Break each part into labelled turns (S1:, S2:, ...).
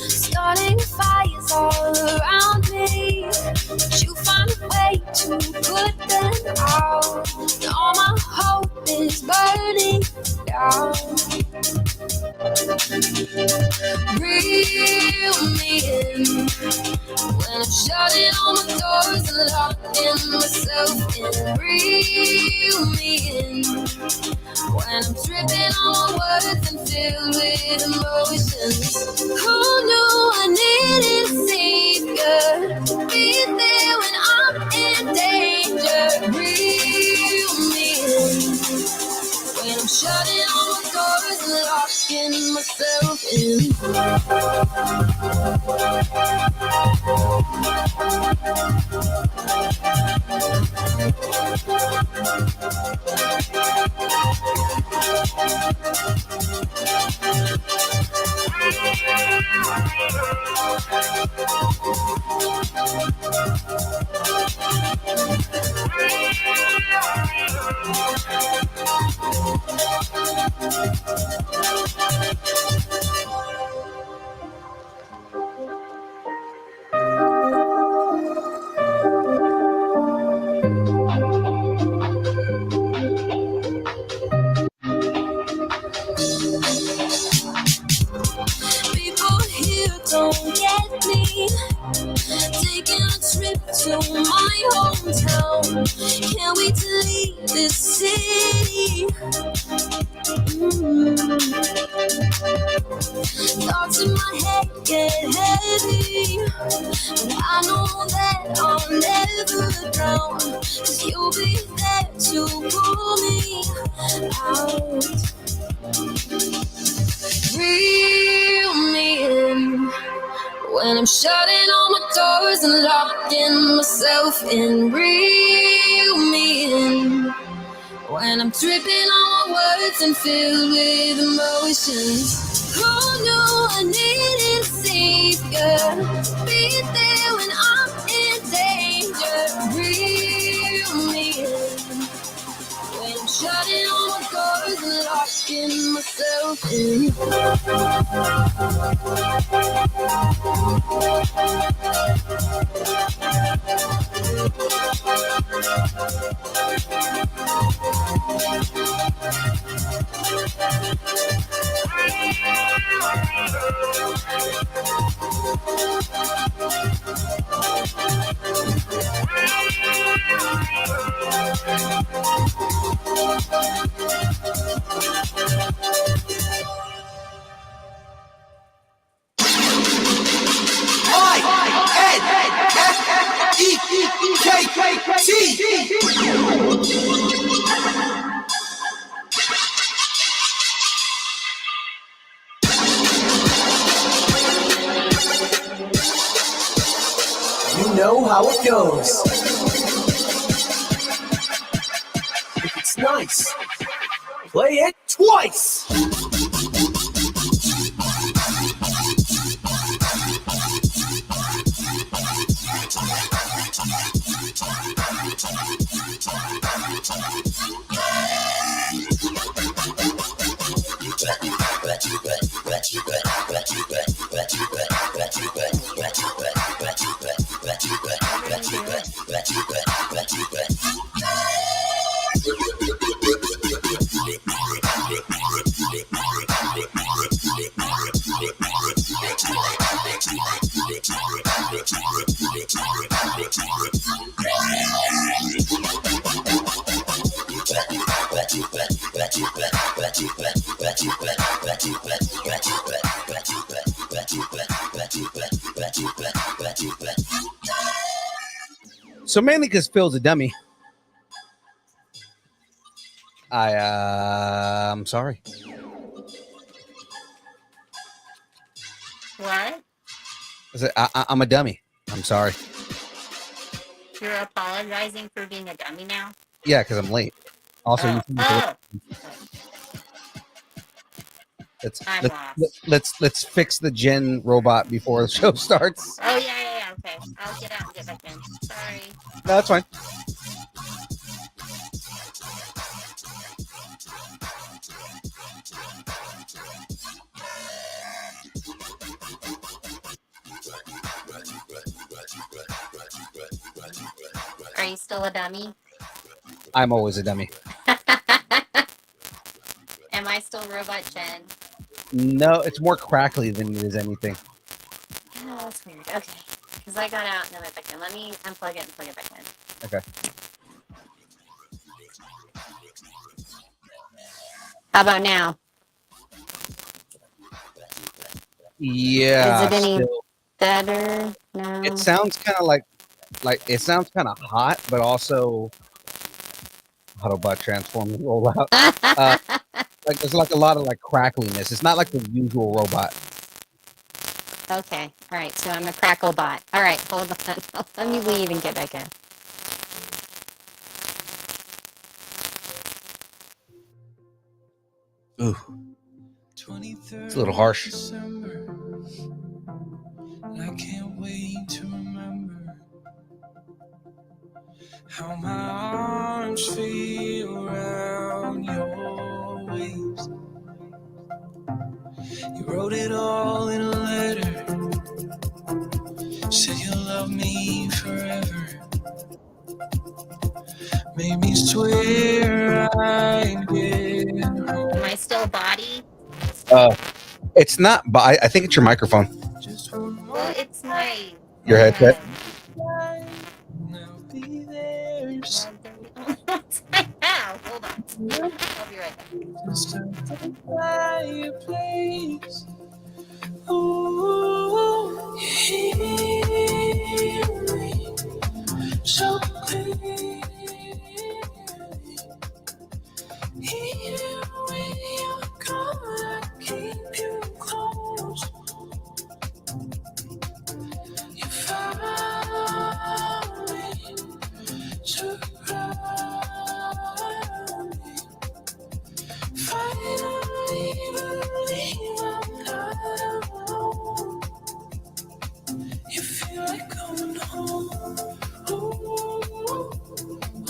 S1: Starting fires all around me. But you find a way to put them out. And all my hope is burning down. Reel me in when I'm shutting all my doors and locking myself in. Reel me in when I'm tripping on my words and filled with emotions. Who knew I needed a savior to be there when I'm in danger? Reel me in when I'm shutting all my doors and locking myself in. People here don't get me. Taking a trip to my hometown. Can't wait to leave this city. Thoughts in my head get heavy, but I know that I'll never drown. 'Cause you'll be there to pull me out. Reel me in when I'm shutting all my doors and locking myself in. Reel me in when I'm tripping on my words and filled with emotions. Who knew I needed a savior to be there when I'm in danger? Reel me in when I'm shutting all my doors and locking myself in.
S2: You know how it goes. If it's nice, play it twice.
S3: So mainly because Phil's a dummy. I'm sorry.
S4: What?
S3: I'm a dummy. I'm sorry.
S4: You're apologizing for being a dummy now?
S3: Yeah, because I'm late. Also, you seem like let's fix the Gen robot before the show starts.
S4: Oh, yeah. Okay. I'll get out and get back in. Sorry.
S3: No, that's fine.
S4: you still a dummy?
S3: I'm always a dummy.
S4: Am I still Robot Jen?
S3: No, it's more crackly than it is anything.
S4: Oh, that's weird. Okay. Because I got out and then I back in. Let me unplug it and plug it back in.
S3: Okay.
S4: How about now?
S3: Yeah.
S4: Is it any
S3: still.
S4: better? No.
S3: It sounds kind of like it sounds kind of hot, but also Autobot transform and roll out. Like there's like a lot of like crackliness. It's not like the usual robot.
S4: Okay. All right. So I'm a crackle bot. All right. Hold on. Let me leave and get back in.
S3: Ooh. It's a little harsh.
S1: I can't wait to remember how my arms feel around your waist. You wrote it all in a letter, said you'll love me forever. Made me swear I'd get home.
S4: Am I still body?
S3: It's not, but I think it's your microphone.
S4: Well, it's my
S3: Your headset.
S1: I'll be there.
S4: Hold on. I'll be right back.
S1: Just at the fireplace. Ooh, hear me so clearly. Here when you're gone, I keep you close. You found me, surround me. Finally believe I'm not alone. You feel like coming home. Ooh,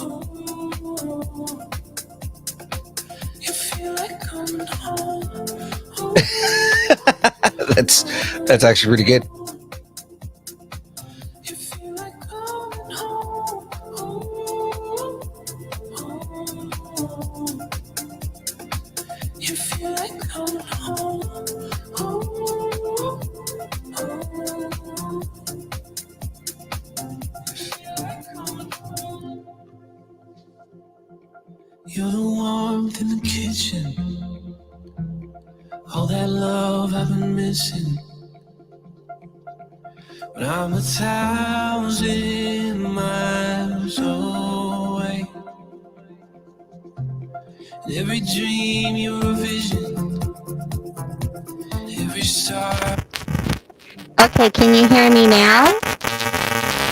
S1: ooh. You feel like coming home. Ooh.
S3: That's actually really good.
S1: You feel like coming home. Ooh. You feel like coming home. You're the warmth in the kitchen, all that love I've been missing. But I'm 1,000 miles away. And every dream you're a vision, every star.
S4: Okay, can you hear me now?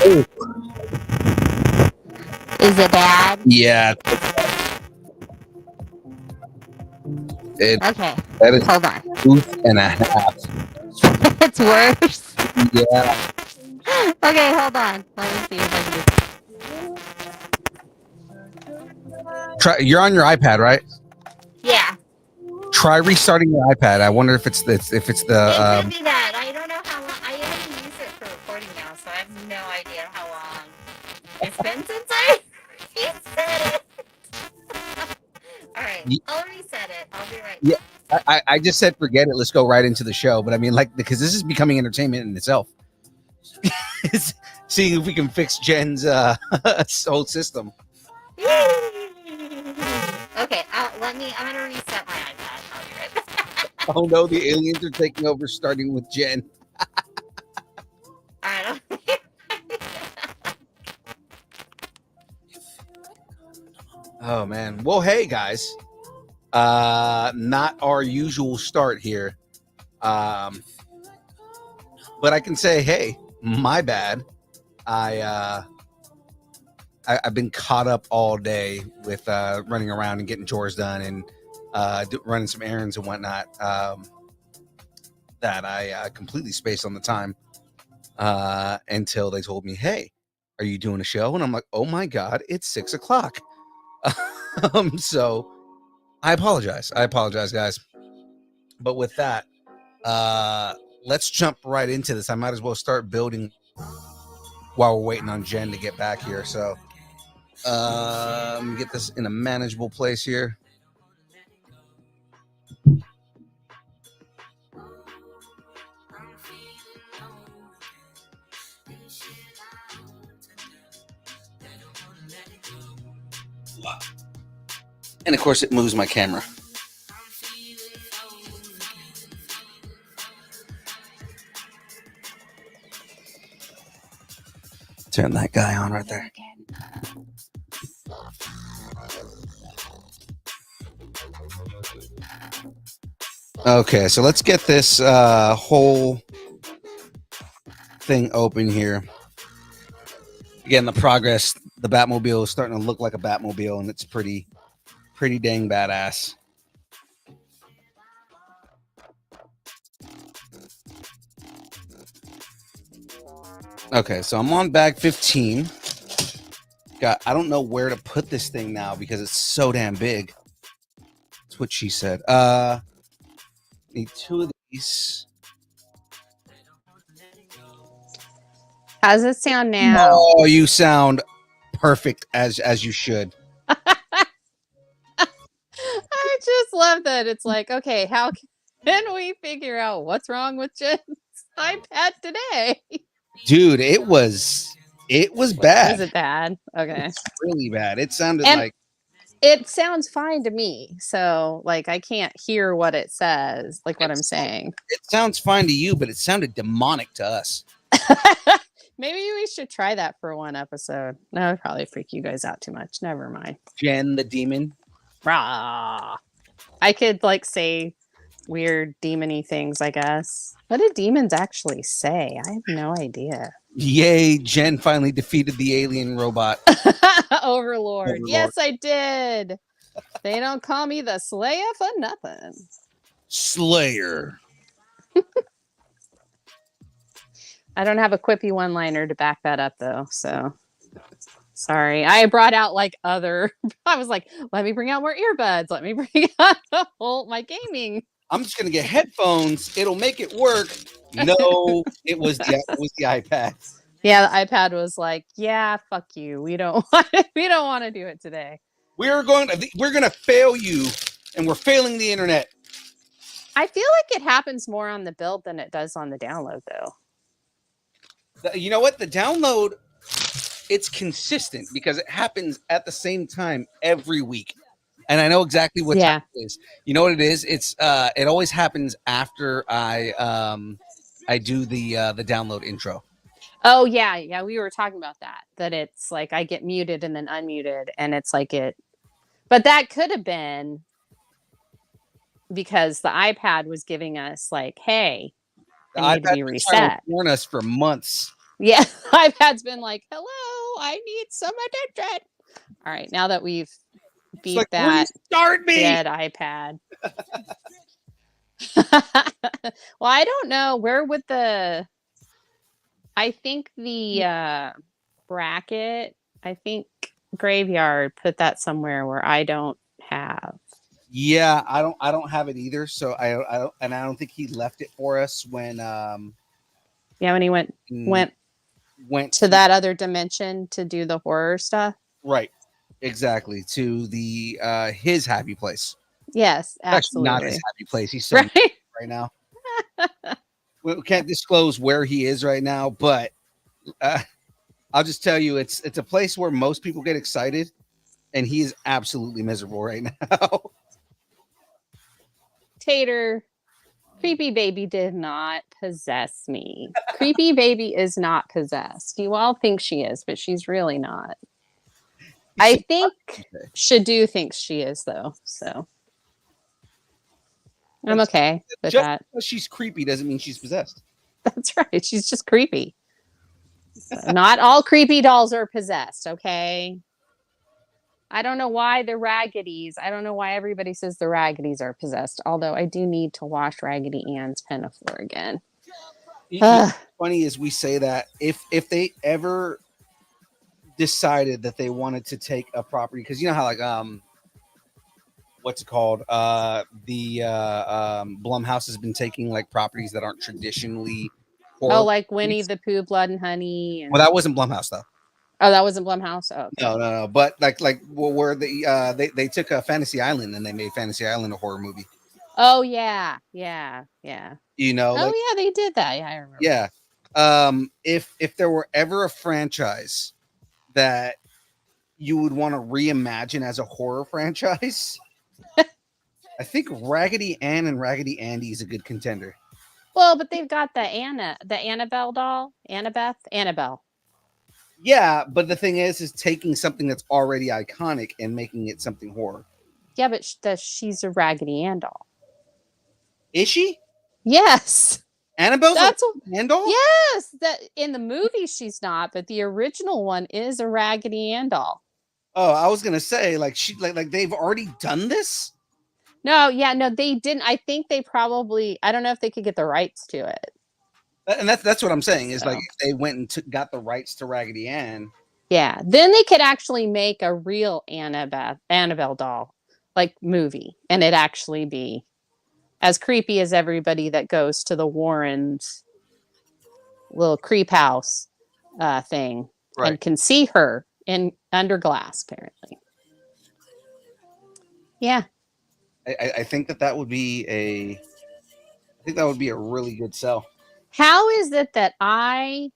S3: Ooh.
S4: Is it bad?
S3: Yeah.
S4: Okay,
S3: That is
S4: hold on.
S3: tooth and a half.
S4: It's worse.
S3: Yeah.
S4: Okay, hold on. Let me see if I can do.
S3: You're on your iPad, right?
S4: Yeah.
S3: Try restarting your iPad. I wonder if it's the
S4: It could be that. I don't know how long. I only use it for recording now, so I have no idea how long it's been since I reset it. All right, I'll reset it. I'll be right back.
S3: Yeah. I just said forget it. Let's go right into the show. But I mean, like, because this is becoming entertainment in itself. Seeing if we can fix Jen's whole system.
S4: Okay, I'm gonna reset my iPad. I'll be right back.
S3: Oh no, the aliens are taking over, starting with Jen.
S4: All right.
S3: Oh man. Well, hey guys. Not our usual start here. But I can say, hey, my bad. I've been caught up all day with running around and getting chores done and running some errands and whatnot. That I completely spaced on the time until they told me, "Hey, are you doing a show?" And I'm like, "Oh my god, it's 6:00." So I apologize. I apologize, guys. But with that, let's jump right into this. I might as well start building while we're waiting on Jen to get back here. So Let me get this in a manageable place here. And of course, it moves my camera. Turn that guy on right there. Okay, so let's get this whole thing open here. Again, the progress, the Batmobile is starting to look like a Batmobile, and it's pretty dang badass. Okay, so I'm on bag 15. I don't know where to put this thing now because it's so damn big. That's what she said. Need 2 of these.
S4: How's it sound now?
S3: Oh, you sound perfect as you should.
S4: I just love that. It's like, okay, how can we figure out what's wrong with Jen's iPad today?
S3: Dude, it was bad.
S4: Was it bad? Okay.
S3: Really bad. It sounded
S4: And
S3: like
S4: it sounds fine to me. So, like, I can't hear what it says, like what I'm saying.
S3: it sounds fine to you, but it sounded demonic to us.
S4: Maybe we should try that for one episode. That would probably freak you guys out too much. Never mind.
S3: Jen the demon.
S4: Rah. I could like say weird demony things, I guess. What do demons actually say? I have no idea.
S3: Yay, Jen finally defeated the alien robot.
S4: Overlord. Yes, I did. They don't call me the Slayer for nothing.
S3: Slayer.
S4: I don't have a quippy one-liner to back that up, though. So sorry. I brought out like other. I was like, let me bring out more earbuds. Let me bring out my gaming.
S3: I'm just gonna get headphones. It'll make it work. No, it was the iPad.
S4: Yeah, the iPad was like, yeah, fuck you. We don't want to do it today.
S3: We're gonna fail you, and we're failing the internet.
S4: I feel like it happens more on the build than it does on the download, though.
S3: You know what? The download, it's consistent because it happens at the same time every week. And I know exactly what time it is. You know what it is? It's it always happens after I do the download intro.
S4: Oh yeah, we were talking about that. That it's like I get muted and then unmuted, and it's like it. But that could have been because the iPad was giving us like, hey,
S3: The
S4: I need to be reset.
S3: Warn us for months.
S4: Yeah, iPad's been like, hello, I need some attention. All right, now that we've beat
S3: like,
S4: that
S3: restart me,
S4: dead iPad. Well, I don't know where would the. I think the bracket. I think Graveyard put that somewhere where I don't have.
S3: Yeah, I don't have it either. So I don't think he left it for us when
S4: when he went to that other dimension to do the horror stuff.
S3: Right. Exactly. To the his happy place.
S4: Yes, absolutely.
S3: Not his happy place. He's so right now. We can't disclose where he is right now, but I'll just tell you it's a place where most people get excited, and he is absolutely miserable right now.
S4: Tater, Creepy Baby did not possess me. Creepy Baby is not possessed. You all think she is, but she's really not. I think Shadu thinks she is, though. So I'm okay with
S3: just
S4: that.
S3: Because she's creepy doesn't mean she's possessed.
S4: That's right. She's just creepy. So not all creepy dolls are possessed, okay? I don't know why the Raggedies. I don't know why everybody says the Raggedies are possessed. Although I do need to wash Raggedy Ann's pinafore again.
S3: Funny is we say that if they ever decided that they wanted to take a property, because you know how like what's it called? The Blumhouse has been taking like properties that aren't traditionally
S4: like Winnie the Pooh, Blood and Honey.
S3: Well, that wasn't Blumhouse though.
S4: Oh, that wasn't Blumhouse. Oh, okay.
S3: No. But where they took a Fantasy Island and they made Fantasy Island a horror movie.
S4: Oh yeah.
S3: You know,
S4: Oh yeah, they did that. Yeah, I remember.
S3: yeah. If there were ever a franchise that you would want to reimagine as a horror franchise, I think Raggedy Ann and Raggedy Andy is a good contender.
S4: Well, but they've got the Annabelle doll, Annabelle.
S3: Yeah, but the thing is taking something that's already iconic and making it something horror.
S4: Yeah, but she's a Raggedy Ann doll.
S3: Is she?
S4: Yes.
S3: Annabelle's
S4: That's
S3: a Ann doll?
S4: Yes, that in the movie she's not, but the original one is a Raggedy Ann doll.
S3: Oh, I was gonna say like they've already done this.
S4: No, they didn't. I think they probably. I don't know if they could get the rights to it.
S3: And that's what I'm saying is
S4: So.
S3: like if they went and got the rights to Raggedy Ann.
S4: Yeah, then they could actually make a real Annabelle doll like movie, and it actually be as creepy as everybody that goes to the Warrens' little creep house thing
S3: Right.
S4: and can see her in under glass, apparently. Yeah.
S3: I think that would be a really good sell.
S4: How is it that I,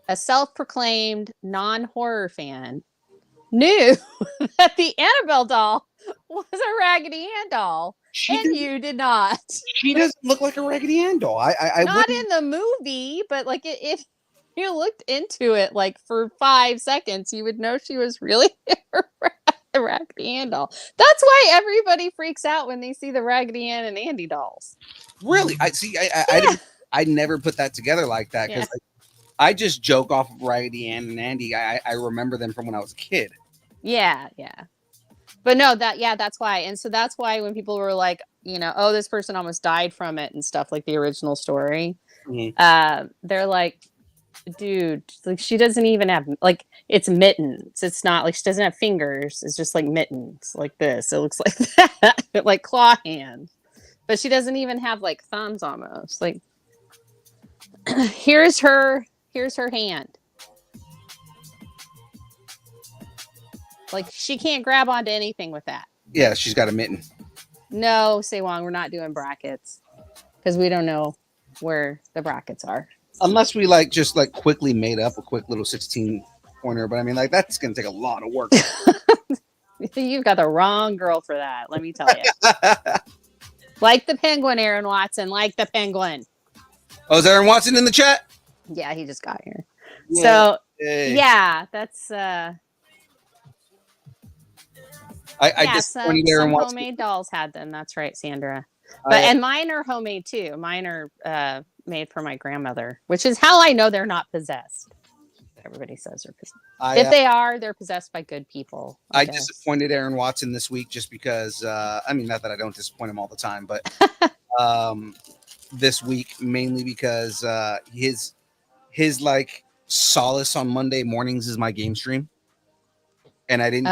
S4: a self-proclaimed non-horror fan, knew that the Annabelle doll was a Raggedy Ann doll, and you did not?
S3: She doesn't look like a Raggedy Ann doll. I
S4: not in the movie, but like if you looked into it like for 5 seconds, you would know she was really a Raggedy Ann doll. That's why everybody freaks out when they see the Raggedy Ann and Andy dolls.
S3: Really? I never put that together like that because I just joke off of Raggedy Ann and Andy. I remember them from when I was a kid.
S4: Yeah. But no, that's why. And so that's why when people were like, oh, this person almost died from it and stuff, like the original story, they're like, dude, like she doesn't even have like it's mittens. It's not like she doesn't have fingers. It's just like mittens like this. It looks like that, like claw hands. But she doesn't even have like thumbs almost. Like here's her hand. Like she can't grab onto anything with that.
S3: Yeah, she's got a mitten.
S4: No, Sewong, we're not doing brackets because we don't know where the brackets are.
S3: Unless we just quickly made up a quick little 16-pointer, but I mean that's gonna take a lot of work.
S4: You've got the wrong girl for that, let me tell you. Like the penguin, Aaron Watson, like the penguin.
S3: Oh, is Aaron Watson in the chat?
S4: Yeah, he just got here.
S3: Yeah.
S4: So
S3: yeah,
S4: that's
S3: I just
S4: some homemade dolls had them. That's right, Sandra. But and mine are homemade too. Mine are made for my grandmother, which is how I know they're not possessed. Everybody says they're possessed. If they are, they're possessed by good people.
S3: I disappointed Aaron Watson this week just because I mean, not that I don't disappoint him all the time, but this week mainly because his like solace on Monday mornings is my game stream. And I didn't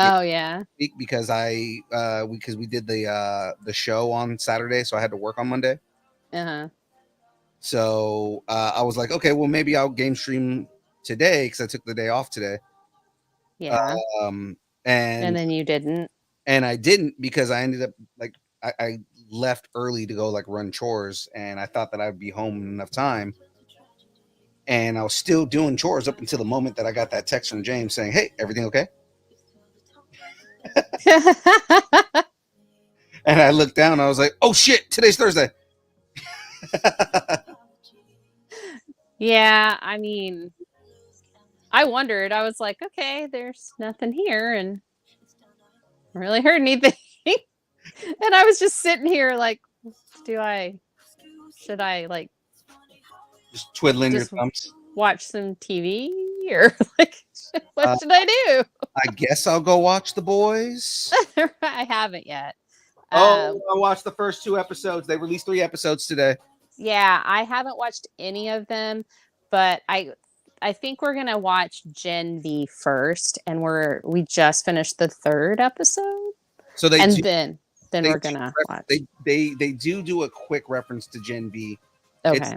S3: speak because we did the show on Saturday, so I had to work on Monday. So I was like, okay, well maybe I'll game stream today because I took the day off today.
S4: Yeah. And then you didn't.
S3: And I didn't because I ended up I left early to go run chores, and I thought that I'd be home in enough time. And I was still doing chores up until the moment that I got that text from James saying, "Hey, everything okay?" And I looked down and I was like, oh shit, today's Thursday.
S4: Yeah, I mean, I wondered. I was like, okay, there's nothing here and I really heard anything. And I was just sitting here like, should I
S3: just twiddling your thumbs?
S4: Watch some TV or what should I do?
S3: I guess I'll go watch The Boys.
S4: I haven't yet.
S3: I watched the first 2 episodes. They released 3 episodes today.
S4: Yeah, I haven't watched any of them, but I think we're gonna watch Gen V first, and we just finished the 3rd episode.
S3: So
S4: then we're gonna watch.
S3: They do a quick reference to Gen V.
S4: Okay.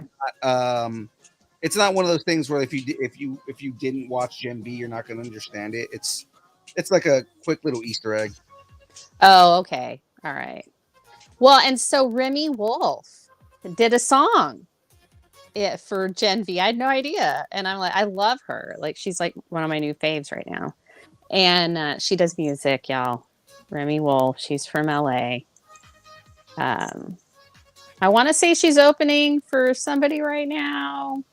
S3: It's not one of those things where if you didn't watch Gen V, you're not going to understand it. It's like a quick little Easter egg.
S5: Oh, okay. All right. Well, and so Remy Wolf did a song for Gen V. I had no idea. And I'm like, I love her. Like, she's like one of my new faves right now. And she does music, y'all. Remy Wolf. She's from LA. I want to say she's opening for somebody right now.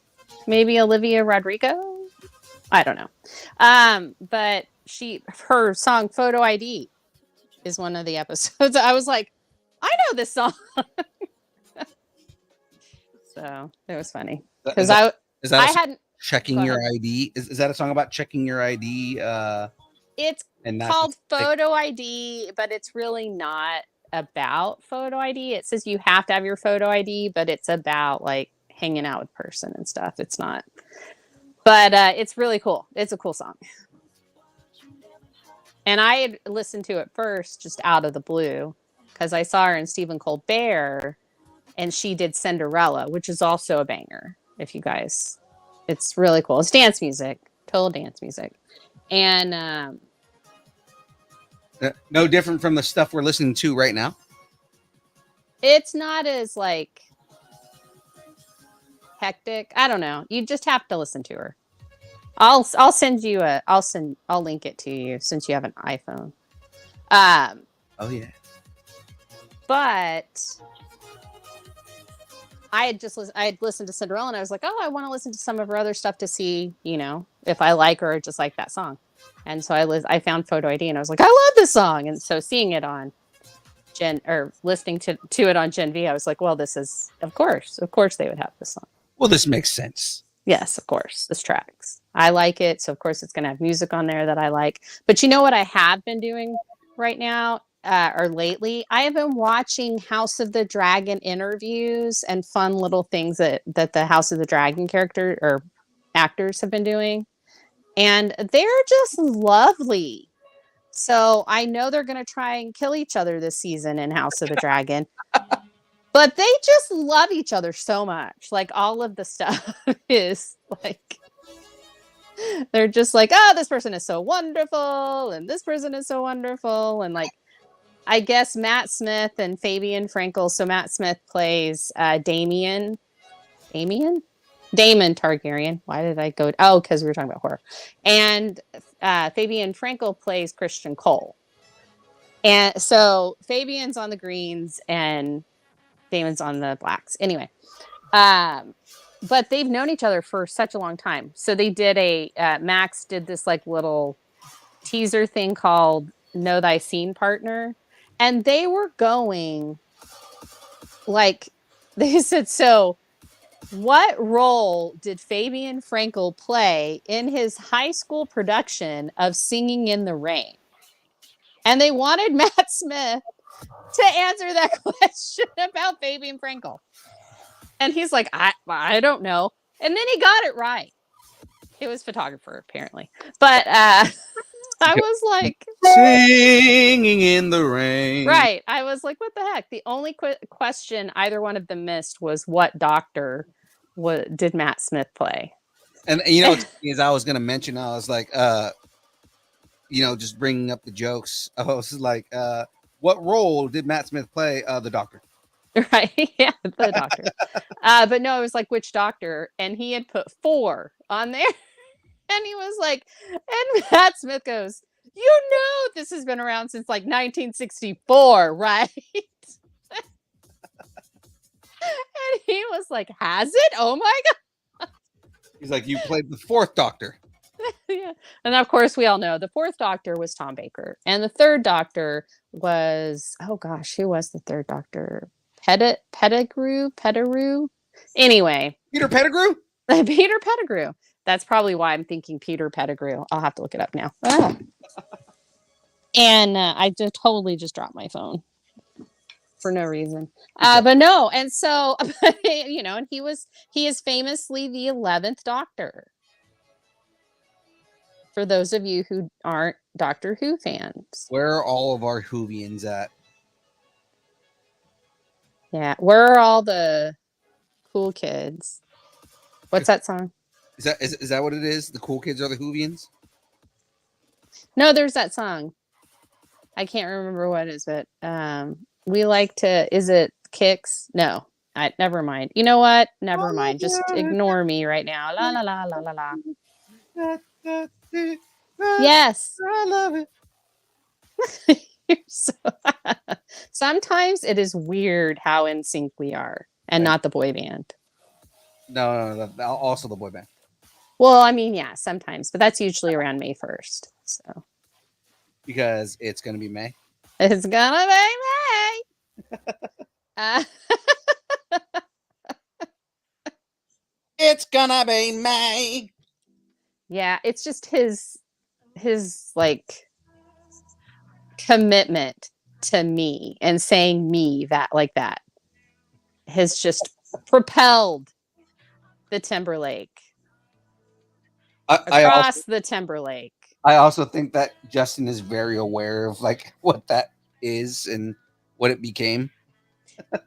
S5: Maybe Olivia Rodrigo. I don't know. But her song Photo ID is one of the episodes. I was like, I know this song. So it was funny because I hadn't
S3: checking your ID. Is that a song about checking your ID?
S5: It's called Photo ID, but it's really not about photo ID. It says you have to have your photo ID, but it's about like hanging out with person and stuff. It's not. But it's really cool. It's a cool song. And I had listened to it first just out of the blue because I saw her in Stephen Colbert and she did Cinderella, which is also a banger. If you guys, it's really cool. It's dance music, total dance music. And
S3: no different from the stuff we're listening to right now.
S5: It's not as like hectic. I don't know. You just have to listen to her. I'll send you I'll link it to you since you have an iPhone.
S3: Oh yeah.
S5: But I had listened to Cinderella and I was like, oh, I want to listen to some of her other stuff to see, if I like her or just like that song. And so I found Photo ID and I was like, I love this song. And so seeing it on listening to it on Gen V, I was like, well, this is, of course they would have this song.
S3: Well, this makes sense.
S5: Yes, of course, this tracks. I like it. So of course it's going to have music on there that I like. But you know what I have been doing right now or lately? I have been watching House of the Dragon interviews and fun little things that the House of the Dragon character or actors have been doing. And they're just lovely. So I know they're going to try and kill each other this season in House of the Dragon. But they just love each other so much. Like all of the stuff is like, they're just like, oh, this person is so wonderful. And this person is so wonderful. And like, I guess Matt Smith and Fabian Frankel. So Matt Smith plays Damon Targaryen. Why did I go? Oh, because we were talking about horror. And Fabian Frankel plays Christian Cole. And so Fabian's on the greens and Damon's on the blacks. Anyway, but they've known each other for such a long time. So they did Max did this like little teaser thing called Know Thy Scene Partner. And they were going like, they said, so what role did Fabian Frankel play in his high school production of Singing in the Rain? And they wanted Matt Smith to answer that question about Fabian Frankel. And he's like, I don't know. And then he got it right. It was photographer, apparently. But I was like...
S3: Singing in the Rain.
S5: Right. I was like, what the heck? The only question either one of them missed was what doctor did Matt Smith play?
S3: And, as I was going to mention, I was like, just bringing up the jokes. I was like, what role did Matt Smith play? The doctor.
S5: Right. Yeah, the doctor. But no, it was like, which doctor? And he had put 4 on there. And he was like, and Matt Smith goes, this has been around since like 1964, right? And he was like, has it? Oh my God.
S3: He's like, you played the 4th doctor.
S5: Yeah. And of course, we all know the 4th doctor was Tom Baker. And the 3rd doctor was, oh gosh, who was the 3rd doctor? Pettigrew? Anyway.
S3: Peter Pettigrew?
S5: Peter Pettigrew. That's probably why I'm thinking Peter Pettigrew. I'll have to look it up now. Oh. And I totally just dropped my phone for no reason. But no. And so, and he is famously the 11th Doctor. For those of you who aren't Doctor Who fans.
S3: Where are all of our Whovians at?
S5: Yeah. Where are all the cool kids? What's that song?
S3: Is that what it is? The cool kids are the Hoovians?
S5: No, there's that song. I can't remember what it is, but we like to. Is it Kicks? No, never mind. You know what? Never mind. Just ignore me right now. La la la la la la. Yes.
S3: I love it.
S5: So, sometimes it is weird how in sync we are, and
S3: Right.
S5: not the boy band.
S3: No, also the boy band.
S5: Well, I mean, yeah, sometimes, but that's usually around May 1st. So
S3: Because it's gonna be May.
S5: it's gonna be May.
S3: It's gonna be May.
S5: Yeah, it's just his like commitment to me and saying me that like that has just propelled the Timberlake across the Timberlake.
S3: I also think that Justin is very aware of like what that is and what it became.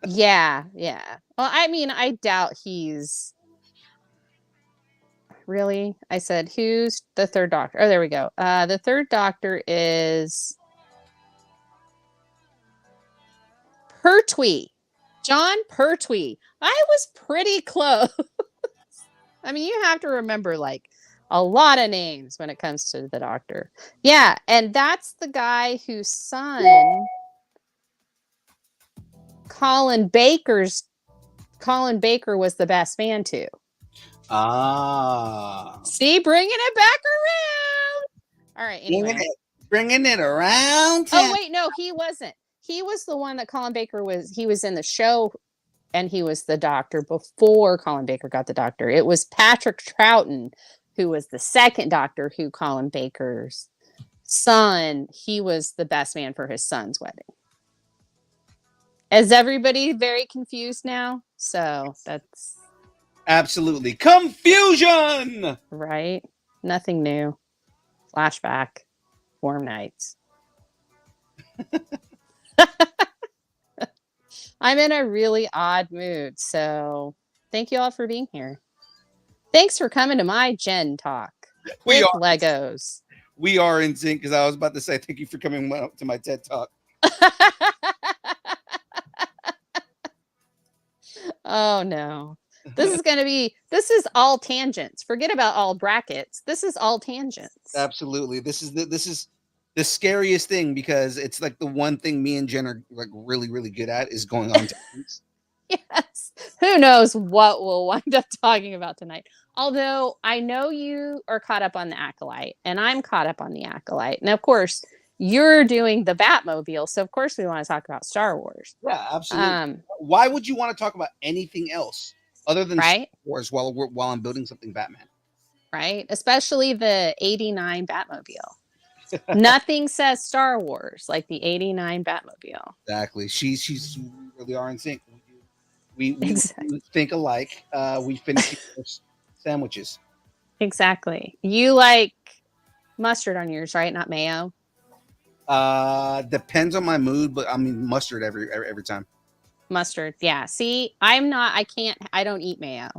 S5: Yeah. Well, I mean, I doubt he's really. I said, who's the third Doctor? Oh, there we go. The third Doctor is Pertwee. John Pertwee. I was pretty close. I mean, you have to remember like a lot of names when it comes to the Doctor. Yeah, and that's the guy whose son Colin Baker was the best man too.
S3: Ah.
S5: See, bringing it back around. All right, anyway.
S3: Bringing it around.
S5: Oh wait, no, he wasn't. He was the one that Colin Baker was. He was in the show, and he was the Doctor before Colin Baker got the Doctor. It was Patrick Troughton who was the second Doctor, who Colin Baker's son. He was the best man for his son's wedding. Is everybody very confused now? So that's
S3: absolutely confusion.
S5: Right? Nothing new. Flashback. Warm nights. I'm in a really odd mood, so thank you all for being here. Thanks for coming to my Gen Talk with Legos.
S3: We are in sync, because I was about to say thank you for coming to my TED Talk.
S5: Oh no. This is all tangents. Forget about all brackets. This is all tangents.
S3: Absolutely. This is the scariest thing, because it's like the one thing me and Jen are like really, really good at is going on tangents.
S5: Yes. Who knows what we'll wind up talking about tonight. Although I know you are caught up on the Acolyte, and I'm caught up on the Acolyte. And of course, you're doing the Batmobile, so of course we want to talk about Star Wars.
S3: Yeah, absolutely. Why would you want to talk about anything else other than Star Wars while I'm building something Batman?
S5: Right? Especially the 89 Batmobile. Nothing says Star Wars like the 89 Batmobile.
S3: Exactly. She's really are in sync. We think alike. We finish sandwiches.
S5: Exactly. You like mustard on yours, right? Not mayo.
S3: Depends on my mood, but I mean mustard every time.
S5: Mustard, yeah. See, I don't eat mayo.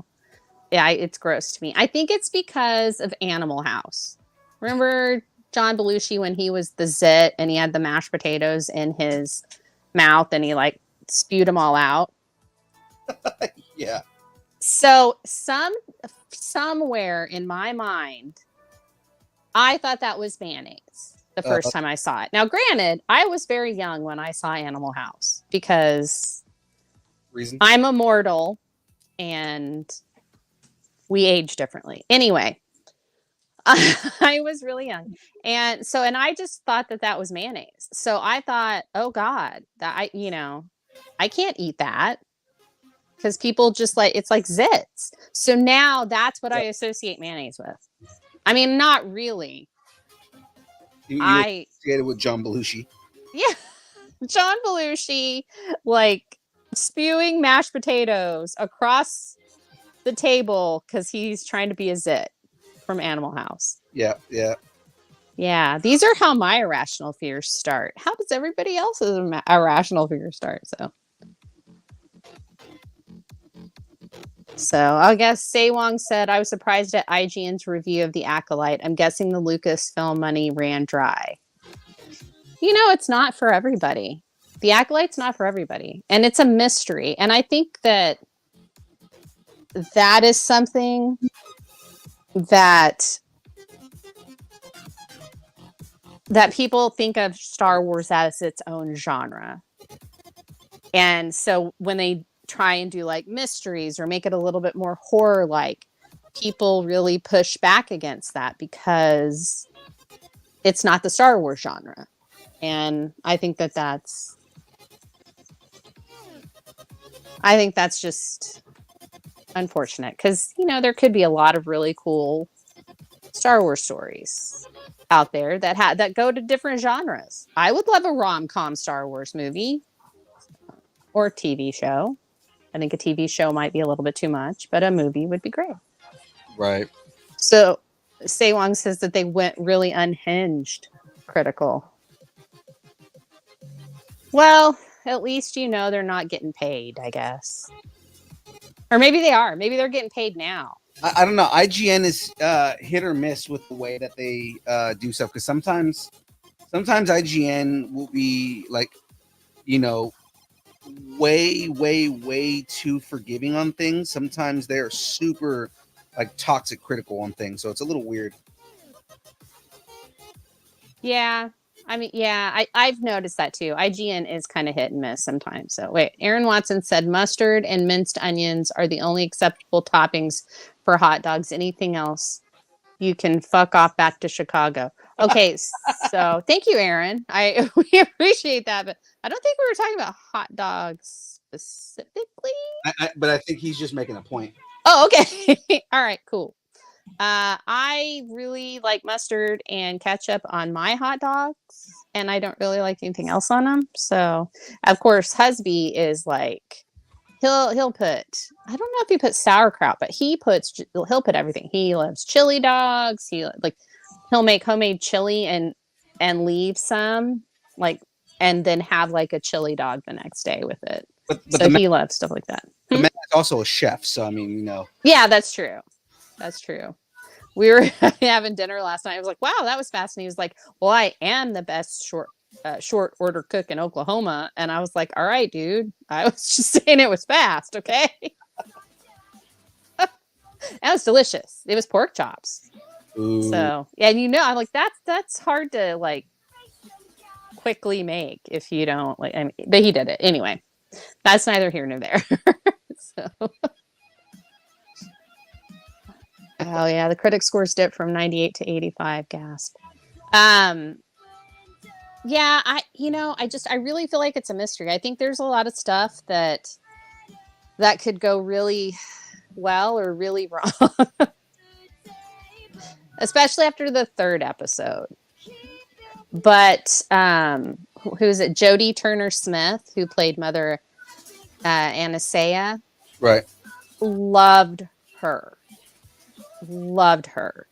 S5: Yeah, it's gross to me. I think it's because of Animal House. Remember John Belushi when he was the zit and he had the mashed potatoes in his mouth and he like spewed them all out?
S3: Yeah.
S5: So somewhere in my mind, I thought that was mayonnaise the first time I saw it. Now, granted, I was very young when I saw Animal House because I'm immortal and we age differently. Anyway, I was really young. And I just thought that was mayonnaise. So I thought, oh God, that I can't eat that. Because people just it's like zits. So now that's what I associate mayonnaise with. I mean, not really.
S3: You associated with John Belushi.
S5: Yeah. John Belushi, like spewing mashed potatoes across the table because he's trying to be a zit from Animal House.
S3: Yeah.
S5: Yeah. These are how my irrational fears start. How does everybody else's irrational fears start? So So I guess Say Wong said, I was surprised at IGN's review of The Acolyte. I'm guessing the Lucasfilm money ran dry. You know, it's not for everybody. The Acolyte's not for everybody. And it's a mystery. And I think that that is something that people think of Star Wars as its own genre. And so when they try and do like mysteries or make it a little bit more horror like, people really push back against that because it's not the Star Wars genre. And I think that that's just unfortunate because, you know, there could be a lot of really cool Star Wars stories out there that go to different genres. I would love a rom-com Star Wars movie or TV show. I think a TV show might be a little bit too much, but a movie would be great.
S3: Right.
S5: So Say Wong says that they went really unhinged critical. Well, at least you know they're not getting paid, I guess. Or maybe they are. Maybe they're getting paid now.
S3: I don't know. IGN is hit or miss with the way that they do stuff because sometimes IGN will be like, you know, way too forgiving on things. Sometimes they're super like toxic critical on things, so it's a little weird.
S5: Yeah. I mean, yeah, I've noticed that too. IGN is kind of hit and miss sometimes. So wait, Aaron Watson said mustard and minced onions are the only acceptable toppings for hot dogs. Anything else, you can fuck off back to Chicago. Okay, so thank you, Aaron. We appreciate that, but I don't think we were talking about hot dogs specifically.
S3: But I think he's just making a point.
S5: Oh, okay. All right, cool. I really like mustard and ketchup on my hot dogs, and I don't really like anything else on them. So, of course, Husby is like he'll put, I don't know if he puts sauerkraut, but he'll put everything. He loves chili dogs. He'll make homemade chili and leave some and then have like a chili dog the next day with it. But so he loves stuff like that.
S3: The man is also a chef, so I mean, you know.
S5: Yeah, that's true. That's true. We were having dinner last night. I was like, wow, that was fast. And he was like, well, I am the best short order cook in Oklahoma. And I was like, all right, dude. I was just saying it was fast, okay? That was delicious. It was pork chops. Ooh. So, yeah, and you know, I'm like, that's hard to like quickly make if you don't like, I mean, but he did it. Anyway, that's neither here nor there. So... Oh yeah, the critic scores dipped from 98 to 85. Gasp. Yeah, I really feel like it's a mystery. I think there's a lot of stuff that could go really well or really wrong. Especially after the third episode. But who's it? Jodie Turner-Smith, who played Mother Anastasia.
S3: Right.
S5: Loved her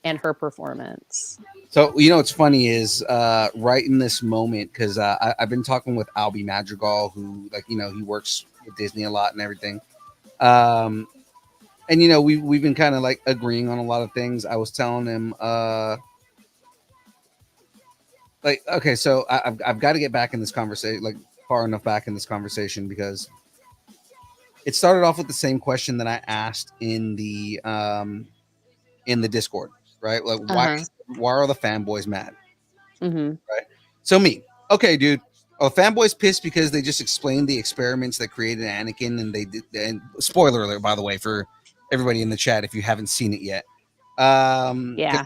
S5: and her performance.
S3: So, you know, what's funny is right in this moment, because I've been talking with Albie Madrigal, who, like, you know, he works with Disney a lot and everything. And, you know, we've been kind of like agreeing on a lot of things. I was telling him, like, okay, so I've got to get back in this conversation, like far enough back in this conversation, because it started off with the same question that I asked in the Discord, right? Like, why are the fanboys mad?
S5: Mm-hmm.
S3: Right. So okay, dude. Oh, fanboys pissed because they just explained the experiments that created Anakin, and they did. And spoiler alert, by the way, for everybody in the chat if you haven't seen it yet.
S5: Yeah.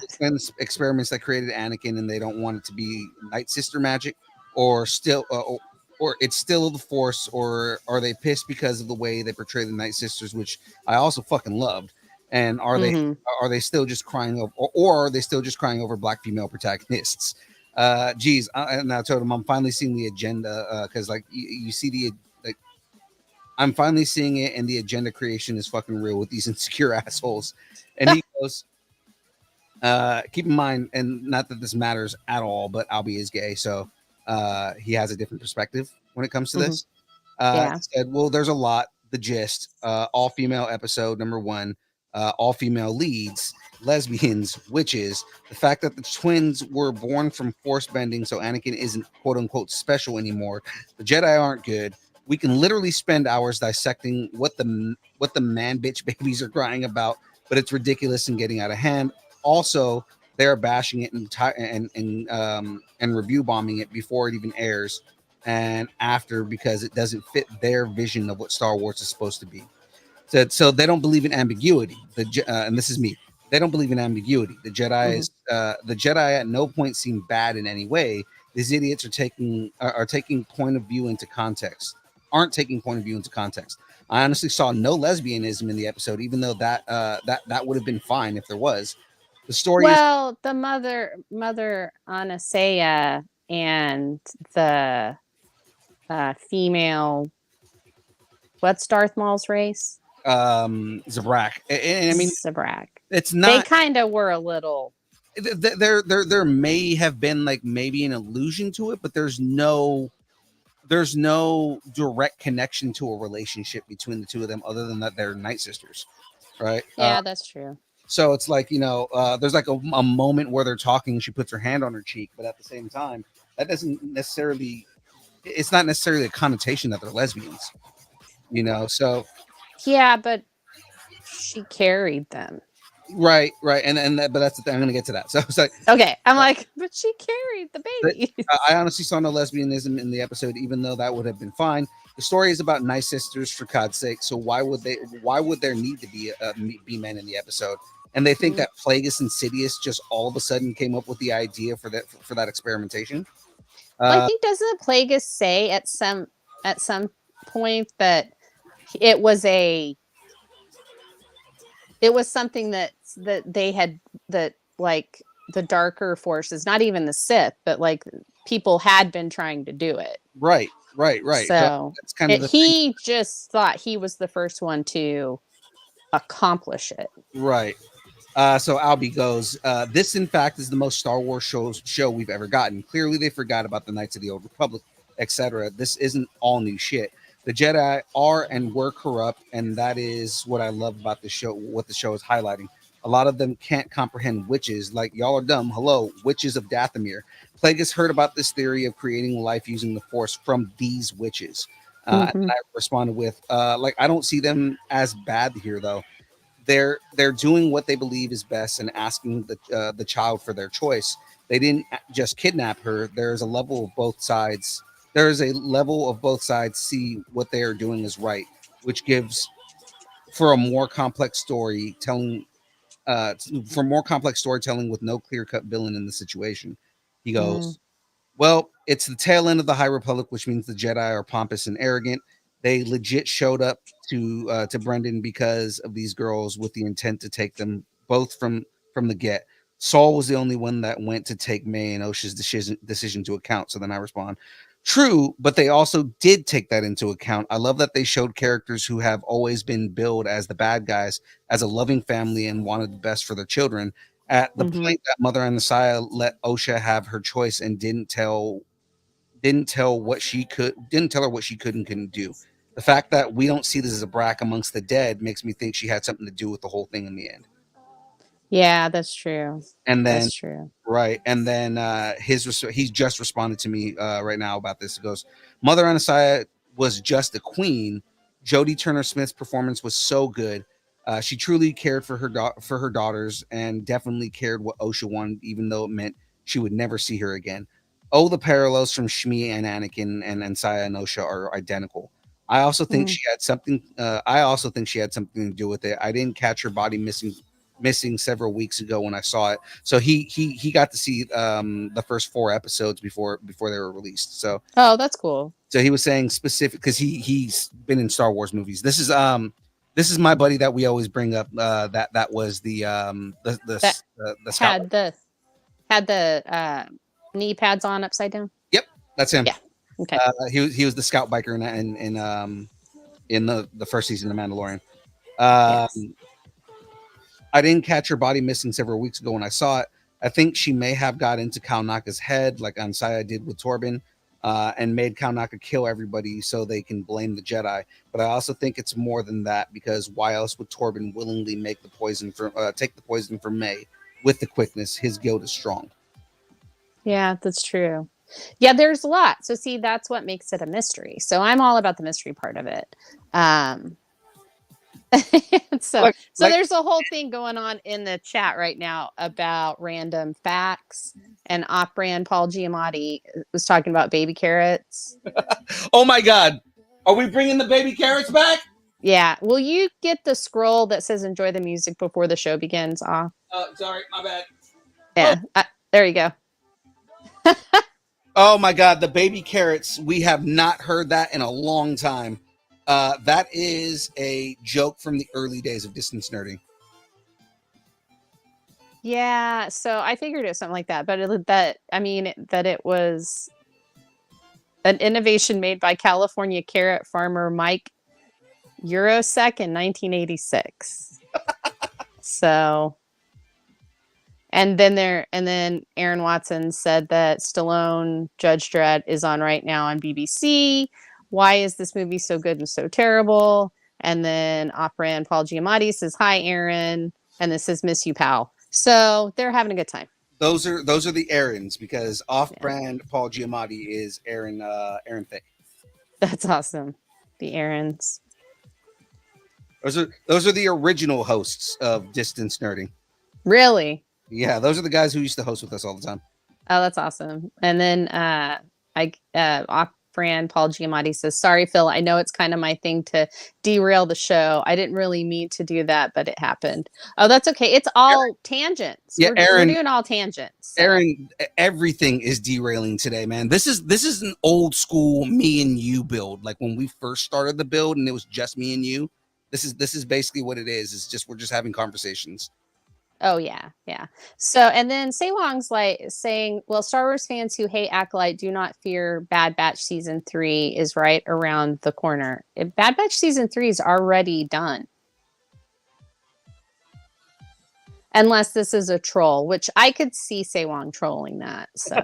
S3: Experiments that created Anakin, and they don't want it to be Night Sister magic, or still, or it's still the Force, or are they pissed because of the way they portray the Night Sisters, which I also fucking loved. And are they still just crying over, or are they still just crying over black female protagonists? And I told him I'm finally seeing the agenda, because like you see I'm finally seeing it, and the agenda creation is fucking real with these insecure assholes. And he goes, keep in mind, and not that this matters at all, but Albie is gay, so he has a different perspective when it comes to this. He said, well, there's a lot the gist. All female episode, number one. All female leads, lesbians, witches. The fact that the twins were born from force bending, so Anakin isn't quote unquote special anymore. The Jedi aren't good. We can literally spend hours dissecting what the man bitch babies are crying about, but it's ridiculous and getting out of hand. Also, they're bashing it and review bombing it before it even airs and after because it doesn't fit their vision of what Star Wars is supposed to be. So they don't believe in ambiguity. And this is me. They don't believe in ambiguity. The Jedi at no point seem bad in any way. These idiots are taking point of view into context. Aren't taking point of view into context. I honestly saw no lesbianism in the episode, even though that would have been fine if there was. The story is
S5: Well, the mother Anasaya and the female, what's Darth Maul's race?
S3: Zabrak, and I mean
S5: Zabrak.
S3: it's
S5: They
S3: not.
S5: kind of were a little.
S3: There may have been like maybe an allusion to it, but there's no direct connection to a relationship between the two of them other than that they're night sisters, right?
S5: Yeah, that's true.
S3: So it's like, there's like a moment where they're talking, she puts her hand on her cheek, but at the same time that doesn't necessarily, it's not necessarily a connotation that they're lesbians, so
S5: Yeah, but she carried them.
S3: right, but that's the thing. I'm gonna get to that. So it's like,
S5: Okay, I'm like, but she carried the baby.
S3: I honestly saw no lesbianism in the episode, even though that would have been fine. The story is about nice sisters, for God's sake. So why would there need to be men in the episode? And they think that Plagueis and Sidious just all of a sudden came up with the idea for that experimentation.
S5: I think doesn't Plagueis say at some point that it was something that they had, that like the darker forces, not even the Sith, but like people had been trying to do it.
S3: Right.
S5: So
S3: that's kind of
S5: he just thought he was the first one to accomplish it.
S3: right. So Albie goes, this in fact is the most Star Wars show we've ever gotten. Clearly they forgot about the Knights of the Old Republic, etc. This isn't all new shit. The Jedi are and were corrupt, and that is what I love about the show, what the show is highlighting. A lot of them can't comprehend witches. Like, y'all are dumb. Hello, witches of Dathomir. Plagueis heard about this theory of creating life using the Force from these witches. And I responded with, I don't see them as bad here, though. They're doing what they believe is best and asking the child for their choice. They didn't just kidnap her. There's a level of both sides. See what they are doing is right, which gives for a more complex storytelling. For more complex storytelling with no clear-cut villain in the situation. He goes, well, it's the tail end of the High Republic, which means the Jedi are pompous and arrogant. They legit showed up to Brendan because of these girls with the intent to take them both from the get. Saul was the only one that went to take May and Osha's decision to account. So then I respond, true, but they also did take that into account. I love that they showed characters who have always been billed as the bad guys, as a loving family and wanted the best for their children. At the point that Mother Anasaya let Osha have her choice and didn't tell her what she could and couldn't do. The fact that we don't see this as a Zabrak amongst the dead makes me think she had something to do with the whole thing in the end.
S5: Yeah, that's true.
S3: And then
S5: that's true.
S3: Right. And then he's just responded to me right now about this. It goes, Mother Anasaya was just a queen. Jodie Turner-Smith's performance was so good. She truly cared for her daughters and definitely cared what Osha wanted, even though it meant she would never see her again. Oh, the parallels from Shmi and Anakin and Ansaya and Osha are identical. I also think she had something. To do with it. I didn't catch her body missing several weeks ago when I saw it. So he got to see the first 4 episodes before they were released. So
S5: that's cool.
S3: So he was saying specific because he's been in Star Wars movies. This is my buddy that we always bring up. That was the scout.
S5: Had the knee pads on upside down.
S3: Yep, that's him.
S5: Yeah. Okay.
S3: He was the scout biker in the first season of The Mandalorian.
S5: Yes.
S3: I didn't catch her body missing several weeks ago when I saw it. I think she may have got into Cal Naka's head like Ansaya did with Torben. and made Kalnaka kill everybody so they can blame the Jedi. But I also think it's more than that, because why else would Torben willingly make the poison for take the poison from May with the quickness? His guild is strong.
S5: Yeah, that's true. Yeah, there's a lot. So see, that's what makes it a mystery. So I'm all about the mystery part of it. So
S3: Like-
S5: there's a whole thing going on in the chat right now about random facts, and off-brand Paul Giamatti was talking about baby carrots.
S3: Oh my God, are we bringing the baby carrots back?
S5: Yeah, will you get the scroll that says "Enjoy the music before the show begins" off?
S3: Sorry, my bad.
S5: Yeah, there you go.
S3: Oh my God, the baby carrots. We have not heard that in a long time. That is a joke from the early days of distance nerding.
S5: Yeah, so I figured it was something like that, but that it was an innovation made by California carrot farmer Mike Eurosek in 1986. So, and then Aaron Watson said that Stallone Judge Dredd is on right now on BBC. Why is this movie so good and so terrible? And then off-brand Paul Giamatti says, "Hi, Aaron," and this says, "Miss you, pal." So they're having a good time.
S3: Those are the Aarons, because off-brand Paul Giamatti is Aaron Thicke.
S5: That's awesome. The Aarons.
S3: Those are the original hosts of Distance Nerding.
S5: Really?
S3: Yeah, those are the guys who used to host with us all the time.
S5: Oh, that's awesome. And then off-brand Paul Giamatti says, "Sorry, Phil. I know it's kind of my thing to derail the show. I didn't really mean to do that, but it happened." Oh, that's okay. It's all tangents.
S3: Yeah,
S5: we're doing all tangents. So.
S3: Aaron, everything is derailing today, man. This is an old school me and you build. Like when we first started the build and it was just me and you. This is basically what it is. It's just we're just having conversations.
S5: Oh yeah. So, and then Sewong's like saying, "Well, Star Wars fans who hate Acolyte do not fear Bad Batch season 3 is right around the corner. Bad Batch season 3 is already done, unless this is a troll, which I could see Sewong trolling that." So.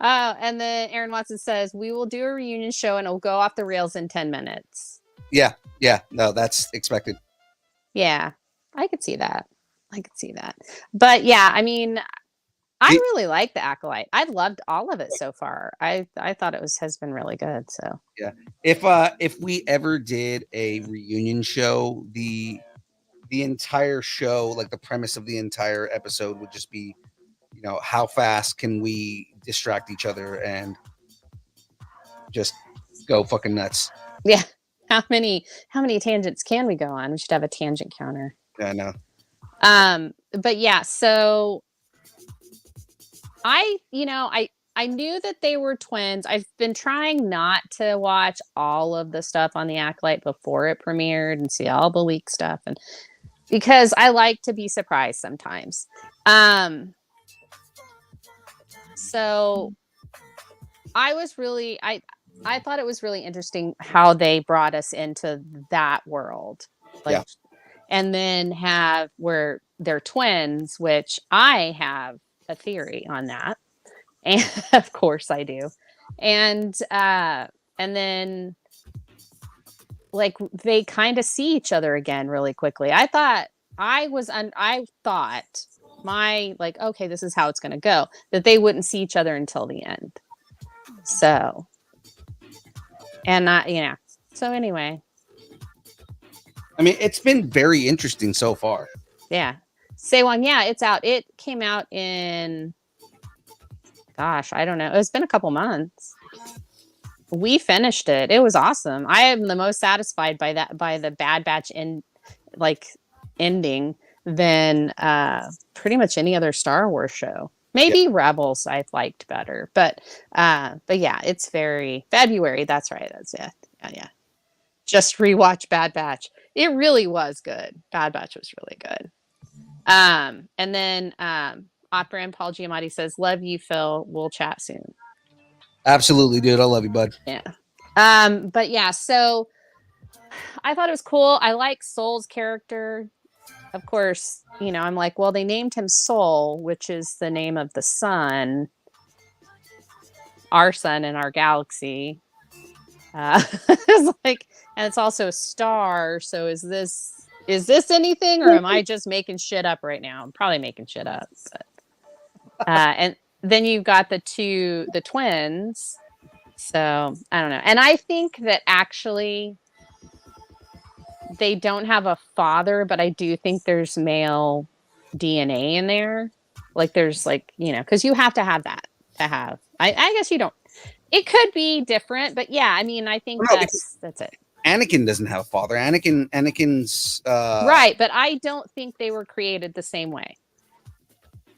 S5: Oh, and then Aaron Watson says, "We will do a reunion show and it'll go off the rails in 10 minutes."
S3: Yeah, no, that's expected.
S5: Yeah, I could see that. But yeah, I mean, I really like the Acolyte. I've loved all of it so far. I thought has been really good. So
S3: yeah, if we ever did a reunion show, the entire show, like the premise of the entire episode, would just be, how fast can we distract each other and just go fucking nuts.
S5: Yeah. How many tangents can we go on? We should have a tangent counter.
S3: Yeah, I know.
S5: But yeah, so I knew that they were twins. I've been trying not to watch all of the stuff on the Acolyte before it premiered and see all the leak stuff, and because I like to be surprised sometimes. So I thought it was really interesting how they brought us into that world.
S3: Yeah.
S5: And then have where they're twins, which I have a theory on that. And of course I do. And then like they kind of see each other again really quickly. I thought my like, okay, this is how it's going to go, that they wouldn't see each other until the end. So, and so anyway,
S3: I mean, it's been very interesting so far.
S5: Yeah. Sewong, yeah, it's out. It came out in, gosh, I don't know. It's been a couple months. We finished it. It was awesome. I am the most satisfied by the Bad Batch ending than pretty much any other Star Wars show. Maybe Rebels I've liked better, but yeah, it's very February. That's right. That's it. Yeah. Just rewatch Bad Batch. It really was good. Bad Batch was really good. And then off-brand Paul Giamatti says, "Love you, Phil. We'll chat soon."
S3: Absolutely, dude. I love you, bud.
S5: Yeah. But yeah, so I thought it was cool. I like Soul's character. Of course, I'm like, well, they named him Soul, which is the name of the sun. our sun in our galaxy. It's like, and it's also a star. So is this anything, or am I just making shit up right now? I'm probably making shit up. But, and then you've got the twins. So I don't know. And I think that actually they don't have a father, but I do think there's male DNA in there. Like there's like, because you have to have that to have. I guess you don't. It could be different, but yeah, I mean, I think
S3: No, because
S5: that's it.
S3: Anakin doesn't have a father. Anakin's
S5: Right, but I don't think they were created the same way.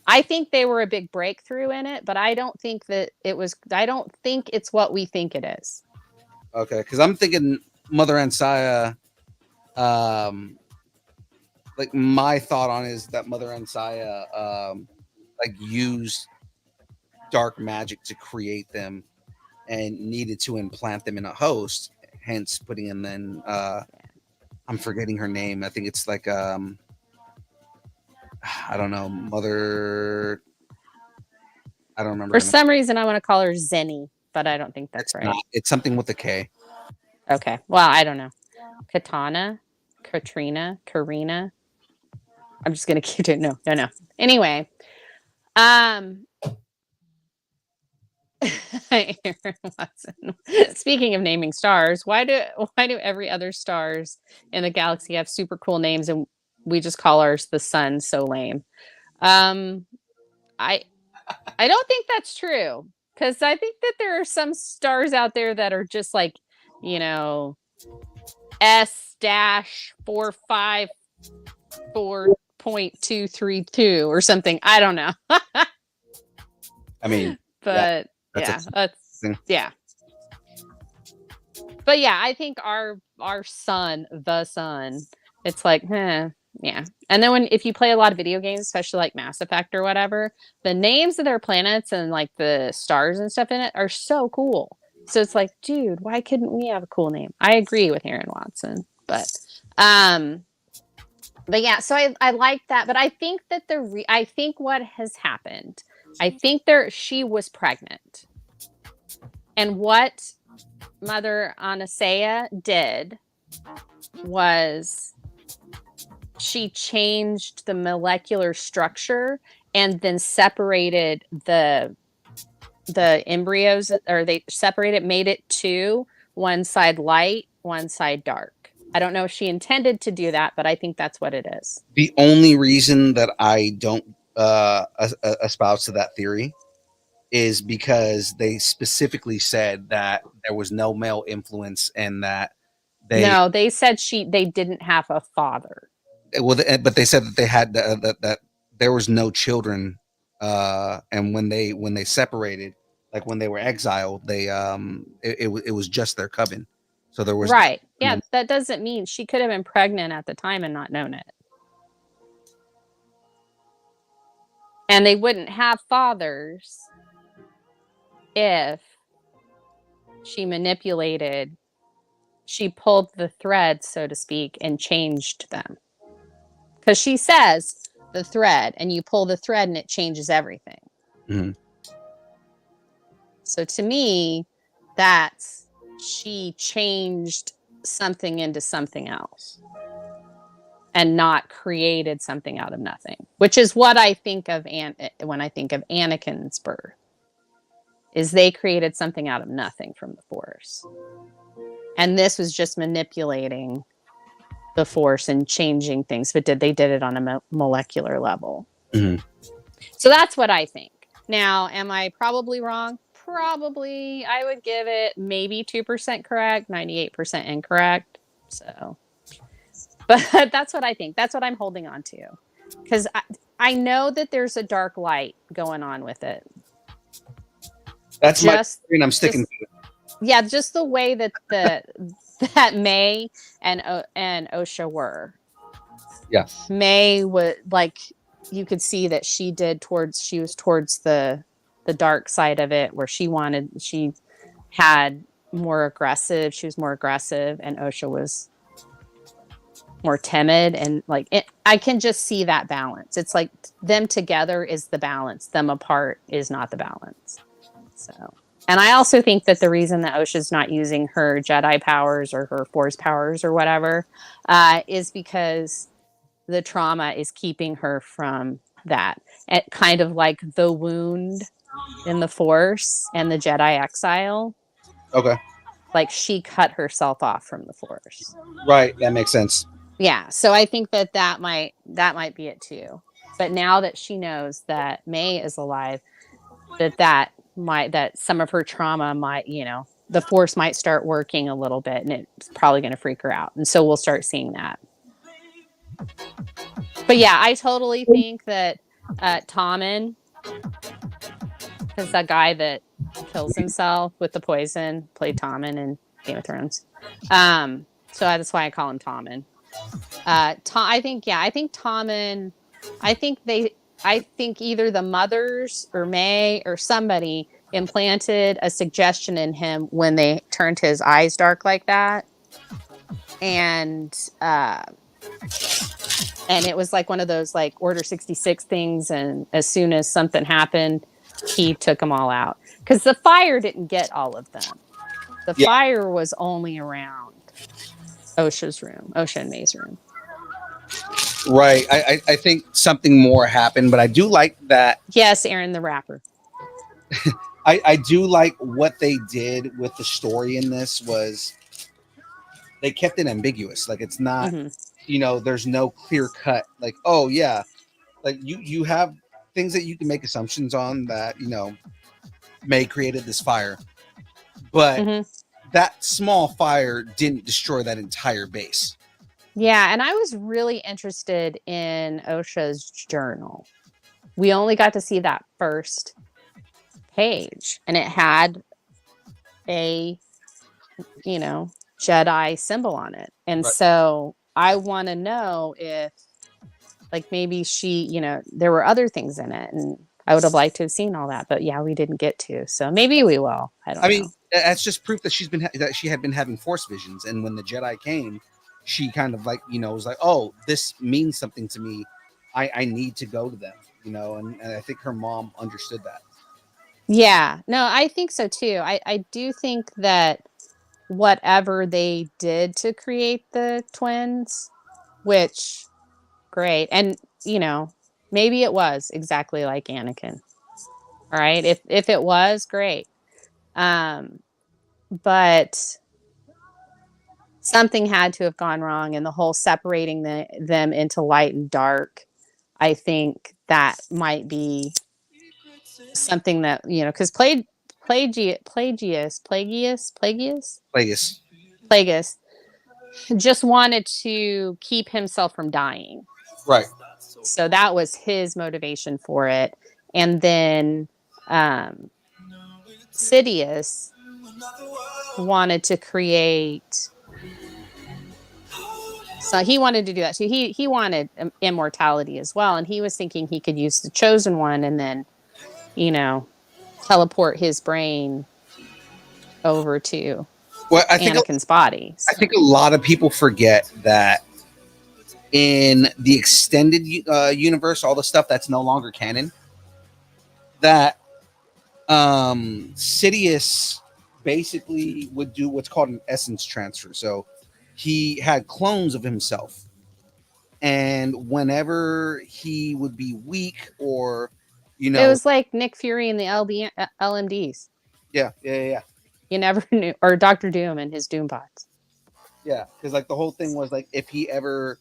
S5: I think they were a big breakthrough in it, but I don't think that it was. I don't think it's what we think it is.
S3: Okay, because I'm thinking Mother Ansaya. Like my thought on is that Mother Ansaya like used dark magic to create them and needed to implant them in a host, hence putting in then I'm forgetting her name. I think it's like I don't know, Mother. I don't remember.
S5: For some reason, I want to call her Zenny, but I don't think that's
S3: It's
S5: right.
S3: not. It's something with a K.
S5: Okay. Well, I don't know. Katana, Katrina, Karina. I'm just gonna keep it. No. Anyway, Aaron Watson. Speaking of naming stars, why do every other stars in the galaxy have super cool names and we just call ours the sun? So lame. I don't think that's true, because I think that there are some stars out there that are just like, S-454.232 or something. I don't know.
S3: I mean,
S5: but
S3: that's
S5: yeah. But yeah, I think our sun, the sun, it's like, yeah. And then if you play a lot of video games, especially like Mass Effect or whatever, the names of their planets and like the stars and stuff in it are so cool. So it's like, dude, why couldn't we have a cool name? I agree with Aaron Watson, but yeah, so I like that, but I think that I think what has happened, I think she was pregnant, and what Mother Anasea did was she changed the molecular structure and then separated the embryos, or they made it two, one side light, one side dark. I don't know if she intended to do that, but I think that's what it is.
S3: the only reason that I don't espouse to that theory is because they specifically said that there was no male influence and that
S5: they said they didn't have a father.
S3: But they said that they had that there was no children, and when they separated, like when they were exiled, it was just their coven. So there was
S5: right. Yeah, that doesn't mean she could have been pregnant at the time and not known it. And they wouldn't have fathers if she pulled the thread, so to speak, and changed them. Because she says the thread, and you pull the thread and it changes everything.
S3: Mm-hmm.
S5: So to me, that's she changed something into something else and not created something out of nothing, which is what I think of when I think of Anakin's birth, is they created something out of nothing from the Force. And this was just manipulating the Force and changing things, but they did it on a molecular level.
S3: Mm-hmm.
S5: So that's what I think. Now, am I probably wrong? Probably. I would give it maybe 2% correct, 98% incorrect. So, but that's what I think. That's what I'm holding on to, because I know that there's a dark light going on with it.
S3: That's my theory, and I'm sticking to it.
S5: Yeah, just the way that that May and Osha were.
S3: Yes.
S5: May was like, you could see that she was towards the dark side of it, where she was more aggressive, and Osha was more timid, and like I can just see that balance. It's like them together is the balance, them apart is not the balance. So And I also think that the reason that Osha's not using her Jedi powers or her Force powers or whatever is because the trauma is keeping her from that. It kind of like the wound in the Force and the Jedi exile.
S3: Okay.
S5: Like she cut herself off from the Force.
S3: Right. That makes sense.
S5: Yeah. So I think that that might be it too. But now that she knows that May is alive, that some of her trauma might, the Force might start working a little bit, and it's probably going to freak her out, and so we'll start seeing that. But yeah, I totally think that Tommen, because that guy that kills himself with the poison played Tommen in Game of Thrones. So that's why I call him Tommen. I think Tommen. I think either the mothers or May or somebody implanted a suggestion in him when they turned his eyes dark like that, and it was like one of those like Order 66 things. And as soon as something happened, he took them all out because the fire didn't get all of them. The
S3: Yeah.
S5: fire was only around Osha and May's room.
S3: Right. I think something more happened, but I do like that.
S5: Yes, Aaron the rapper.
S3: I do like what they did with the story in this was they kept it ambiguous. Like it's not, there's no clear cut. Like, oh yeah, like you have things that you can make assumptions on that May created this fire, but that small fire didn't destroy that entire base.
S5: Yeah, and I was really interested in Osha's journal. We only got to see that first page, and it had a, Jedi symbol on it. And
S3: Right.
S5: so I want to know if, like, maybe she, there were other things in it, and I would have liked to have seen all that. But yeah, we didn't get to. So maybe we will. I don't know.
S3: mean, that's just proof that that she had been having Force visions, and when the Jedi came, she kind of like was like, oh, this means something to me. I need to go to them, and I think her mom understood that.
S5: Yeah, no, I think so too. I do think that whatever they did to create the twins, which great, and maybe it was exactly like Anakin. All right, if it was, great. But something had to have gone wrong, and the whole separating them into light and dark, I think that might be something that because Plagueis just wanted to keep himself from dying.
S3: Right.
S5: So that was his motivation for it. And then Sidious wanted to create. So he wanted to do that. So he wanted immortality as well. And he was thinking he could use the Chosen One and then, teleport his brain over to Anakin's body. So.
S3: I think a lot of people forget that in the extended universe, all the stuff that's no longer canon, that Sidious basically would do what's called an essence transfer. So he had clones of himself, and whenever he would be weak or
S5: it was like Nick Fury and the LMDs.
S3: Yeah.
S5: You never knew, or Dr. Doom and his Doombots.
S3: Yeah, because like the whole thing was like if he ever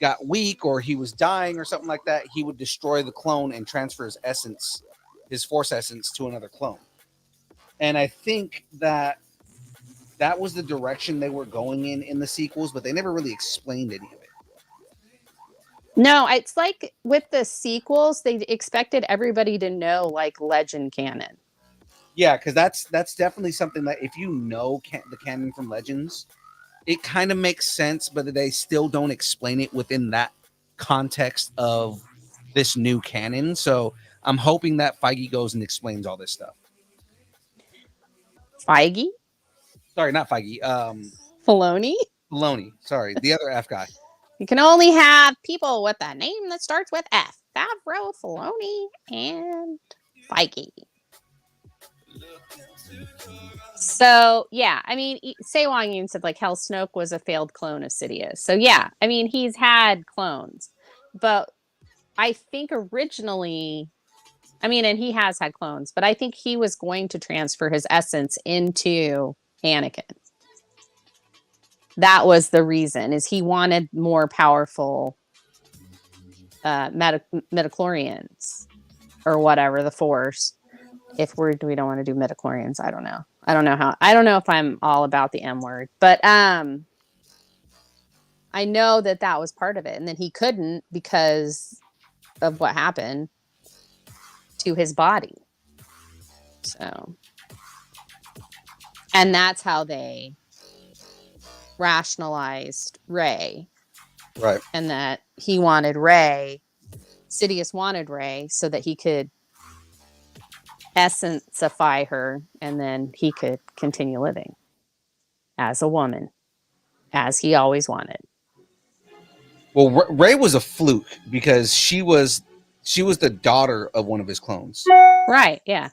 S3: got weak or he was dying or something like that, he would destroy the clone and transfer his essence, his Force essence, to another clone. And I think that was the direction they were going in the sequels, but they never really explained any of it.
S5: No, it's like with the sequels, they expected everybody to know like legend canon.
S3: Yeah, because that's definitely something that if you know the canon from Legends, it kind of makes sense, but they still don't explain it within that context of this new canon. So I'm hoping that Feige goes and explains all this stuff.
S5: Feige?
S3: Sorry, not Feige.
S5: Filoni?
S3: Sorry, the other F guy.
S5: You can only have people with a name that starts with F. Favreau, Filoni, and Feige. So yeah, I mean, Se Wang Yun said like Hell Snoke was a failed clone of Sidious. So yeah, I mean, he's had clones, but I think originally, I mean, and he has had clones, but I think he was going to transfer his essence into Anakin. That was the reason, is he wanted more powerful midichlorians or whatever, the Force. If we don't want to do midichlorians, I don't know. I don't know if I'm all about the M word, but I know that was part of it, and then he couldn't because of what happened to his body. So, and that's how they rationalized Rey,
S3: Right.
S5: and that he wanted Rey. Sidious wanted Rey so that he could essenceify her, and then he could continue living as a woman, as he always wanted.
S3: Well, Rey was a fluke because she was the daughter of one of his clones.
S5: Right? Yeah.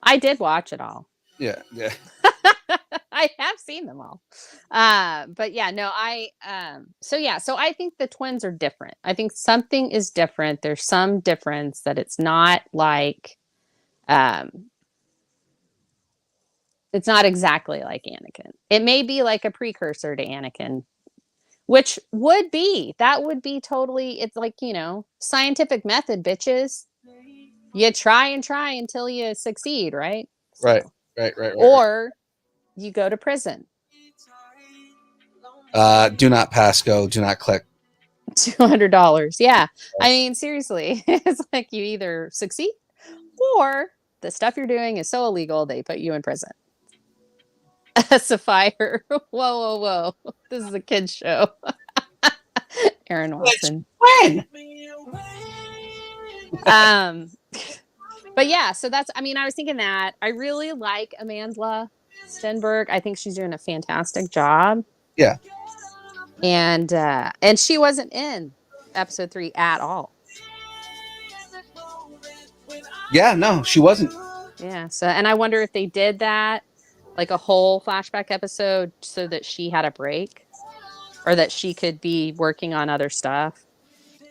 S5: I did watch it all.
S3: Yeah. Yeah.
S5: I have seen them all. But yeah, no, so I think the twins are different. I think something is different. There's some difference that it's not like it's not exactly like Anakin. It may be like a precursor to Anakin, which would be totally, it's like, scientific method, bitches. You try and try until you succeed, right?
S3: Right. Right.
S5: Or you go to prison.
S3: Do not pass go. Do not click.
S5: $200. Yeah. I mean, seriously, it's like you either succeed or the stuff you're doing is so illegal they put you in prison. Sapphire. Whoa. This is a kid's show. Aaron Watson.
S3: When?
S5: But yeah, so that's, I mean, I was thinking that I really like Amandla Stenberg. I think she's doing a fantastic job.
S3: Yeah.
S5: And she wasn't in episode 3 at all.
S3: Yeah, no, she wasn't.
S5: Yeah. So, and I wonder if they did that, like a whole flashback episode, so that she had a break, or that she could be working on other stuff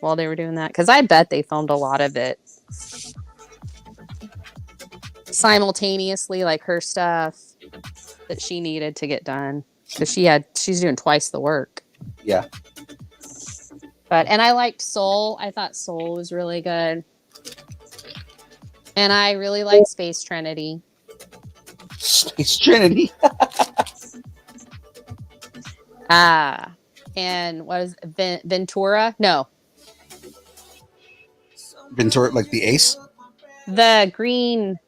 S5: while they were doing that. Because I bet they filmed a lot of it simultaneously, like her stuff that she needed to get done, because she's doing twice the work.
S3: Yeah.
S5: And I liked Soul. I thought Soul was really good. And I really like Space Trinity.
S3: Space Trinity.
S5: And what is Ventura? No.
S3: Ventura, like the ace?
S5: The green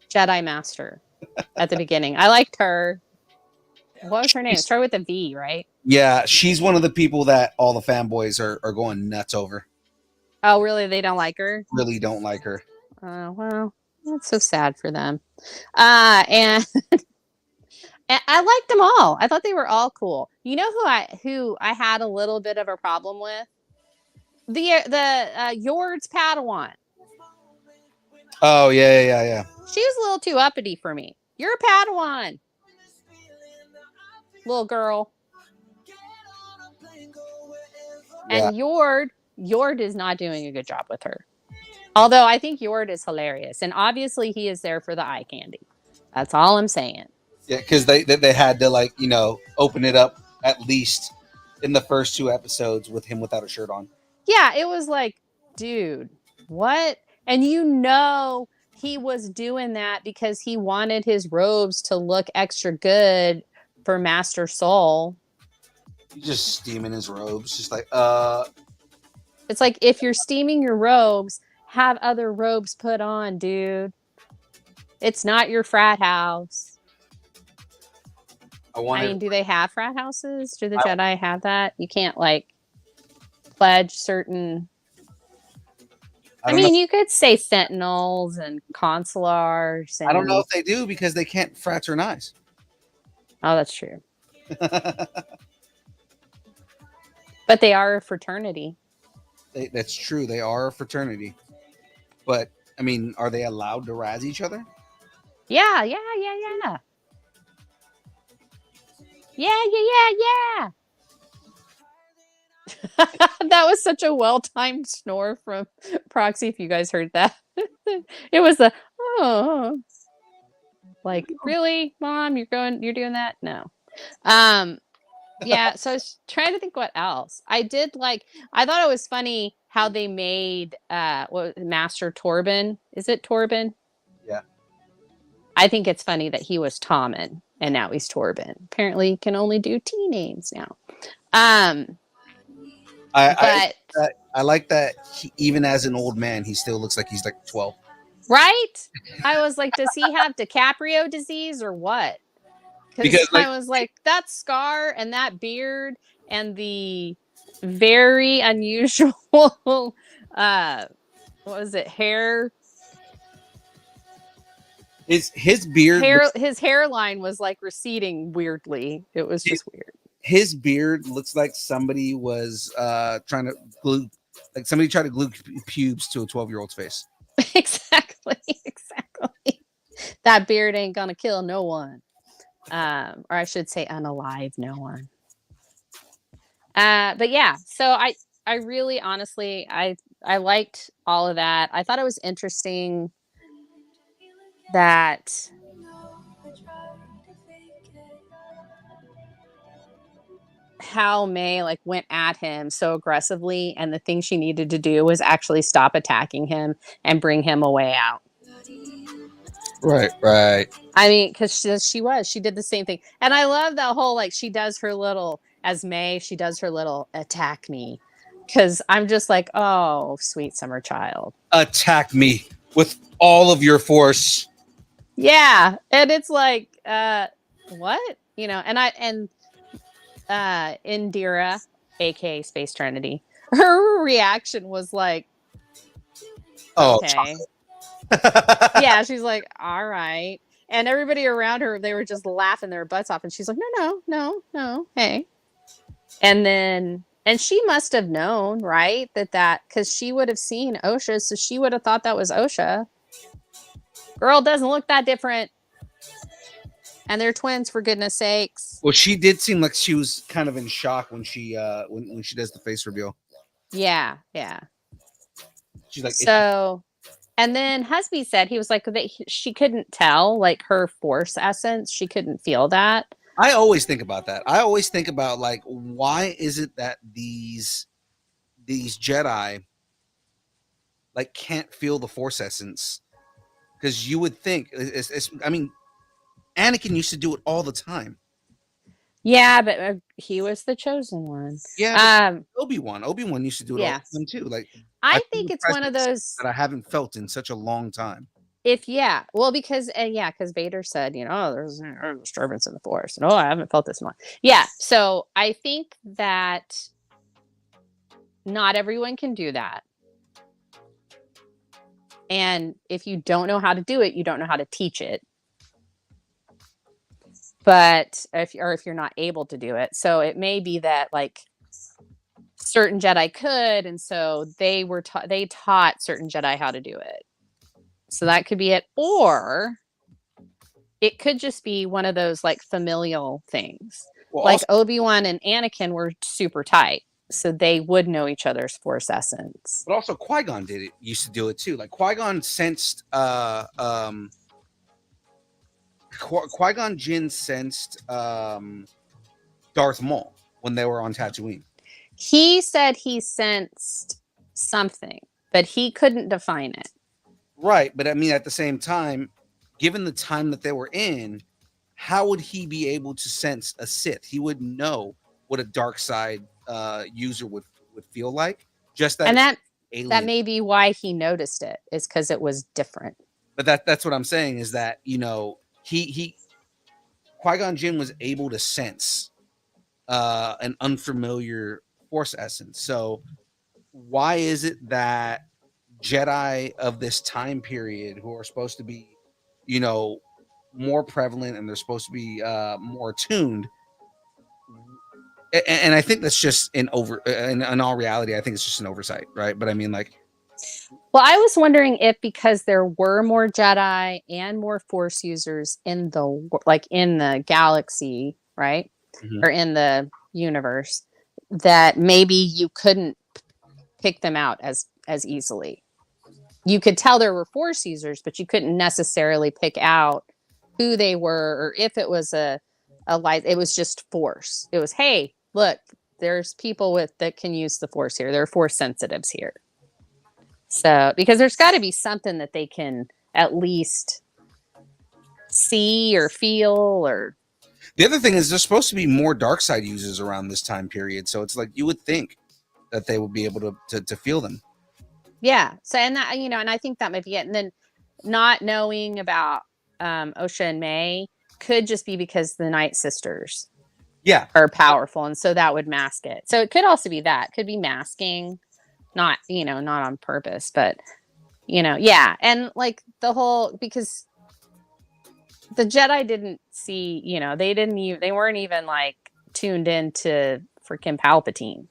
S5: Jedi Master at the beginning. I liked her. What was her name? It started with a V, right?
S3: Yeah, she's one of the people that all the fanboys are going nuts over.
S5: Oh, really? They don't like her?
S3: Really don't like her.
S5: Well, that's so sad for them. And I liked them all. I thought they were all cool. You know who I had a little bit of a problem with? The Yord's Padawan.
S3: Oh yeah.
S5: She was a little too uppity for me. You're a Padawan, little girl.
S3: Yeah.
S5: And Yord is not doing a good job with her. Although I think Yord is hilarious, and obviously he is there for the eye candy. That's all I'm saying.
S3: Yeah, because they had to open it up at least in the first 2 episodes with him without a shirt on.
S5: Yeah, it was like, dude, what? And he was doing that because he wanted his robes to look extra good for Master Soul.
S3: He's just steaming his robes, just like
S5: It's like, if you're steaming your robes, have other robes put on, dude. It's not your frat house. I mean, do they have frat houses? Do the Jedi have that? You can't pledge certain. I mean, you could say sentinels and consulars.
S3: I don't know if they do, because they can't fraternize.
S5: Oh, that's true. But they are a fraternity.
S3: That's true. They are a fraternity. But I mean, are they allowed to razz each other?
S5: Yeah. That was such a well-timed snore from Proxy, if you guys heard that. It was the oh, like, really, Mom, you're doing that? No. Yeah, so I was trying to think what else. I thought it was funny how they made Master Torben. Is it Torben?
S3: Yeah.
S5: I think it's funny that he was Tommen and now he's Torben. Apparently he can only do T names now. But
S3: I like that even as an old man, he still looks like he's like 12.
S5: right? I was like, does he have DiCaprio disease or what? Because
S3: Like,
S5: I was like, that scar and that beard and the very unusual what was it,
S3: his beard
S5: his hairline was like receding weirdly. It was just weird.
S3: His beard looks like somebody was trying to glue, like somebody tried to glue pubes to a 12-year-old's face.
S5: Exactly. That beard ain't gonna kill no one. Or I should say unalive no one. But yeah, so I really honestly I liked all of that. I thought it was interesting that how May like went at him so aggressively, and the thing she needed to do was actually stop attacking him and bring him a way out.
S3: Right.
S5: I mean, because she did the same thing, and I love that whole like she does her little as May, she does her little attack me, because I'm just like, oh, sweet summer child,
S3: attack me with all of your force.
S5: Yeah, and it's like, what, and Indira, aka Space Trinity, her reaction was like, okay. Yeah, she's like, all right. And everybody around her, they were just laughing their butts off. And she's like, no, hey. And she must have known, right? That because she would have seen OSHA, so she would have thought that was OSHA. Girl doesn't look that different. And they're twins, for goodness sakes.
S3: Well, she did seem like she was kind of in shock when she when she does the face reveal.
S5: Yeah.
S3: She's like,
S5: so. And then Husby said he was like that she couldn't tell like her force essence. She couldn't feel that.
S3: I always think about that. I always think about like, why is it that these Jedi like can't feel the force essence? Because you would think, I mean, Anakin used to do it all the time.
S5: Yeah, but he was the chosen one.
S3: Yeah, Obi-Wan used to do it all the time too. Like,
S5: I think it's one of those
S3: that I haven't felt in such a long time.
S5: Because Vader said, there's a disturbance in the force. No, I haven't felt this one. Yeah, so I think that not everyone can do that. And if you don't know how to do it, you don't know how to teach it. But if you're not able to do it, so it may be that like certain Jedi could, and so they taught certain Jedi how to do it. So that could be it, or it could just be one of those like familial things. Well, like Obi-Wan and Anakin were super tight, so they would know each other's force essence.
S3: But also Qui-Gon used to do it too. Like Qui-Gon sensed Qui-Gon Jinn sensed Darth Maul when they were on Tatooine.
S5: He said he sensed something, but he couldn't define it.
S3: Right, but I mean, at the same time, given the time that they were in, how would he be able to sense a Sith? He would know what a dark side user would feel like. Just that,
S5: and that may be why he noticed it, is because it was different.
S3: But that's what I'm saying, is that he Qui-Gon Jinn was able to sense an unfamiliar force essence. So why is it that Jedi of this time period, who are supposed to be, more prevalent and they're supposed to be more attuned, and I think that's just in all reality, I think it's just an oversight, right? But I mean, like,
S5: Well, I was wondering if because there were more Jedi and more Force users in in the galaxy, right?
S3: Mhm.
S5: Or in the universe, that maybe you couldn't pick them out as easily. You could tell there were Force users, but you couldn't necessarily pick out who they were or if it was a light. It was just Force. It was, hey, look, there's people that can use the Force here. There are Force sensitives here. So, because there's got to be something that they can at least see or feel or.
S3: The other thing is there's supposed to be more dark side users around this time period, so it's like you would think that they would be able to feel them.
S5: Yeah. So, and that, and I think that might be it. And then not knowing about Osha and May could just be because the Night Sisters
S3: Yeah.
S5: are powerful. And so that would mask it. So it could also be that. Could be masking, not, not on purpose, but, yeah. And like the whole, because the Jedi didn't see, they weren't even like tuned into freaking Palpatine,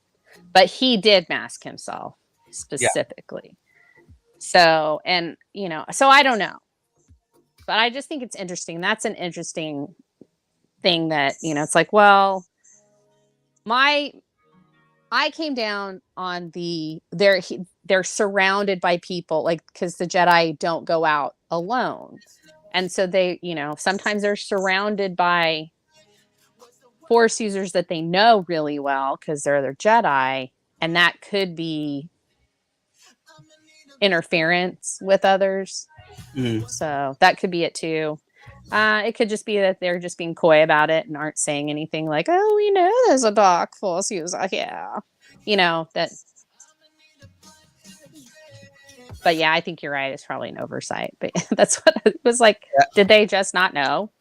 S5: but he did mask himself specifically. So, and, so I don't know, but I just think it's interesting. That's an interesting thing that, it's like, well, I came down on they're surrounded by people, like, because the Jedi don't go out alone. And so they, sometimes they're surrounded by Force users that they know really well because they're their Jedi. And that could be interference with others.
S3: Mhm.
S5: So that could be it too. It could just be that they're just being coy about it and aren't saying anything like, "Oh, we know there's a dark force user." Yeah, that. But yeah, I think you're right. It's probably an oversight. But that's what it was like.
S3: Yeah.
S5: Did they just not know?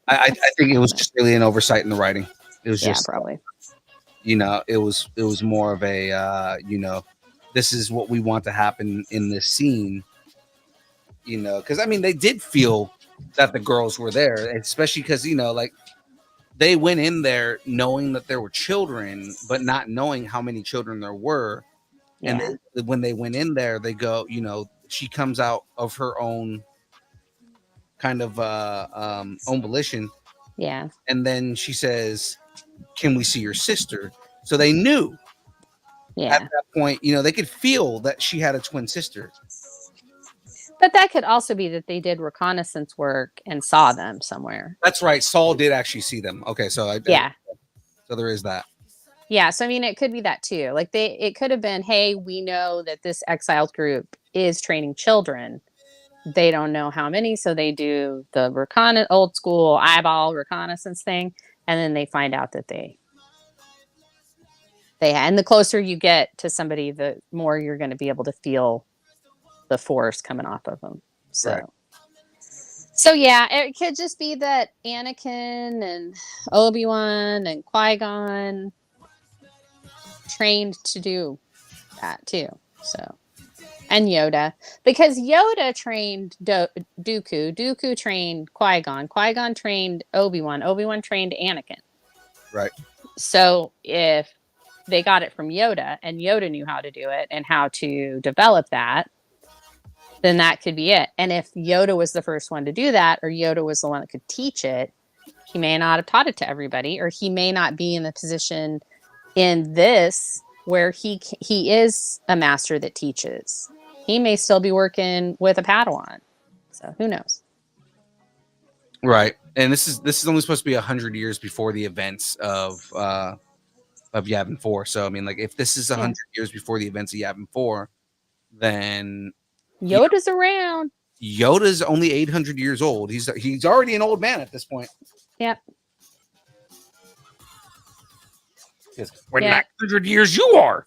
S3: I think it was just really an oversight in the writing. It was just
S5: probably.
S3: it was more of a this is what we want to happen in this scene. Because I mean they did feel that the girls were there, especially because like they went in there knowing that there were children, but not knowing how many children there were. And
S5: Yeah.
S3: when they went in there, they go, she comes out of her own kind of own volition,
S5: Yeah.
S3: and then she says, "Can we see your sister?" So they knew at
S5: Yeah.
S3: that point, they could feel that she had a twin sister.
S5: But that could also be that they did reconnaissance work and saw them somewhere.
S3: That's right. Saul did actually see them. Okay, so
S5: Yeah.
S3: so there is that.
S5: Yeah, so I mean, it could be that too. Like it could have been, hey, we know that this exiled group is training children. They don't know how many, so they do the old school eyeball reconnaissance thing, and then they find out that and the closer you get to somebody, the more you're going to be able to feel the force coming off of them. So.
S3: Right.
S5: So yeah, it could just be that Anakin and Obi-Wan and Qui-Gon trained to do that too. So, and Yoda, because Yoda trained Dooku, Dooku trained Qui-Gon, Qui-Gon trained Obi-Wan, Obi-Wan trained Anakin.
S3: Right.
S5: So if they got it from Yoda and Yoda knew how to do it and how to develop that, then that could be it. And if Yoda was the first one to do that, or Yoda was the one that could teach it, he may not have taught it to everybody, or he may not be in the position in this where he is a master that teaches. He may still be working with a Padawan. So who knows?
S3: Right. And this is only supposed to be 100 years before the events of Yavin 4. So I mean, like, if this is 100 years before the events of Yavin 4, then
S5: Yoda's around.
S3: Yoda's only 800 years old. He's already an old man at this point.
S5: Yep.
S3: When 900 years you are.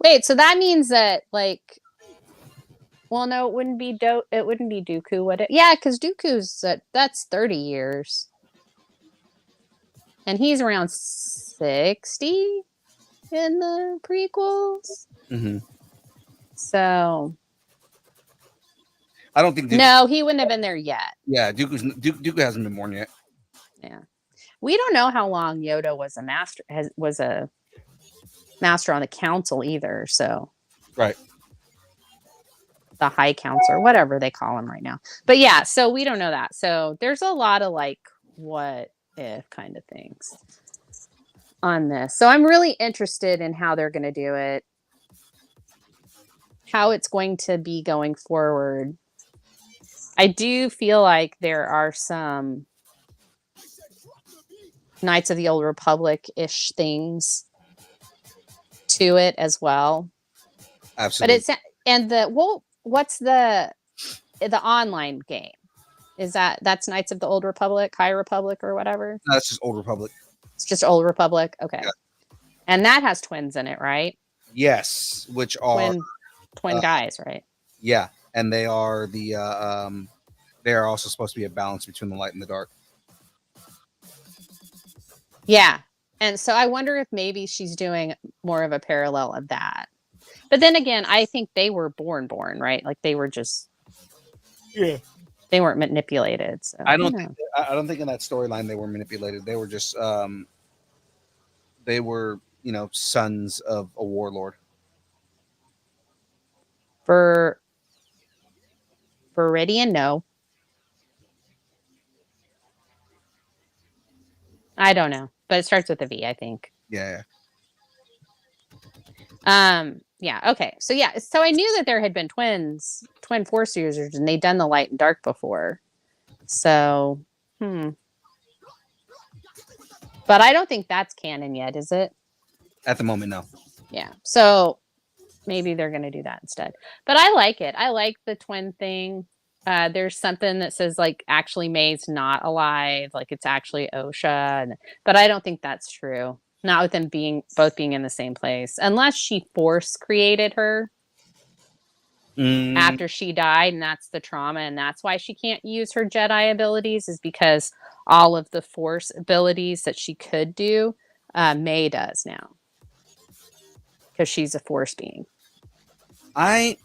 S5: Wait, so that means that, like, well, no, it wouldn't be Dooku, would it? Yeah, because Dooku's that's 30 years. And he's around 60 in the prequels.
S3: Mm-hmm.
S5: So
S3: I don't think
S5: no, he wouldn't have been there yet.
S3: Yeah, Dooku hasn't been born yet.
S5: Yeah. We don't know how long Yoda was a master on the council either, so.
S3: Right.
S5: the high counselor, whatever they call him right now. But yeah, so we don't know that. So there's a lot of like what if kind of things on this. So I'm really interested in how they're going to do it, how it's going to be going forward. I do feel like there are some Knights of the Old Republic-ish things to it as well.
S3: Absolutely.
S5: But it's and the what's the online game? Is that's Knights of the Old Republic, High Republic, or whatever?
S3: No, that's just Old Republic.
S5: It's just Old Republic. Okay.
S3: Yeah.
S5: And that has twins in it, right?
S3: Yes, which are
S5: Twin guys, right?
S3: yeah, and they are they are also supposed to be a balance between the light and the dark.
S5: Yeah. And so I wonder if maybe she's doing more of a parallel of that. But then again, I think they were born, right? Like they were just they weren't manipulated. So
S3: I don't think in that storyline they were manipulated. They were just they were, sons of a warlord.
S5: For Viridian, no. I don't know, but it starts with a V, I think.
S3: Yeah.
S5: Yeah, okay. So yeah, so I knew that there had been twin force users and they'd done the light and dark before. So, But I don't think that's canon yet, is it?
S3: At the moment, no.
S5: Yeah. So maybe they're going to do that instead. But I like it. I like the twin thing. There's something that says like actually May's not alive, like it's actually Osha, but I don't think that's true. Not with them both being in the same place, unless she force created her after she died, and that's the trauma, and that's why she can't use her Jedi abilities, is because all of the force abilities that she could do, May does now, because she's a force being.
S3: I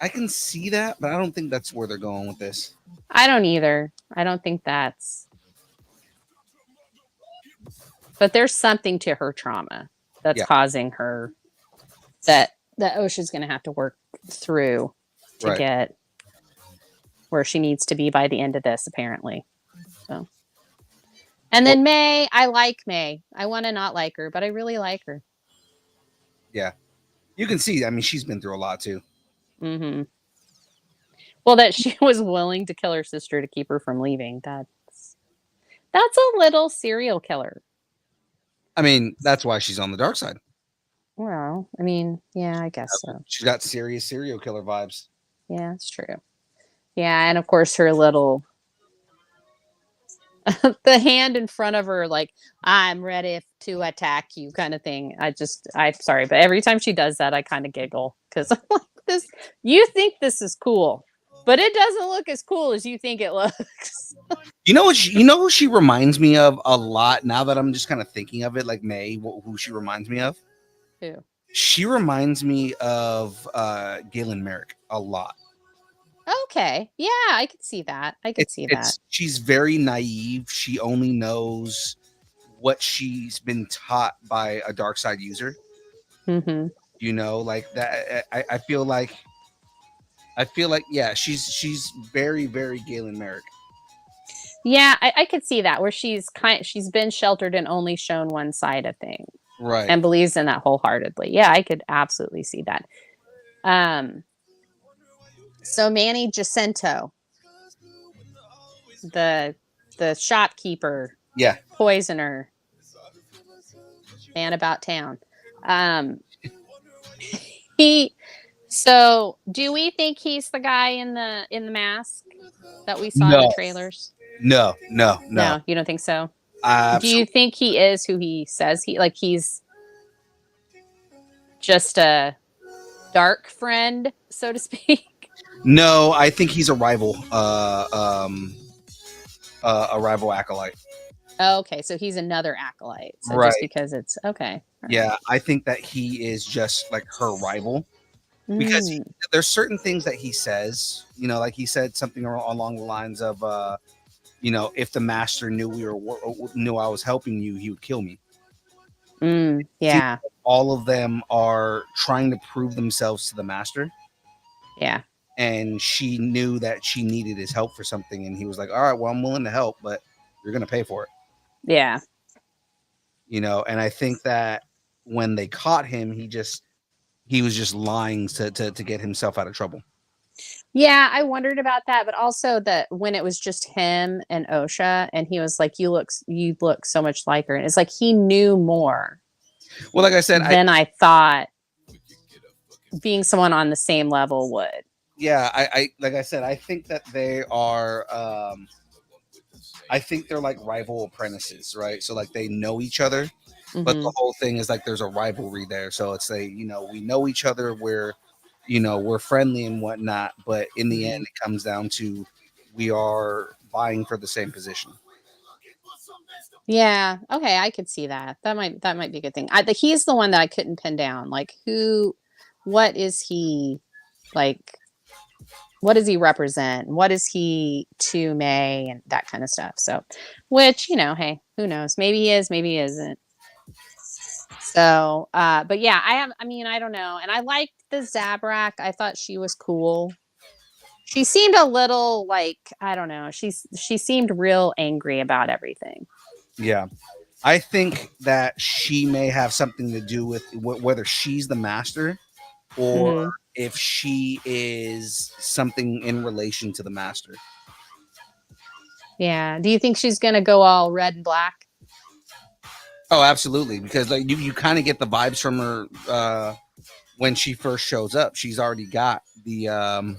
S3: can see that, but I don't think that's where they're going with this.
S5: I don't either. I don't think that's. But there's something to her trauma that's causing her that Osha's going to have to work through to get where she needs to be by the end of this, apparently. So, and then May, I like May. I want to not like her, but I really like her.
S3: Yeah, you can see. I mean, she's been through a lot too.
S5: Mm-hmm. Well, that she was willing to kill her sister to keep her from leaving. That's a little serial killer.
S3: I mean, that's why she's on the dark side.
S5: Well, I mean, yeah, I guess so.
S3: She's got serious serial killer vibes.
S5: Yeah, it's true. Yeah, and of course her little the hand in front of her, like, I'm ready to attack you kind of thing. I'm sorry, but every time she does that, I kind of giggle because I'm like, this, you think this is cool, but it doesn't look as cool as you think it looks.
S3: You know who she reminds me of a lot now that I'm just kind of thinking of it, like May, who she reminds me of?
S5: Who?
S3: She reminds me of Galen Merrick a lot.
S5: Okay. Yeah, I could see that.
S3: She's very naive. She only knows what she's been taught by a dark side user.
S5: Mm-hmm.
S3: Like that. I feel like, yeah, she's very, very Galen Merrick.
S5: Yeah, I could see that, where she's been sheltered and only shown one side of things.
S3: Right.
S5: And believes in that wholeheartedly. Yeah, I could absolutely see that. So Manny Jacinto, the shopkeeper, poisoner, man about town. So do we think he's the guy in the mask that we saw in the trailers?
S3: No.
S5: You don't think so?
S3: Do
S5: you think he is who he says he's just a dark friend, so to speak?
S3: No, I think he's a rival acolyte.
S5: Oh, okay, so he's another acolyte. So
S3: right.
S5: Just because it's okay.
S3: Right. Yeah, I think that he is just like her rival. Because there's certain things that he says, like he said something along the lines of, if the master knew knew I was helping you, he would kill me.
S5: Yeah.
S3: All of them are trying to prove themselves to the master.
S5: Yeah.
S3: and she knew that she needed his help for something, and he was like, "All right, well, I'm willing to help, but you're gonna pay for it."
S5: Yeah.
S3: And I think that when they caught him, he was just lying to get himself out of trouble.
S5: Yeah, I wondered about that, but also that when it was just him and Osha, and he was like, you look so much like her," and it's like he knew more
S3: Well, like I said,
S5: than I thought being someone on the same level would.
S3: I like I said, I think that they are. I think they're like rival apprentices, right? So like they know each other, but
S5: Mm-hmm.
S3: the whole thing is like there's a rivalry there. So it's we know each other, we're friendly and whatnot, but in the end, it comes down to we are vying for the same position.
S5: Yeah. Okay, I could see that. That might be a good thing. He's the one that I couldn't pin down. Like what is he like? What does he represent? What is he to May and that kind of stuff? So, which hey, who knows? Maybe he is, maybe he isn't. So, but yeah, I mean, I don't know. And I liked the Zabrak. I thought she was cool. She seemed a little like, I don't know. She seemed real angry about everything.
S3: Yeah. I think that she may have something to do with whether she's the master or
S5: Mm-hmm.
S3: if she is something in relation to the master.
S5: Yeah. Do you think she's gonna go all red and black?
S3: Oh, absolutely. Because like you kind of get the vibes from her when she first shows up. She's already kind of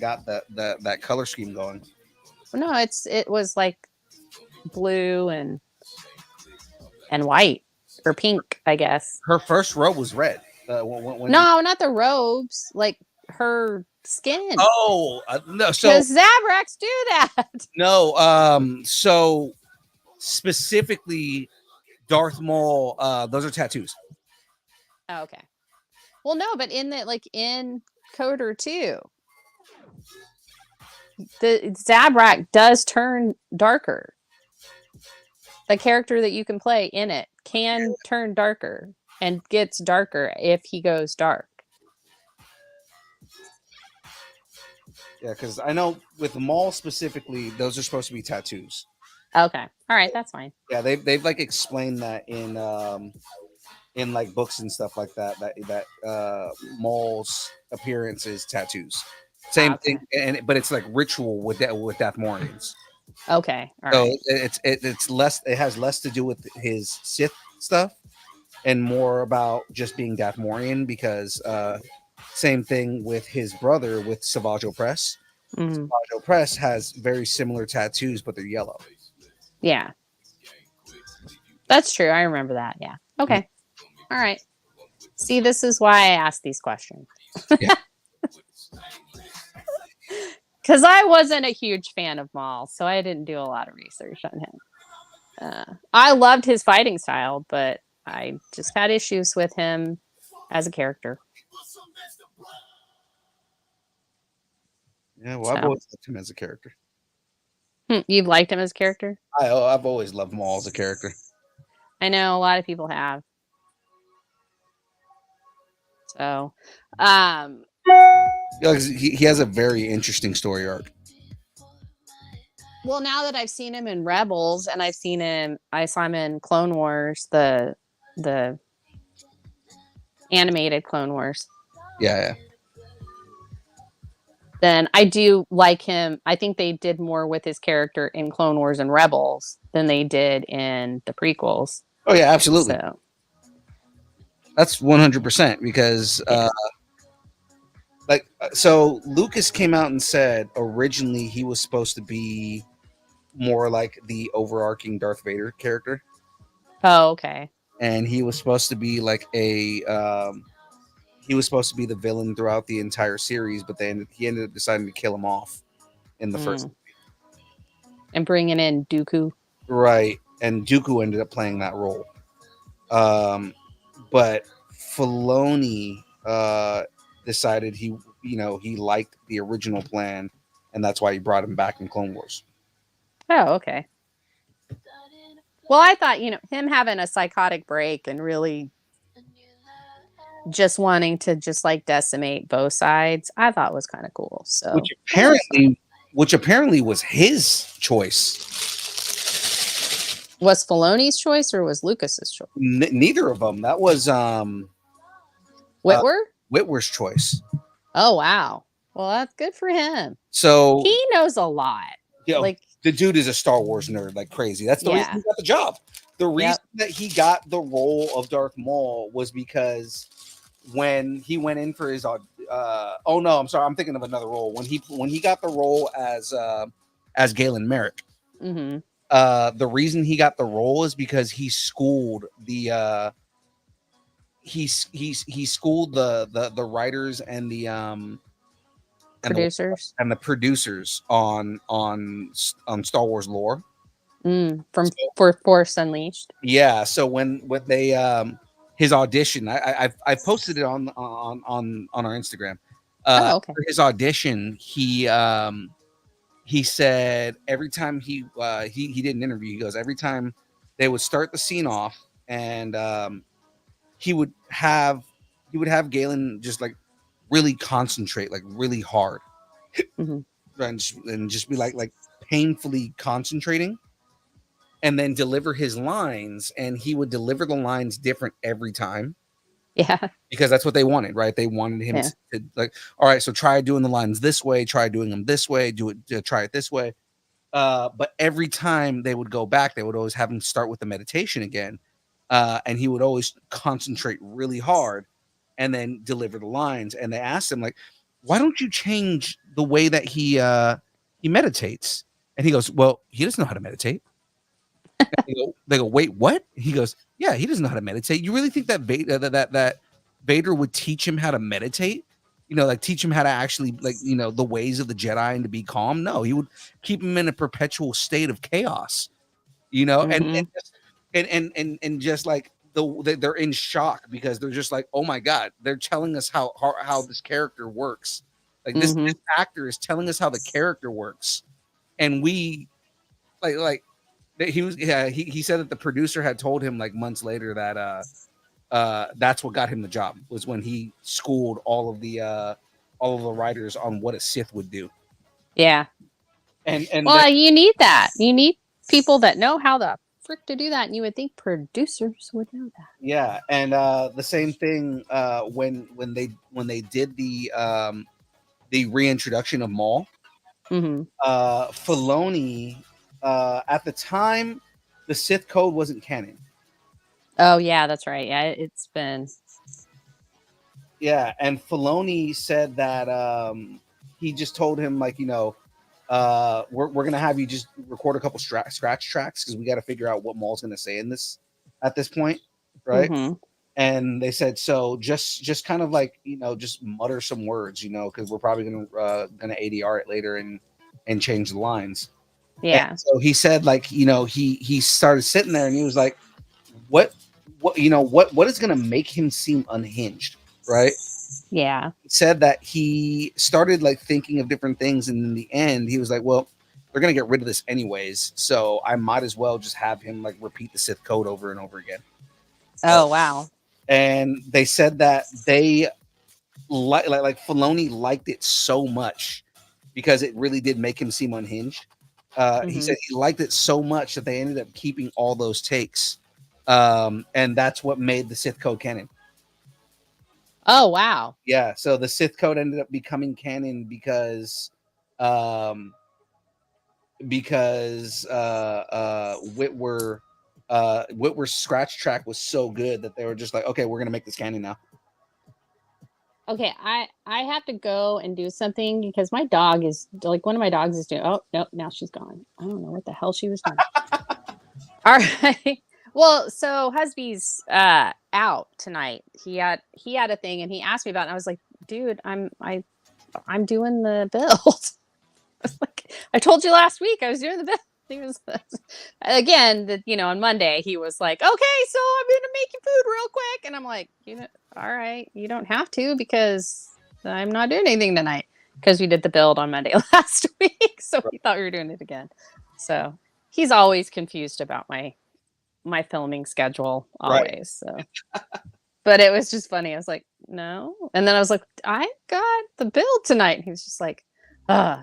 S3: got that color scheme going.
S5: No, it was like blue and white or pink, I guess.
S3: Her first robe was red. When
S5: No, not the robes, like her skin.
S3: No, so
S5: Because Zabraks do that.
S3: no, so specifically Darth Maul, those are tattoos.
S5: Oh, okay. Well, no, but in Coder 2, the Zabrak does turn darker. The character that you can play in it can turn darker and gets darker if he goes dark.
S3: Yeah, because I know with Maul specifically, those are supposed to be tattoos.
S5: Okay. All right, that's fine.
S3: Yeah, they've like explained that in like books and stuff like that Maul's appearance is tattoos. Same
S5: Okay.
S3: thing, but it's like ritual with Dathmorians.
S5: Okay. All
S3: So
S5: right.
S3: it's less. It has less to do with his Sith stuff and more about just being Dathmorian because same thing with his brother with Savage Opress.
S5: Mm,
S3: Savage Opress has very similar tattoos, but they're yellow.
S5: yeah. That's true. I remember that. Yeah. Okay. All right. See, this is why I asked these questions.
S3: Yeah.
S5: Because I wasn't a huge fan of Maul, so I didn't do a lot of research on him. I loved his fighting style, but I just had issues with him as a character.
S3: Yeah, well, I've
S5: So,
S3: always loved him as a character.
S5: you've liked him as a character?
S3: I've always loved Maul as a character.
S5: I know a lot of people have. So,
S3: Yeah, 'cause he has a very interesting story arc.
S5: well, now that I've seen him in Rebels and I saw him in Clone Wars, the animated Clone Wars.
S3: Yeah.
S5: Then I do like him. I think they did more with his character in Clone Wars and Rebels than they did in the prequels.
S3: Oh yeah, absolutely.
S5: So
S3: That's 100% because so Lucas came out and said originally he was supposed to be more like the overarching Darth Vader character.
S5: Oh, okay.
S3: And he was supposed to be like he was supposed to be the villain throughout the entire series, but he ended up deciding to kill him off in the first movie.
S5: And bringing in Dooku.
S3: Right. And Dooku ended up playing that role. But Filoni decided he liked the original plan, and that's why he brought him back in Clone Wars.
S5: Oh, okay. Well, I thought, him having a psychotic break and really just wanting to just like decimate both sides, I thought was kind of cool. So
S3: which
S5: that was fun.
S3: apparently was his choice.
S5: Was Filoni's choice or was Lucas's choice?
S3: Neither of them. That was
S5: Whitwer?
S3: Whitwer's choice.
S5: Oh wow. Well, that's good for him.
S3: So
S5: He knows a lot.
S3: you know,
S5: Like,
S3: the dude is a Star Wars nerd like crazy. That's the reason
S5: yeah.
S3: he got the job. The reason
S5: Yep.
S3: that he got the role of Darth Maul was because when he went in for his oh no, I'm sorry, I'm thinking of another role. When he got the role as Galen Merrick,
S5: Mm-hmm.
S3: the reason he got the role is because he schooled the he schooled the writers and the
S5: Producers.
S3: and the producers on Star Wars lore.
S5: From for Force Unleashed.
S3: Yeah, so when they his audition, I posted it on our Instagram.
S5: Oh, okay.
S3: For his audition, he said every time he did an interview, he goes every time they would start the scene off, and he would have Galen just like really concentrate, like really hard,
S5: Mhm.
S3: and just be like painfully concentrating, and then deliver his lines, and he would deliver the lines different every time
S5: Yeah.
S3: because that's what they wanted, right? They wanted him
S5: Yeah.
S3: to like, all right, so try doing the lines this way, try doing them this way, try it this way. But every time they would go back, they would always have him start with the meditation again, and he would always concentrate really hard and then deliver the lines. And they asked him like, why don't you change the way that he meditates? And he goes, well, he doesn't know how to meditate. They go, wait, what? He goes, yeah, he doesn't know how to meditate. You really think that that Vader would teach him how to meditate? You know, like teach him how to actually like, you know, the ways of the Jedi and to be calm? No, he would keep him in a perpetual state of chaos. You know,
S5: Mhm.
S3: and just like they're in shock because they're just like, oh my god, they're telling us how this character works. Like this
S5: Mhm.
S3: actor is telling us how the character works, and we like he was he said that the producer had told him like months later that that's what got him the job, was when he schooled all of the writers on what a Sith would do.
S5: Yeah.
S3: And
S5: Well, you need that. You need people that know how the frick to do that, and you would think producers would know that.
S3: yeah, and the same thing when they did the reintroduction of Maul,
S5: Mhm.
S3: Filoni at the time the Sith code wasn't canon.
S5: Oh yeah, that's right. Yeah, it's been.
S3: Yeah, and Filoni said that he just told him like, you know, we're gonna have you just record a couple scratch tracks because we got to figure out what Maul's gonna say in this at this point, right?
S5: Mhm.
S3: And they said, so just kind of like, you know, just mutter some words, you know, because we're probably gonna ADR it later and change the lines. And
S5: Yeah.
S3: so he said, like, you know, he started sitting there and he was like, what you know, what is gonna make him seem unhinged, right?
S5: Yeah.
S3: He said that he started like thinking of different things, and in the end, he was like, well, they're gonna get rid of this anyways, so I might as well just have him like repeat the Sith code over and over again.
S5: Oh wow.
S3: And they said that they like Filoni liked it so much because it really did make him seem unhinged. He
S5: Mhm.
S3: said he liked it so much that they ended up keeping all those takes, and that's what made the Sith code canon.
S5: Oh wow.
S3: Yeah, so the Sith code ended up becoming canon um, because Whitwer's scratch track was so good that they were just like, okay, we're gonna make this canon now.
S5: Okay, I have to go and do something because my dog is like one of my dogs is doing. Oh no, now she's gone. I don't know what the hell she was doing. All right. Well, so husby's out tonight. He had a thing and he asked me about it. And I was like, dude, I'm doing the build. Like I told you last week, I was doing the build. He was again that on Monday he was like, okay, so I'm gonna make you food real quick, and I'm like, all right, you don't have to because I'm not doing anything tonight because we did the build on Monday last week, so we thought we were doing it again. So he's always confused about my filming schedule
S3: Right.
S5: always. So, but it was just funny. I was like, no. And then I was like, I got the bill tonight. And he was just like,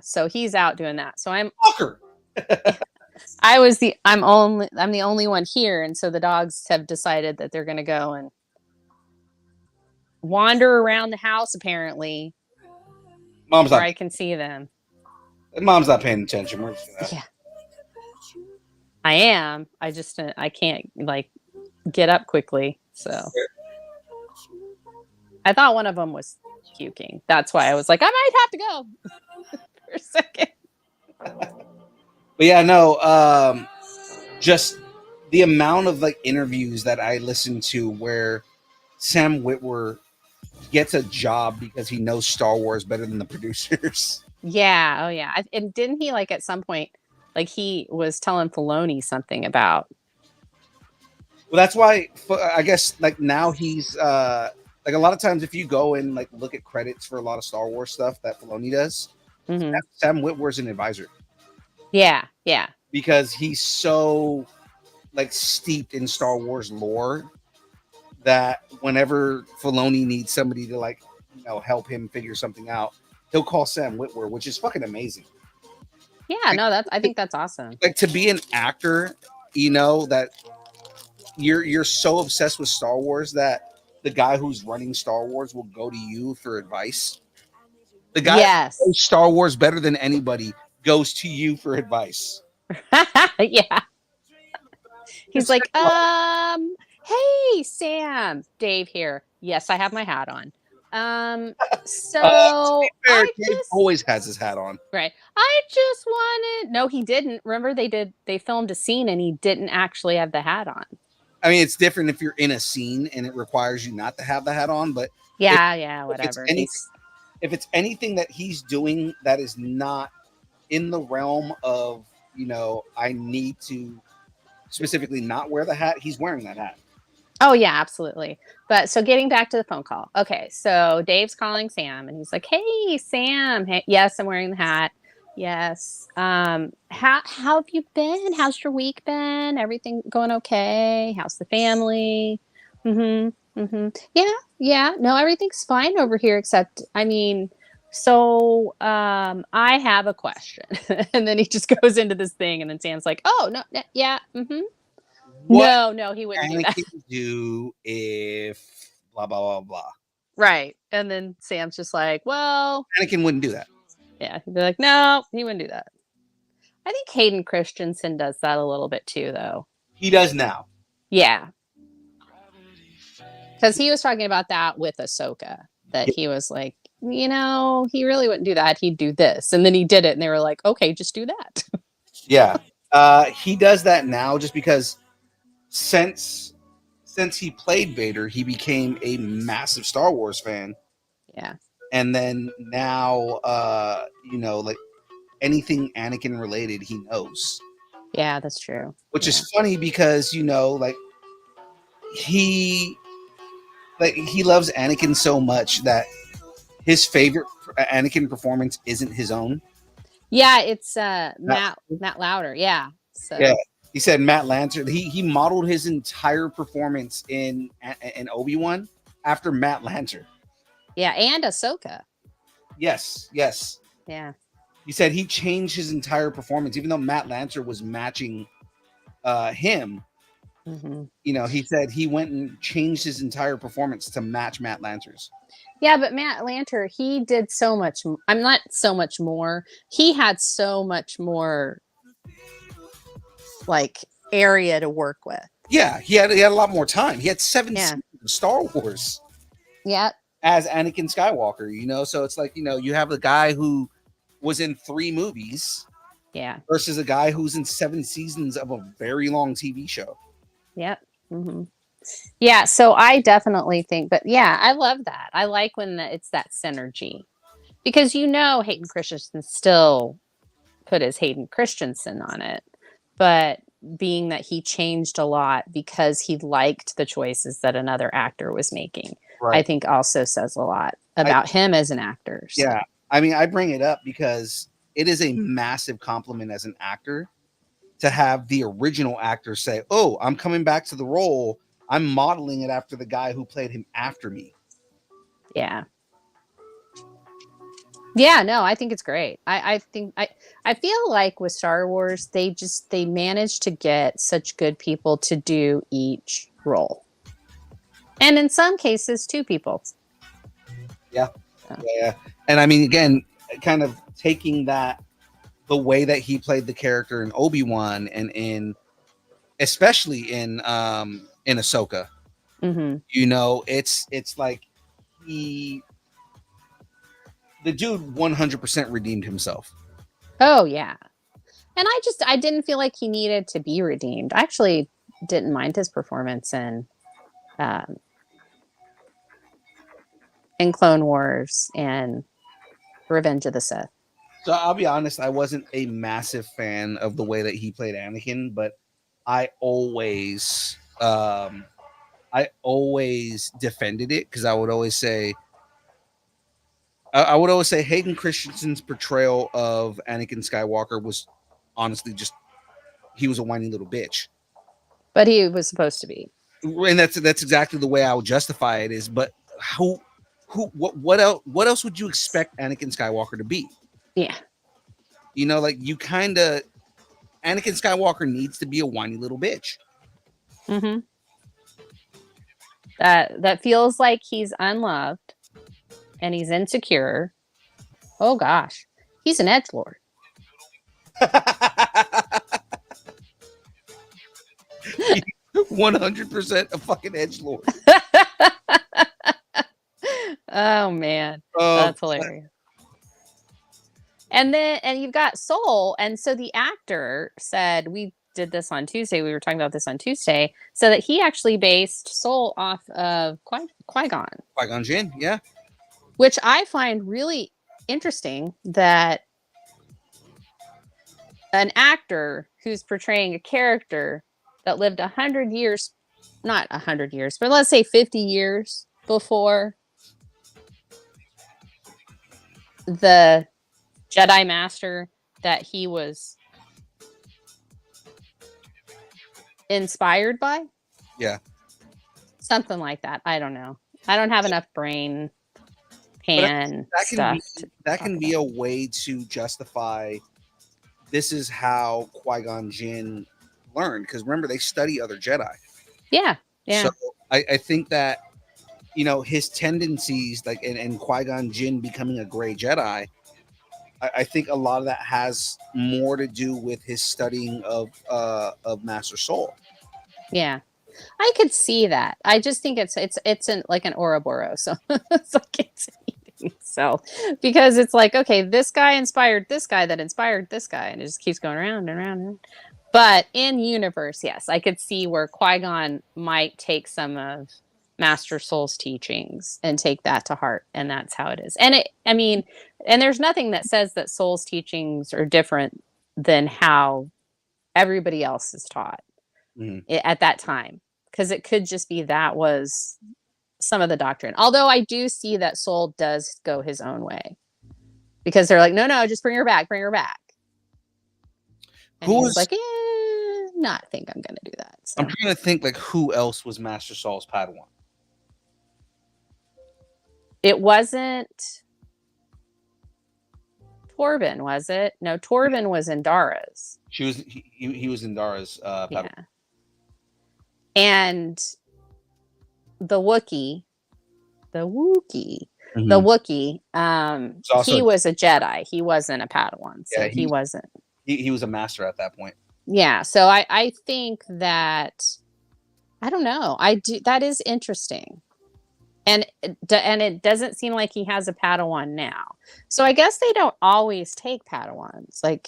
S5: so he's out doing that. So
S3: Fucker.
S5: I'm the only one here. And so the dogs have decided that they're going to go and wander around the house, apparently,
S3: Mom's
S5: where
S3: not.
S5: I can see them.
S3: Mom's not paying attention. We're just gonna-
S5: Yeah, I am. I can't like get up quickly. So I thought one of them was puking. That's why I was like, I might have to go for a second.
S3: But yeah, no. Just the amount of like interviews that I listen to where Sam Witwer gets a job because he knows Star Wars better than the producers.
S5: Yeah. Oh, yeah. And didn't he like at some point, like he was telling Filoni something about?
S3: Well, that's why I guess like now he's like a lot of times if you go and like look at credits for a lot of Star Wars stuff that Filoni does,
S5: Mhm.
S3: Sam Witwer's an advisor
S5: Yeah. Yeah.
S3: because he's so like steeped in Star Wars lore that whenever Filoni needs somebody to like help him figure something out, he'll call Sam Witwer, which is fucking amazing.
S5: Yeah. No, I think that's awesome.
S3: Like to be an actor, that you're so obsessed with Star Wars that the guy who's running Star Wars will go to you for advice. The guy
S5: Yes.
S3: who knows Star Wars better than anybody goes to you for advice.
S5: Yeah. He's like, hey, Sam, Dave here. Yes, I have my hat on. So
S3: Fair,
S5: I
S3: Dave
S5: just
S3: always has his hat on.
S5: right. I just wanted. No, he didn't. Remember, they filmed a scene and he didn't actually have the hat on.
S3: I mean, it's different if you're in a scene and it requires you not to have the hat on, but
S5: Yeah,
S3: if it's
S5: whatever.
S3: if it's anything that he's doing that is not in the realm of, I need to specifically not wear the hat, he's wearing that hat.
S5: Oh yeah, absolutely. But so getting back to the phone call. Okay, so Dave's calling Sam and he's like, "Hey, Sam. Hey, yes, I'm wearing the hat. Yes. How have you been? How's your week been? Everything going okay? How's the family?" Mm-hmm. Mm-hmm. Yeah, yeah. No, everything's fine over here except so I have a question. And then he just goes into this thing and then Sam's like, "Oh, no, yeah, mm-hmm."
S3: What
S5: No, he wouldn't do that.
S3: Anakin do if blah blah blah blah?
S5: Right. And then Sam's just like, well,
S3: Anakin wouldn't do that.
S5: yeah. He'd be like, no, he wouldn't do that. I think Hayden Christensen does that a little bit too, though.
S3: He does now.
S5: Yeah. Because he was talking about that with Ahsoka, that he was like, he really wouldn't do that. He'd do this. And then he did it. And they were like, okay, just do that.
S3: Yeah. He does that now just because since he played Vader, he became a massive Star Wars fan.
S5: Yeah.
S3: And then now, like anything Anakin related, he knows.
S5: Yeah, that's true.
S3: Which is funny because, like he loves Anakin so much that his favorite Anakin performance isn't his own.
S5: Yeah, it's Matt Lauder. Yeah. So
S3: yeah, he said Matt Lanter. He modeled his entire performance in Obi-Wan after Matt Lanter.
S5: Yeah, and Ahsoka.
S3: Yes.
S5: Yeah.
S3: He said he changed his entire performance, even though Matt Lanter was matching him.
S5: Mm-hmm.
S3: He said he went and changed his entire performance to match Matt Lanter's.
S5: Yeah, but Matt Lanter, he did so much. I'm not so much more. He had so much more, like, area to work with.
S3: Yeah, he had a lot more time. He had 7 seasons of Star Wars.
S5: Yeah.
S3: As Anakin Skywalker, so it's like you have a guy who was in 3 movies.
S5: Yeah.
S3: Versus a guy who's in 7 seasons of a very long TV show.
S5: Yep. Mm-hmm. Yeah, so I definitely think, but yeah, I love that. I like when it's that synergy because Hayden Christensen still put his Hayden Christensen on it, but being that he changed a lot because he liked the choices that another actor was making, right. I think also says a lot about him as an actor. So.
S3: Yeah, I mean, I bring it up because it is a massive compliment as an actor to have the original actor say, "Oh, I'm coming back to the role. I'm modeling it after the guy who played him after me."
S5: Yeah. Yeah, no, I think it's great. I feel like with Star Wars, they managed to get such good people to do each role. And in some cases, two people.
S3: Yeah. Yeah. And I mean, again, kind of taking that, the way that he played the character in Obi-Wan and especially in Ahsoka,
S5: Mm-hmm.
S3: it's like the dude 100% redeemed himself.
S5: Oh, yeah. And I didn't feel like he needed to be redeemed. I actually didn't mind his performance um, in Clone Wars and Revenge of the Sith.
S3: So I'll be honest, I wasn't a massive fan of the way that he played Anakin, but I always defended it because I would always say Hayden Christensen's portrayal of Anakin Skywalker was honestly just, he was a whiny little bitch.
S5: But he was supposed to be.
S3: And that's exactly the way I would justify it is, but what else would you expect Anakin Skywalker to be?
S5: Yeah.
S3: Like Anakin Skywalker needs to be a whiny little bitch.
S5: Mm-hmm. That feels like he's unloved and he's insecure. Oh gosh. He's an edgelord.
S3: 100% a fucking edgelord.
S5: Oh man. That's hilarious. And you've got Soul. And so the actor said, we did this on Tuesday. We were talking about this on Tuesday. So that he actually based Soul off of Qui-Gon.
S3: Qui-Gon Jinn, yeah.
S5: Which I find really interesting that an actor who's portraying a character that lived 100 years, not 100 years, but let's say 50 years before the Jedi Master that he was inspired by.
S3: Yeah.
S5: Something like that. I don't know. I don't have enough brain pan stuff.
S3: That can be a way to justify this is how Qui-Gon Jinn learned, because remember, they study other Jedi.
S5: Yeah. Yeah.
S3: So I think that, his tendencies, like, and Qui-Gon Jinn becoming a gray Jedi, I think a lot of that has more to do with his studying of Master Soul.
S5: Yeah, I could see that. I just think it's like an Ouroboros, so it's like it's eating. So because it's like, okay, this guy inspired this guy that inspired this guy, and it just keeps going around and around and around. But in universe, yes, I could see where Qui-Gon might take some of Master Soul's teachings and take that to heart, and that's how it is. And and there's nothing that says that Soul's teachings are different than how everybody else is taught at that time, because it could just be that was some of the doctrine. Although I do see that Soul does go his own way, because they're like, no, just bring her back. And he's like, not think I'm gonna do that. So.
S3: I'm trying to think, like, who else was Master Saul's Padawan?
S5: It wasn't Torben, was it? No, Torben was in Dara's.
S3: He was in Dara's Padawan.
S5: Yeah. And the Wookiee,
S3: Mm-hmm.
S5: the Wookiee, he was a Jedi. He wasn't a Padawan. So
S3: yeah,
S5: he wasn't.
S3: He was a master at that point.
S5: Yeah. So I think that, I don't know. That is interesting. And it doesn't seem like he has a Padawan now. So I guess they don't always take Padawans. Like,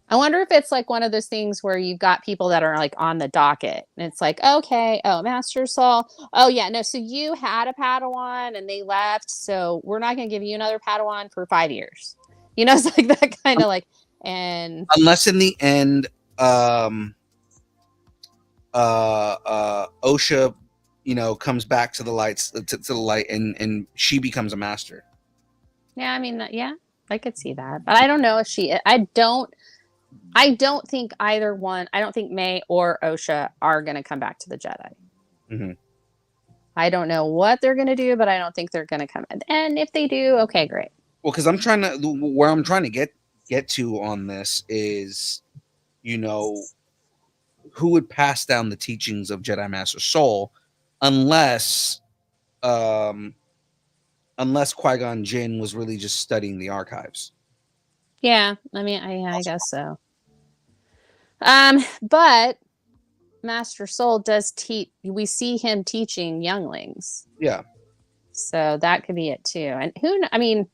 S5: I wonder if it's like one of those things where you've got people that are like on the docket, and it's like, okay, Master Saul. Oh yeah, no. So you had a Padawan and they left. So we're not going to give you another Padawan for 5 years. It's like that kind of like, and
S3: unless in the end, Osha, comes back to the lights, to the light, and she becomes a master.
S5: Yeah, I mean, yeah, I could see that, but I don't know if I don't think either one. I don't think May or Osha are going to come back to the Jedi.
S3: Mm-hmm.
S5: I don't know what they're going to do, but I don't think they're going to come in. And if they do, okay, great.
S3: Well, because where I'm trying to get to on this is, you know, who would pass down the teachings of Jedi Master Soul, unless Qui-Gon Jinn was really just studying the archives.
S5: Yeah, I mean, I guess so. But Master Soul does teach. We see him teaching younglings.
S3: Yeah.
S5: So that could be it too. And I mean,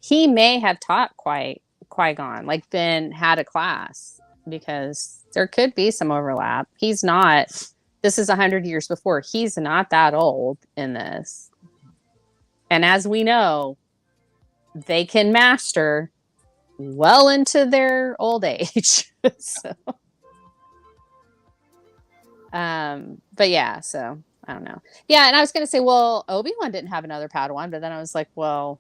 S5: he may have taught Qui-Gon, like had a class, because there could be some overlap. He's not, this is 100 years before. He's not that old in this. And as we know, they can master well into their old age. So, but yeah, so I don't know. Yeah, and I was going to say, well, Obi-Wan didn't have another Padawan, but then I was like, well,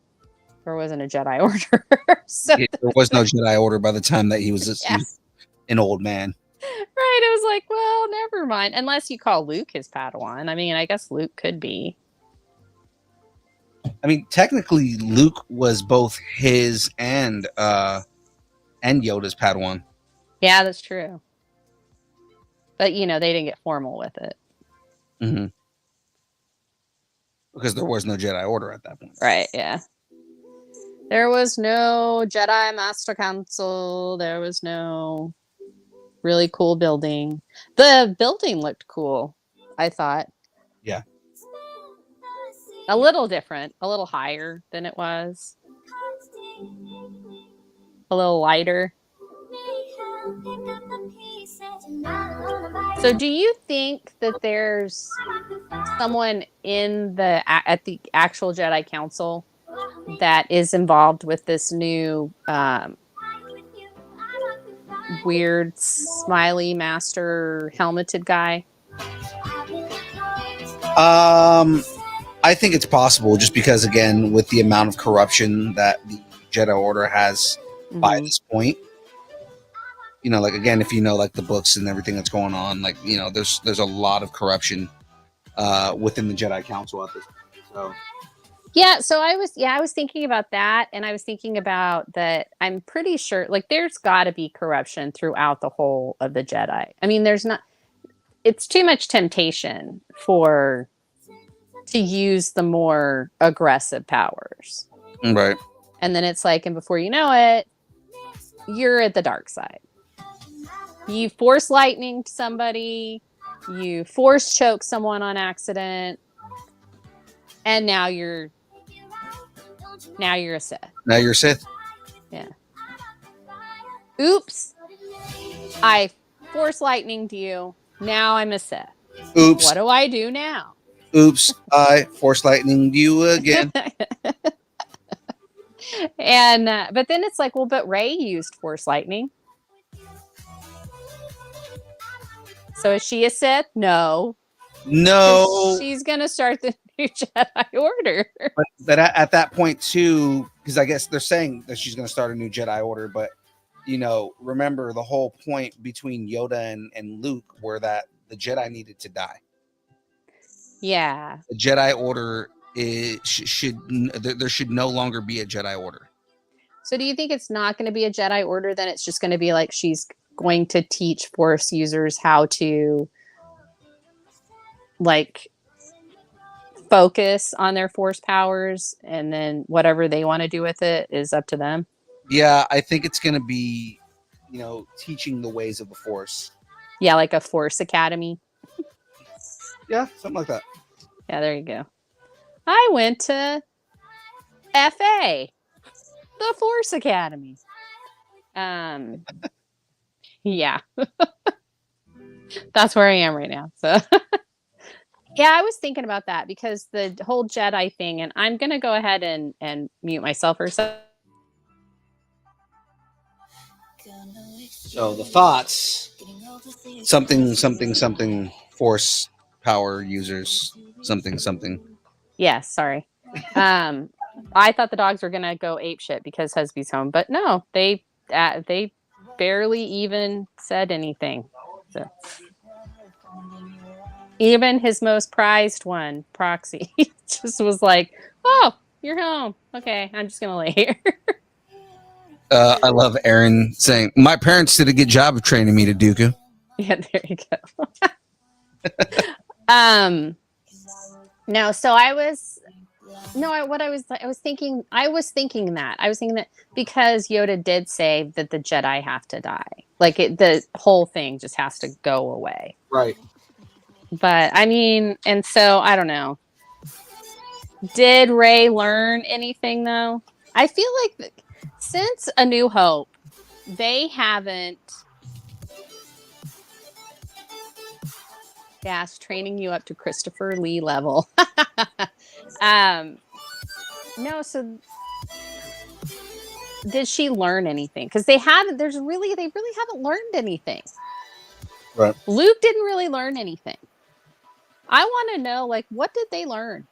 S5: there wasn't a Jedi Order. So
S3: Yeah, there was no Jedi Order by the time that he was
S5: yeah.
S3: an old man.
S5: Right. I was like, well, never mind. Unless you call Luke his Padawan. I mean, I guess Luke could be.
S3: I mean, technically, Luke was both his and Yoda's Padawan.
S5: Yeah, that's true. But, you know, they didn't get formal with it.
S3: Mm-hmm. Because there was no Jedi Order at that point.
S5: Right, yeah. There was no Jedi Master Council. There was no really cool building. The building looked cool, I thought.
S3: Yeah.
S5: A little different, a little higher than it was. A little lighter. So do you think that there's someone at the actual Jedi Council that is involved with this new weird smiley master helmeted guy?
S3: I think it's possible, just because, again, with the amount of corruption that the Jedi Order has by this point, you know, like, again, if you know, like, the books and everything that's going on, like, you know, there's a lot of corruption within the Jedi Council at this point. So
S5: yeah, so I was thinking about that, and I was thinking about that. I'm pretty sure, like, there's got to be corruption throughout the whole of the Jedi. I mean, it's too much temptation to use the more aggressive powers.
S3: Right.
S5: And then it's like, and before you know it, you're at the dark side. You force lightning to somebody, you force choke someone on accident, and now you're a Sith.
S3: Now you're a Sith.
S5: Yeah. Oops. I force lightning to you. Now I'm a Sith.
S3: Oops.
S5: What do I do now?
S3: Oops. I force lightning you again.
S5: And but then it's like, well, but Rey used force lightning. So is she a Sith? No. She's gonna start the new Jedi Order.
S3: But at that point too, because I guess they're saying that she's gonna start a new Jedi Order, but you know, remember the whole point between Yoda and Luke were that the Jedi needed to die.
S5: Yeah.
S3: The Jedi Order there should no longer be a Jedi Order.
S5: So do you think it's not going to be a Jedi Order? Then it's just going to be like she's going to teach Force users how to, like, focus on their Force powers, and then whatever they want to do with it is up to them?
S3: Yeah, I think it's going to be, you know, teaching the ways of the Force.
S5: Yeah, like a Force Academy.
S3: Yeah, something like that.
S5: Yeah, there you go. I went to FA, the Force Academy. Yeah. That's where I am right now. So yeah, I was thinking about that, because the whole Jedi thing, and I'm going to go ahead and mute myself for a second.
S3: So the thoughts, something Force power users, something.
S5: Yes, sorry. I thought the dogs were gonna go apeshit because Husby's home, but no, they barely even said anything. So Even his most prized one, Proxy, just was like, "Oh, you're home. Okay, I'm just gonna lay here."
S3: I love Aaron saying, "My parents did a good job of training me to Dooku."
S5: Yeah, there you go. No, so I was no, I was thinking that because Yoda did say that the Jedi have to die. Like the whole thing just has to go away.
S3: Right.
S5: But I mean, and so I don't know. Did Rey learn anything though? I feel like since A New Hope, they haven't training you up to Christopher Lee level. No, so did she learn anything? Because they really haven't learned anything.
S3: Right.
S5: Luke didn't really learn anything. I want to know, like, what did they learn?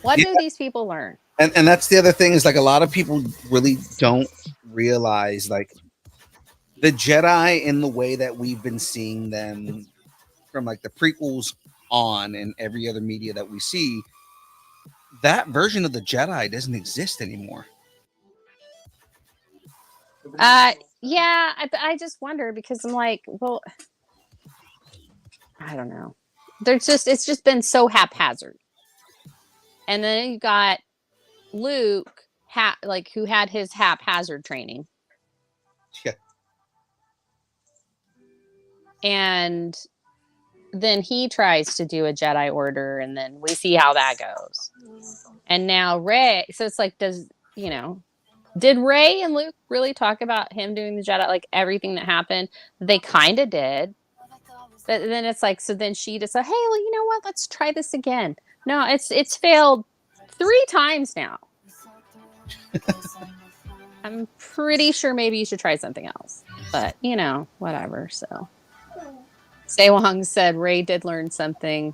S5: What do these people learn?
S3: And that's the other thing is like a lot of people really don't realize like the Jedi in the way that we've been seeing them from like the prequels on and every other media that we see, that version of the Jedi doesn't exist anymore.
S5: Yeah, I just wonder because I'm like, well, I don't know. It's just been so haphazard. And then you got Luke, who had his haphazard training.
S3: Yeah.
S5: And then he tries to do a Jedi Order, and then we see how that goes. And now Rey, so it's like, did Rey and Luke really talk about him doing the Jedi, like everything that happened? They kind of did. But then it's like, so then she just said, hey, well, you know what? Let's try this again. No, it's failed 3 times now. I'm pretty sure maybe you should try something else. But, whatever. So Sewong said Rey did learn something.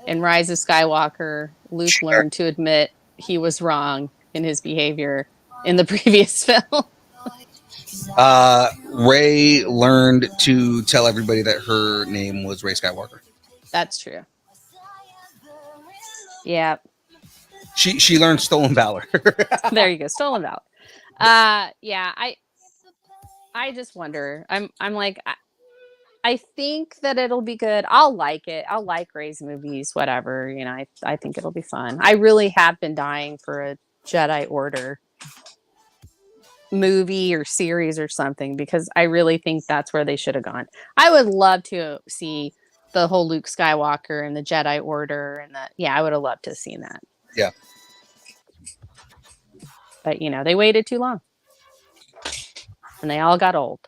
S5: In Rise of Skywalker, Luke learned to admit he was wrong in his behavior in the previous film.
S3: Rey learned to tell everybody that her name was Rey Skywalker.
S5: That's true. Yeah.
S3: She learned stolen valor.
S5: There you go, stolen valor. Yeah, I just wonder. I'm like, I think that it'll be good. I'll like it. I'll like Rey's movies, whatever. I think it'll be fun. I really have been dying for a Jedi Order movie or series or something because I really think that's where they should have gone. I would love to see the whole Luke Skywalker and the Jedi Order and I would have loved to have seen that.
S3: Yeah.
S5: But they waited too long. And they all got old.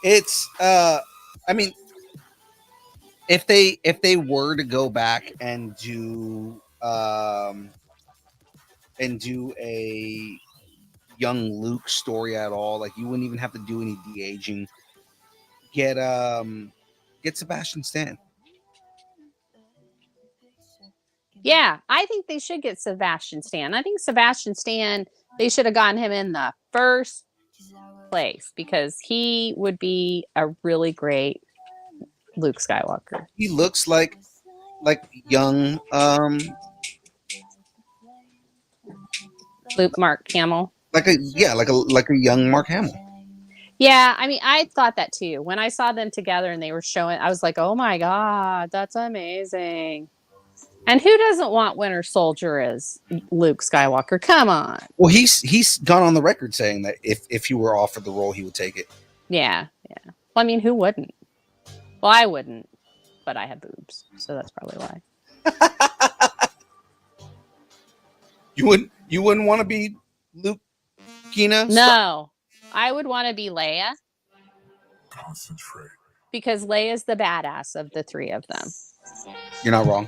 S3: It's I mean if they were to go back and do a young Luke story at all, like you wouldn't even have to do any de-aging. Get Sebastian Stan.
S5: Yeah, I think they should get Sebastian Stan. I think Sebastian Stan, they should have gotten him in the first place because he would be a really great Luke Skywalker.
S3: He looks like young
S5: Luke Mark Hamill.
S3: Like a young Mark Hamill.
S5: Yeah, I mean, I thought that too. When I saw them together and they were showing, I was like, oh my God, that's amazing. And who doesn't want Winter Soldier as Luke Skywalker? Come on.
S3: Well, he's gone on the record saying that if he were offered the role, he would take it.
S5: Yeah. Well, I mean, who wouldn't? Well, I wouldn't, but I have boobs, so that's probably why.
S3: You wouldn't want to be Luke Kina?
S5: No, I would want to be Leia. Concentrate. Because Leia's the badass of the 3 of them.
S3: You're not wrong.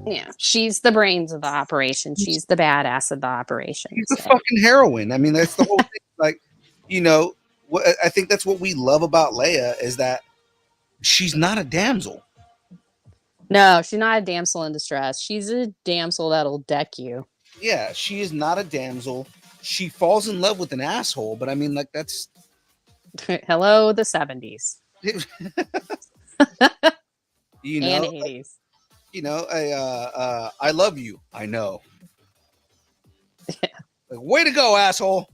S5: Yeah, she's the brains of the operation. She's the badass of the operation.
S3: She's a fucking heroine. I mean, that's the whole thing. Like, I think that's what we love about Leia is that she's not a damsel.
S5: No, she's not a damsel in distress. She's a damsel that'll deck you.
S3: Yeah, she is not a damsel. She falls in love with an asshole, but I mean, like, that's...
S5: Hello, the 70s.
S3: You
S5: and
S3: know,
S5: Hades.
S3: I love you. I know. Like, way to go, asshole.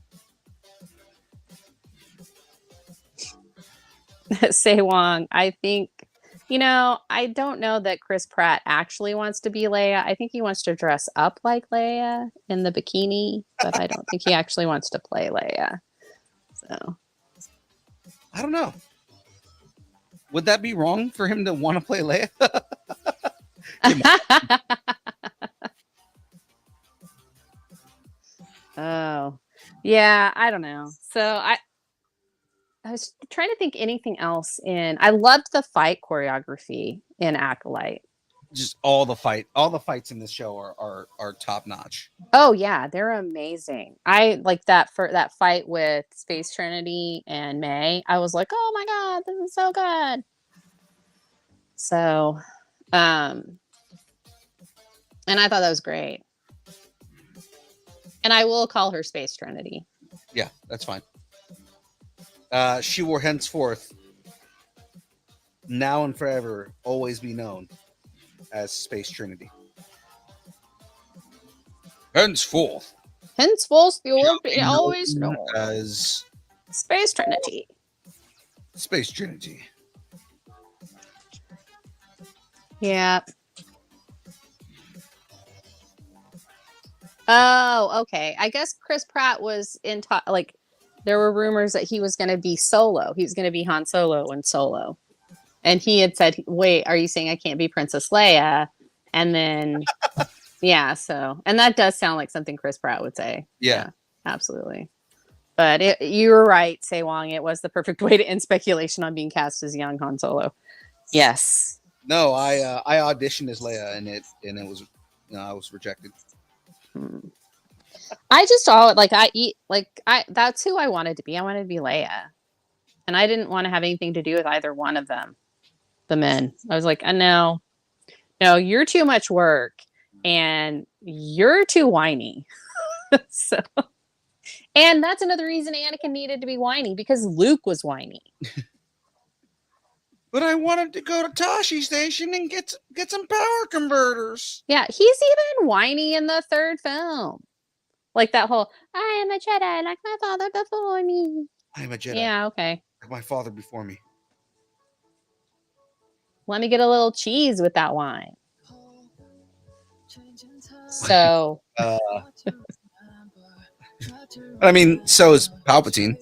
S5: Say Wong, I think, I don't know that Chris Pratt actually wants to be Leia. I think he wants to dress up like Leia in the bikini, but I don't think he actually wants to play Leia. So
S3: I don't know. Would that be wrong for him to want to play Leia?
S5: Oh, yeah, I don't know. So I was trying to think anything else I loved the fight choreography in Acolyte.
S3: Just all the fights in this show are top notch.
S5: Oh yeah, they're amazing. I like that for that fight with Space Trinity and May. I was like, "Oh my god, this is so good." So, and I thought that was great. And I will call her Space Trinity.
S3: Yeah, that's fine. She will henceforth, now and forever, always be known as Space Trinity. Henceforth,
S5: You will be always known
S3: as
S5: Space Trinity.
S3: Space Trinity.
S5: Yeah. Oh, okay. I guess Chris Pratt was like there were rumors that he was going to be Solo. He was going to be Han Solo in Solo. And he had said, "Wait, are you saying I can't be Princess Leia?" And then yeah, so and that does sound like something Chris Pratt would say.
S3: Yeah.
S5: Absolutely. But you were right, Say Wong. It was the perfect way to end speculation on being cast as young Han Solo. Yes.
S3: No, I auditioned as Leia and it was I was rejected.
S5: I just that's who I wanted to be. I wanted to be Leia. And I didn't want to have anything to do with either one of them, the men. I was like, no, you're too much work and you're too whiny. So, and that's another reason Anakin needed to be whiny because Luke was whiny.
S3: But I wanted to go to Tashi Station and get some power converters.
S5: Yeah, he's even whiny in the third film. Like that whole, I am a Jedi like my father before me.
S3: I am a Jedi.
S5: Yeah, okay.
S3: Like my father before me.
S5: Let me get a little cheese with that wine. So.
S3: I mean, so is Palpatine.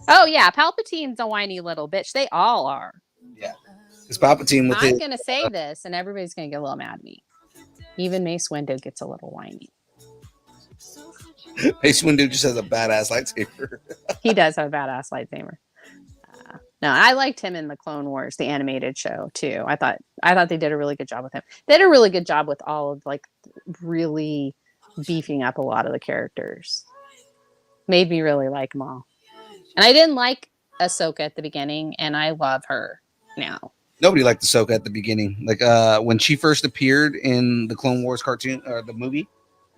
S5: Oh, yeah. Palpatine's a whiny little bitch. They all are.
S3: Yeah. Because Palpatine with
S5: I'm going to say this, and everybody's going to get a little mad at me. Even Mace Windu gets a little whiny.
S3: Mace Windu just has a badass lightsaber.
S5: He does have a badass lightsaber. No, I liked him in the Clone Wars, the animated show too. I thought they did a really good job with him. They did a really good job with all of like really beefing up a lot of the characters. Made me really like them all. And I didn't like Ahsoka at the beginning, and I love her now.
S3: Nobody liked Ahsoka at the beginning. Like when she first appeared in the Clone Wars cartoon or the movie.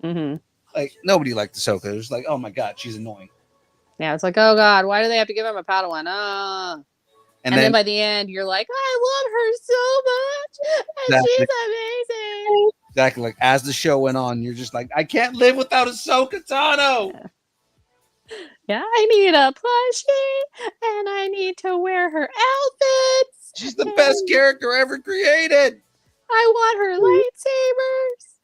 S5: Mm-hmm.
S3: Like nobody liked Ahsoka. It was like, oh my god, she's annoying.
S5: Yeah, it's like, oh god, why do they have to give him a Padawan? And then by the end, you're like, I love her so much, and
S3: exactly.
S5: she's amazing.
S3: Exactly. Like as the show went on, you're just like, I can't live without Ahsoka Tano.
S5: Yeah, I need a plushie, and I need to wear her outfits.
S3: She's the best character ever created.
S5: I want her lightsabers.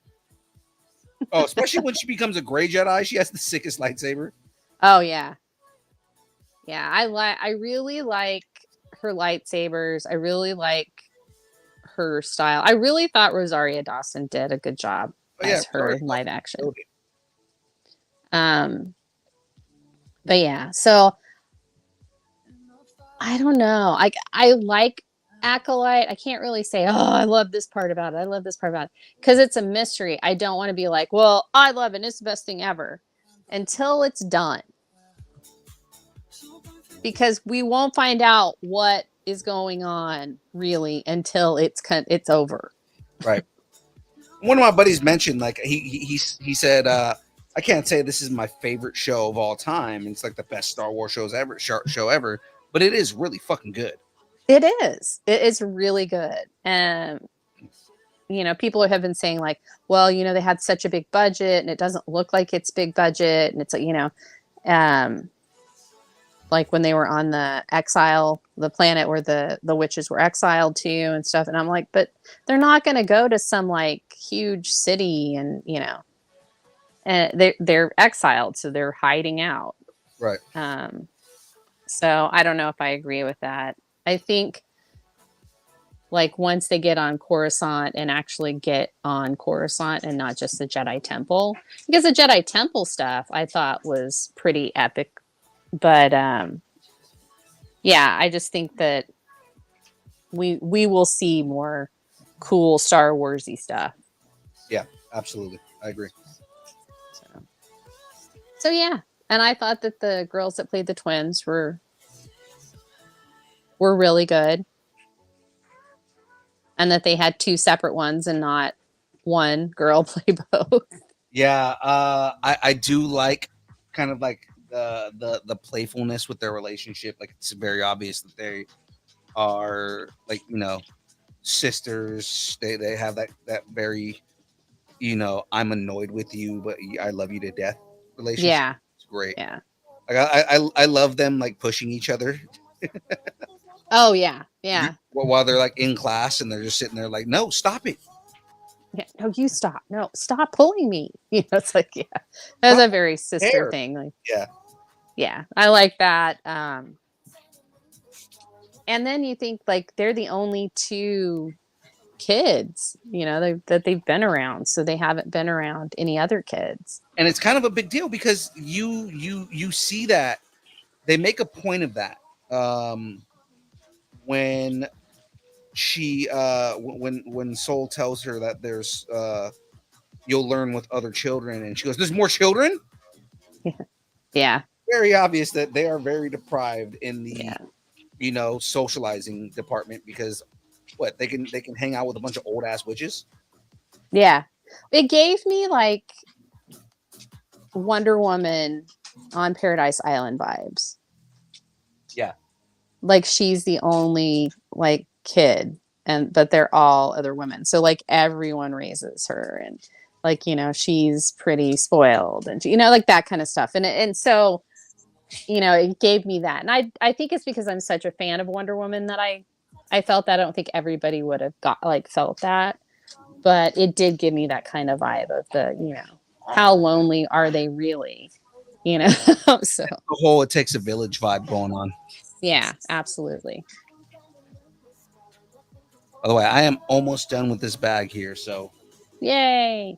S3: Oh, especially when she becomes a gray Jedi, she has the sickest lightsaber.
S5: Oh yeah, yeah. I really like her lightsabers. I really like her style. I really thought Rosaria Dawson did a good job as her in live action. But yeah, so I don't know. I like Acolyte. I can't really say, oh, I love this part about it. I love this part about it. Because it's a mystery. I don't want to be like, well, I love it. It's the best thing ever. Until it's done. Because we won't find out what is going on, really, until it's over.
S3: Right. One of my buddies mentioned, like, he said, I can't say this is my favorite show of all time. It's like the best Star Wars show ever, but it is really fucking good.
S5: It is. It is really good. And people have been saying like, well, they had such a big budget and it doesn't look like it's big budget. And it's like, um, like when they were on the planet where the witches were exiled to and stuff. And I'm like, but they're not going to go to some like huge city and, and they're exiled. So they're hiding out.
S3: Right.
S5: So I don't know if I agree with that. I think like once they get on Coruscant and actually get on Coruscant and not just the Jedi Temple, because the Jedi Temple stuff I thought was pretty epic. But yeah, I just think that we will see more cool Star Warsy stuff.
S3: Yeah, absolutely. I agree.
S5: So yeah, and I thought that the girls that played the twins were really good. And that they had two separate ones and not one girl play both.
S3: Yeah, I do like kind of like the playfulness with their relationship. Like it's very obvious that they are like sisters. They have that very I'm annoyed with you, but I love you to death relationship.
S5: Yeah,
S3: It's great.
S5: Yeah,
S3: like I love them like pushing each other.
S5: Oh yeah.
S3: While they're like in class and they're just sitting there like, no, stop it.
S5: Yeah, no, you stop. No, stop pulling me. It's like, yeah, that's a very sister thing. Like, yeah, I like that. And then you think like they're the only two kids, that they've been around, so they haven't been around any other kids.
S3: And it's kind of a big deal because you see that they make a point of that when she when Soul tells her that there's you'll learn with other children, and she goes, there's more children.
S5: Yeah,
S3: very obvious that they are very deprived in the socializing department, because what they can hang out with a bunch of old ass witches.
S5: Yeah, it gave me like Wonder Woman on Paradise Island vibes.
S3: Yeah,
S5: like she's the only like kid, but they're all other women, so like everyone raises her, and like she's pretty spoiled, and like that kind of stuff, and so it gave me that. And I think it's because I'm such a fan of Wonder Woman that I felt that. I don't think everybody would have felt that, but it did give me that kind of vibe of the how lonely are they really, so
S3: the whole it takes a village vibe going on.
S5: Yeah, absolutely.
S3: By the way, I am almost done with this bag here, so
S5: yay.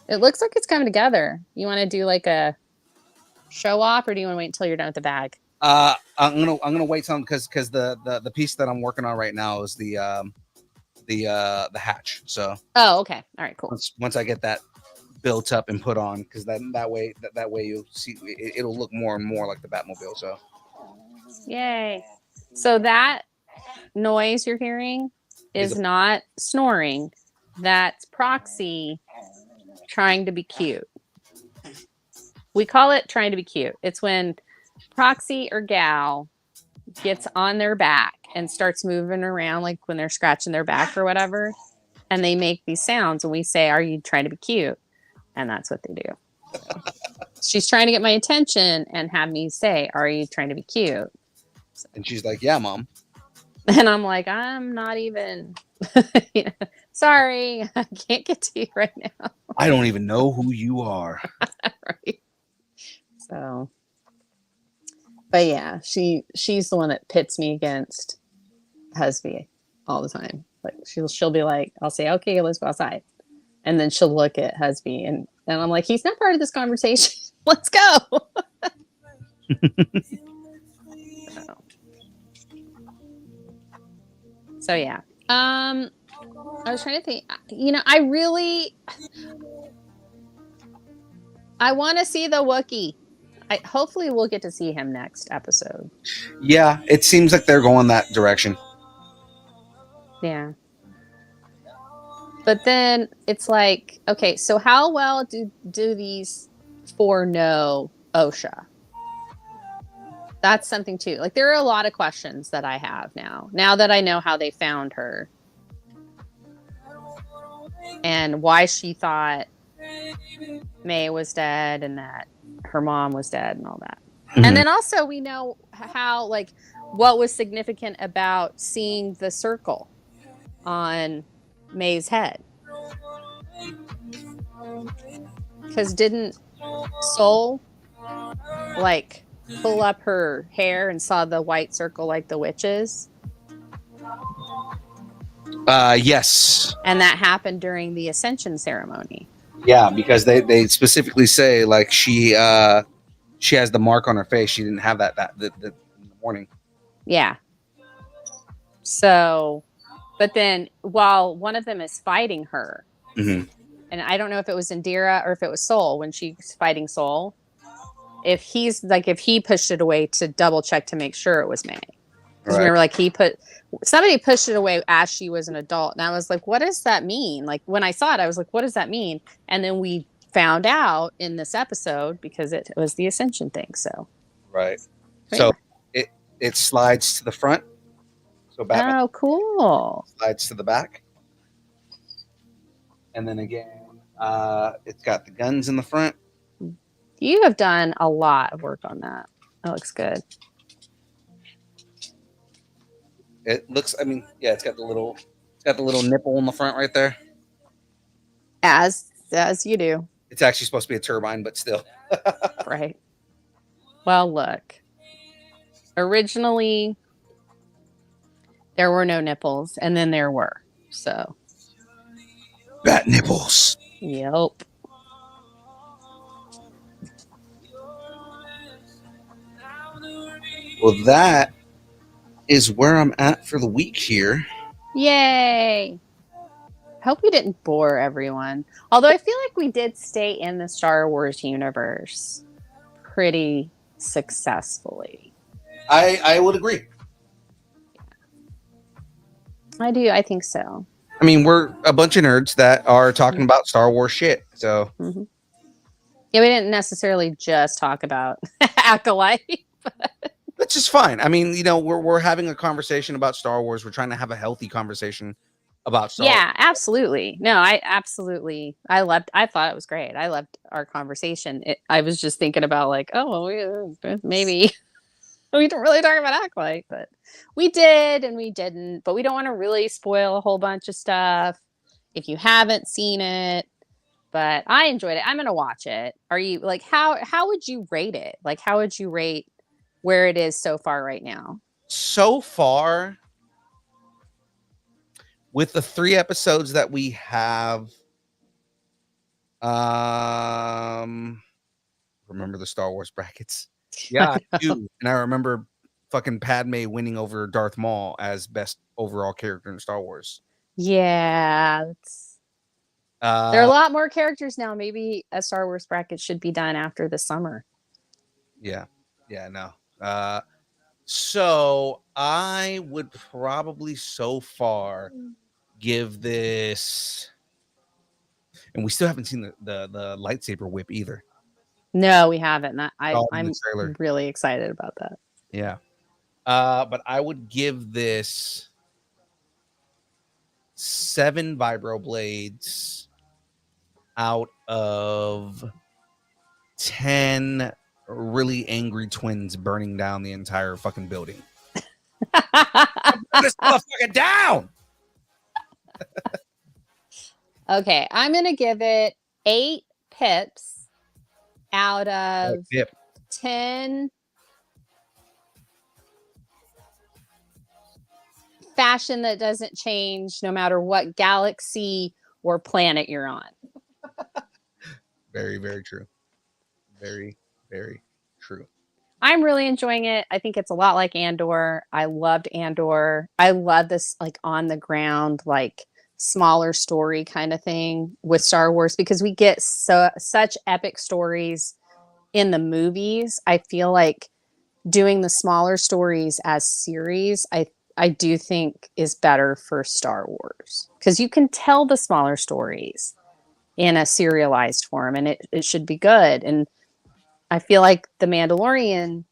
S5: It looks like it's coming together. You want to do like a show off, or do you want to wait until you're done with the bag?
S3: I'm gonna wait some because the piece that I'm working on right now is the hatch. So
S5: okay, all right, cool.
S3: Once I get that built up and put on, because that way you'll see it'll look more and more like the Batmobile. So
S5: yay. So that noise you're hearing is not snoring. That's Proxy trying to be cute. We call it trying to be cute. It's when Proxy or Gal gets on their back and starts moving around, like when they're scratching their back or whatever, and they make these sounds, and we say, are you trying to be cute? And that's what they do. So, she's trying to get my attention and have me say, are you trying to be cute?
S3: So, and she's like, yeah, Mom.
S5: And I'm like, I'm not even sorry, I can't get to you right now.
S3: I don't even know who you are.
S5: Right. So, but yeah, she's the one that pits me against Husby all the time. Like she'll be like, I'll say, okay, let's go outside. And then she'll look at Husby and I'm like, he's not part of this conversation. Let's go. So yeah. I was trying to think, I want to see the Wookiee. Hopefully we'll get to see him next episode.
S3: Yeah, it seems like they're going that direction.
S5: Yeah. But then it's like, okay, so how well do these four know Osha? That's something too. Like there are a lot of questions that I have now that I know how they found her and why she thought May was dead and that her mom was dead and all that. And then also we know how, like, what was significant about seeing the circle on May's head. Because didn't Soul like pull up her hair and saw the white circle like the witches?
S3: Yes.
S5: And that happened during the Ascension ceremony.
S3: Yeah, because they specifically say like she has the mark on her face. She didn't have that in the morning.
S5: Yeah. So, but then while one of them is fighting her,
S3: Mhm.
S5: and I don't know if it was Indira or if it was Soul when she's fighting Soul, if he pushed it away to double check to make sure it was May. Because remember, like somebody pushed it away as she was an adult. And I was like, what does that mean? Like when I saw it, I was like, what does that mean? And then we found out in this episode because it was the Ascension thing. So
S3: Right.
S5: But
S3: So it slides to the front. So Batman
S5: oh, cool.
S3: slides to the back. And then again, it's got the guns in the front.
S5: You have done a lot of work on that. That looks good.
S3: It looks, I mean, yeah, it's got the little nipple in the front right there.
S5: As you do.
S3: It's actually supposed to be a turbine, but still.
S5: Right. Well, look. Originally, there were no nipples, and then there were. So.
S3: Bat nipples.
S5: Yep.
S3: Well, that is where I'm at for the week here.
S5: Yay. Hope we didn't bore everyone. Although I feel like we did stay in the Star Wars universe pretty successfully.
S3: I would agree.
S5: I do. I think so.
S3: I mean, we're a bunch of nerds that are talking about Star Wars shit. So,
S5: yeah, we didn't necessarily just talk about Acolyte.
S3: That's just fine. I mean, you know, we're having a conversation about Star Wars. We're trying to have a healthy conversation about Star Wars.
S5: Yeah, absolutely. No, I thought it was great. I loved our conversation. I was just thinking about like, maybe we don't really talk about Acolyte, but we did and we didn't. But we don't want to really spoil a whole bunch of stuff if you haven't seen it. But I enjoyed it. I'm gonna watch it. Are you like how would you rate it? Like how would you rate where it is so far right now?
S3: So far, with the 3 episodes that we have, remember the Star Wars brackets? Yeah, I do. And I remember fucking Padme winning over Darth Maul as best overall character in Star Wars.
S5: Yeah, there are a lot more characters now. Maybe a Star Wars bracket should be done after the summer.
S3: Yeah, no. So I would probably so far give this, and we still haven't seen the lightsaber whip either.
S5: No, we haven't. I'm
S3: trailer.
S5: Really excited about that.
S3: Yeah. But I would give this 7 vibroblades out of 10 really angry twins burning down the entire fucking building. Burn this motherfucker down.
S5: Okay, I'm gonna give it 8 pips out of 10 fashion that doesn't change no matter what galaxy or planet you're on.
S3: Very, very true. Very, very true.
S5: I'm really enjoying it. I think it's a lot like Andor. I loved Andor. I love this like on the ground, like smaller story kind of thing with Star Wars because we get such epic stories in the movies. I feel like doing the smaller stories as series, I do think is better for Star Wars because you can tell the smaller stories in a serialized form and it should be good. And I feel like The Mandalorian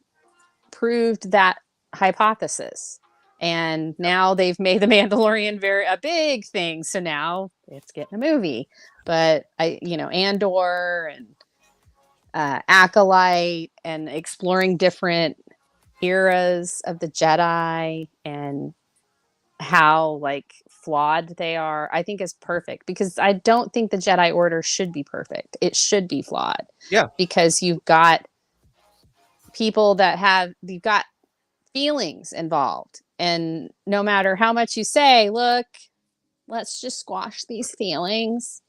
S5: proved that hypothesis. And now they've made the Mandalorian a big thing. So now it's getting a movie. But Andor and Acolyte and exploring different eras of the Jedi and how like flawed they are, I think is perfect, because I don't think the Jedi Order should be perfect. It should be flawed.
S3: Yeah.
S5: Because you've got people you've got feelings involved. And no matter how much you say, look, let's just squash these feelings,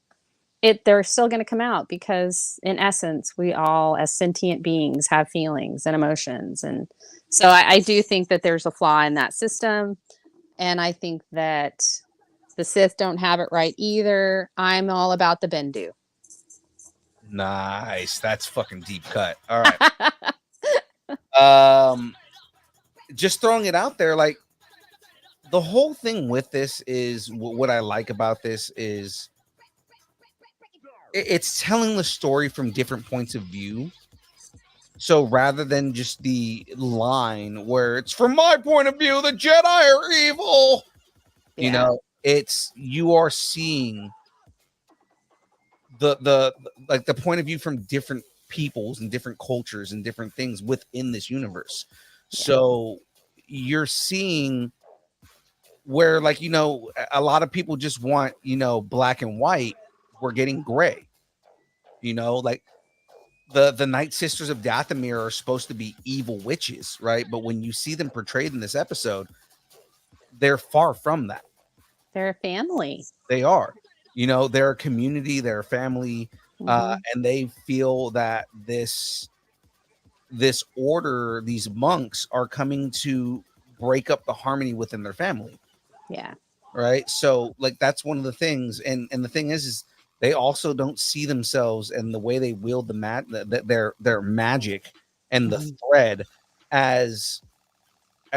S5: they're still going to come out, because in essence, we all as sentient beings have feelings and emotions. And so I do think that there's a flaw in that system. And I think that the Sith don't have it right either. I'm all about the Bendu.
S3: Nice. That's fucking deep cut. All right. Just throwing it out there, like the whole thing with this is what I like about this is it's telling the story from different points of view. So rather than just the line where it's from my point of view, the Jedi are evil, you are seeing the like the point of view from different peoples and different cultures and different things within this universe. Yeah. So you're seeing where, like, a lot of people just want, black and white. We're getting gray, like the Night Sisters of Dathomir are supposed to be evil witches, right? But when you see them portrayed in this episode, they're far from that.
S5: They're a family.
S3: They are. They're a community, they're a family, and they feel that this order, these monks, are coming to break up the harmony within their family.
S5: Yeah.
S3: Right. So, like, that's one of the things, and the thing is they also don't see themselves and the way they wield their magic and the thread as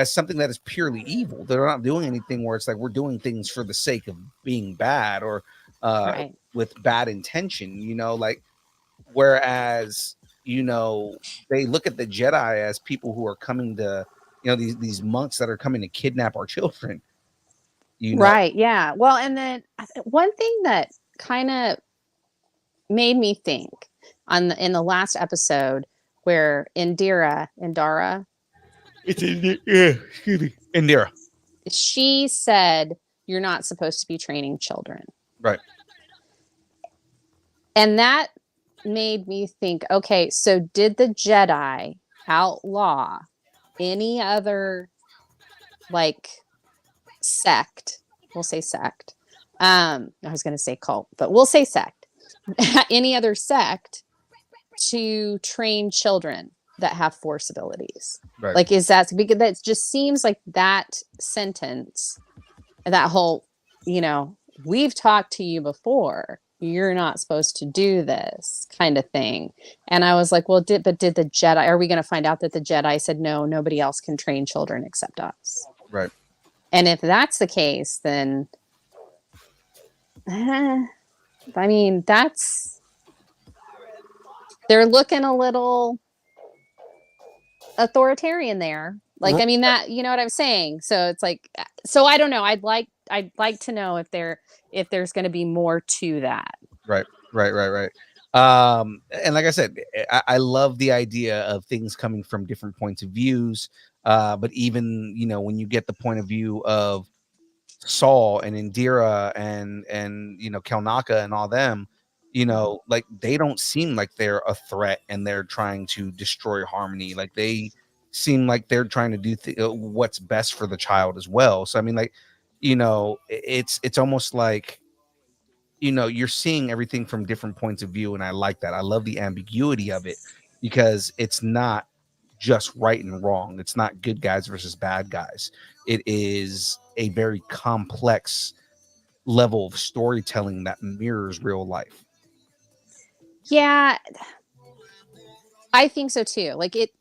S3: something that is purely evil. They're not doing anything where it's like we're doing things for the sake of being bad or with bad intention, like, whereas, they look at the Jedi as people who are coming to, these monks that are coming to kidnap our children.
S5: Right. Yeah. Well, and then one thing that kind of made me think in the last episode where Indira, she said, you're not supposed to be training children.
S3: Right.
S5: And that made me think, okay, so did the Jedi outlaw any other, like, sect? We'll say sect. I was going to say cult, but we'll say sect. Any other sect to train children that have Force abilities?
S3: Right.
S5: Like, is that, because that just seems like that sentence, that whole, we've talked to you before, you're not supposed to do this kind of thing. And I was like, well, did the Jedi, are we going to find out that the Jedi said, no, nobody else can train children except us?
S3: Right.
S5: And if that's the case, then, I mean, they're looking a little authoritarian there. Like, I mean, that, you know what I'm saying? So it's like, so I don't know. I'd like to know if there's going to be more to that.
S3: Right. And like I said, I love the idea of things coming from different points of views. But even, when you get the point of view of Saul and Indira and Kelnaka and all them, like, they don't seem like they're a threat and they're trying to destroy harmony. Like, they seem like they're trying to do what's best for the child as well. So I mean, like, it's almost like, you're seeing everything from different points of view, and I like that. I love the ambiguity of it, because it's not just right and wrong. It's not good guys versus bad guys. It is a very complex level of storytelling that mirrors real life.
S5: Yeah, I think so too. Like, it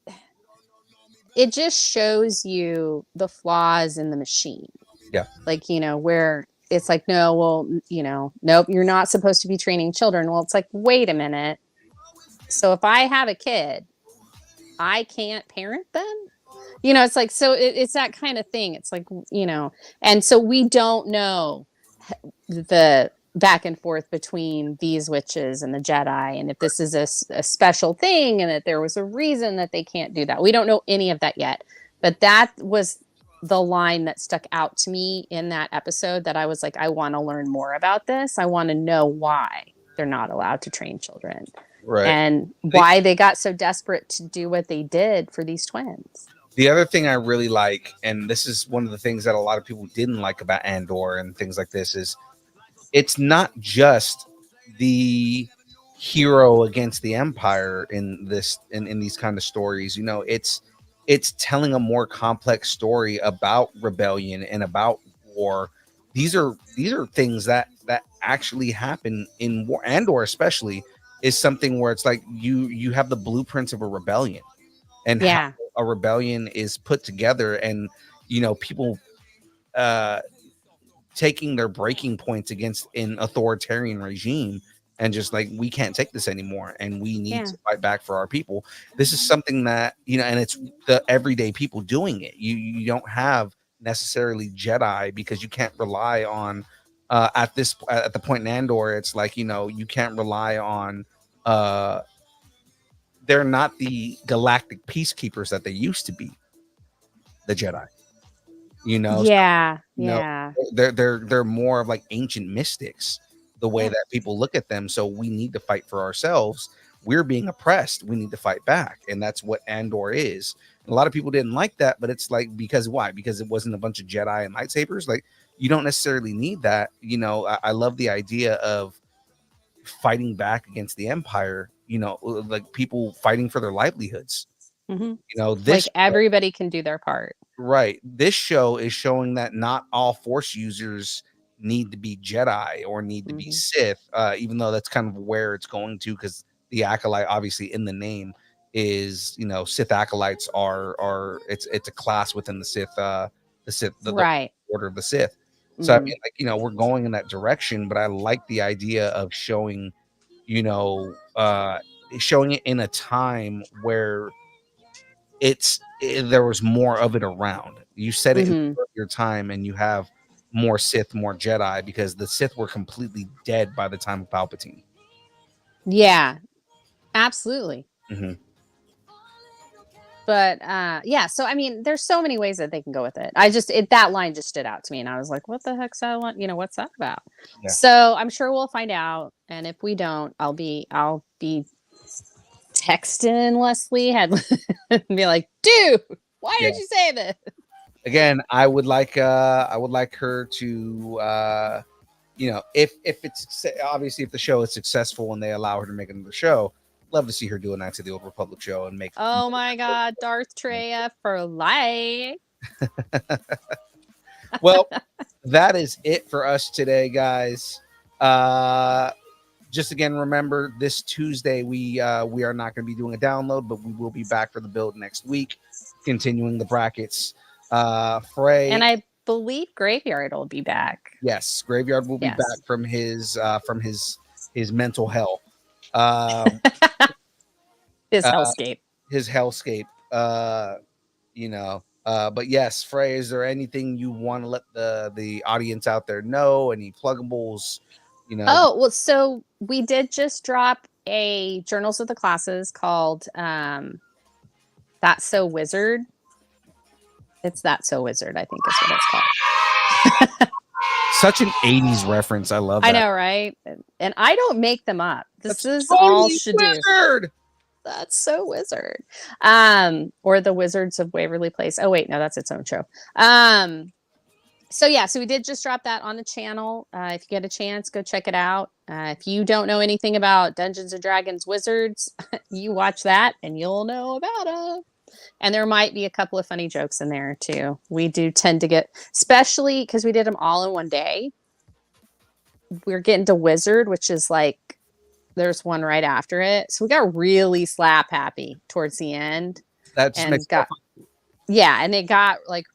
S5: just shows you the flaws in the machine.
S3: Yeah.
S5: Like, where it's like, no, well, nope, you're not supposed to be training children. Well, it's like, wait a minute. So if I have a kid, I can't parent them? You know, it's like, so it's that kind of thing. It's like, you know, and so we don't know the back and forth between these witches and the Jedi, and if this is a special thing, and that there was a reason that they can't do that. We don't know any of that yet. But that was the line that stuck out to me in that episode, that I was like, I want to learn more about this. I want to know why they're not allowed to train children,
S3: Right.
S5: and why they got so desperate to do what they did for these twins.
S3: The other thing I really like, and this is one of the things that a lot of people didn't like about Andor and things like this, is it's not just the hero against the Empire in this in these kind of stories. You know, it's telling a more complex story about rebellion and about war. These are things that actually happen in war. Andor especially is something where it's like you have the blueprints of a rebellion, and
S5: Yeah.
S3: how a rebellion is put together, and you know, people taking their breaking points against an authoritarian regime, and just like, we can't take this anymore, and we need
S5: Yeah.
S3: to fight back for our people. This is something that, you know, and it's the everyday people doing it. You don't have necessarily Jedi, because you can't rely on at the point in Andor, it's like, you know, you can't rely on they're not the galactic peacekeepers that they used to be, the Jedi, you know. So,
S5: Yeah.
S3: you know,
S5: Yeah.
S3: they're more of like ancient mystics, the way
S5: Yeah.
S3: that people look at them. So we need to fight for ourselves. We're being oppressed. We need to fight back, and that's what Andor is. And a lot of people didn't like that, but it's like, because why? Because it wasn't a bunch of Jedi and lightsabers. Like, you don't necessarily need that. You know, I love the idea of fighting back against the Empire. You know, like people fighting for their livelihoods.
S5: Hmm.
S3: You know,
S5: Like,
S3: this
S5: everybody can do their part.
S3: Right. This show is showing that not all Force users need to be Jedi or need to be
S5: Hmm.
S3: Sith, even though that's kind of where it's going to, because the acolyte, obviously, in the name is, you know, Sith acolytes are it's a class within the Sith, the
S5: Right.
S3: order of the Sith. So I
S5: Hmm.
S3: mean, like, you know, we're going in that direction, but I like the idea of showing, you know, showing it in a time where there was more of it around. You said it in
S5: Hmm.
S3: your time, and you have more Sith, more Jedi, because the Sith were completely dead by the time of Palpatine.
S5: Yeah. Absolutely.
S3: Hmm.
S5: But yeah, so I mean, there's so many ways that they can go with it. That line just stood out to me, and I was like, what the heck's that one? You know, what's that about?
S3: Yeah.
S5: So I'm sure we'll find out, and if we don't, I'll be texting Leslie, had be like, dude, why
S3: Yeah.
S5: did you say this?
S3: Again, I would like her to you know, if it's obviously, if the show is successful and they allow her to make another show, love to see her do a Knights of the Old Republic show and make
S5: Oh my god, Darth Treya for life.
S3: Well, that is it for us today, guys. Just again, remember, this Tuesday we are not going to be doing a download, but we will be back for the build next week, continuing the brackets. Frey,
S5: And I believe Graveyard will be back.
S3: yes, Graveyard will be
S5: Yes.
S3: back from his mental hell,
S5: His hellscape.
S3: his hellscape. You know, but yes, Frey, is there anything you want to let the audience out there know? Any pluggables? You know.
S5: Oh, well, so we did just drop a Journals of the Classes called That's So Wizard. It's That's So Wizard, I think is what it's called.
S3: Such an 80s reference. I love that.
S5: I know, right? And I don't make them up. This is
S3: totally
S5: all Shadoo.
S3: Wizard.
S5: That's So Wizard. Or The Wizards of Waverly Place. Oh, wait, no, that's its own show. So yeah, so we did just drop that on the channel. If you get a chance, go check it out. If you don't know anything about Dungeons and Dragons Wizards, you watch that and you'll know about it. And there might be a couple of funny jokes in there too. We do tend to get, especially because we did them all in one day. We're getting to Wizard, which is like, there's one right after it. So we got really slap happy towards the end.
S3: That's
S5: And got, yeah, and it got like,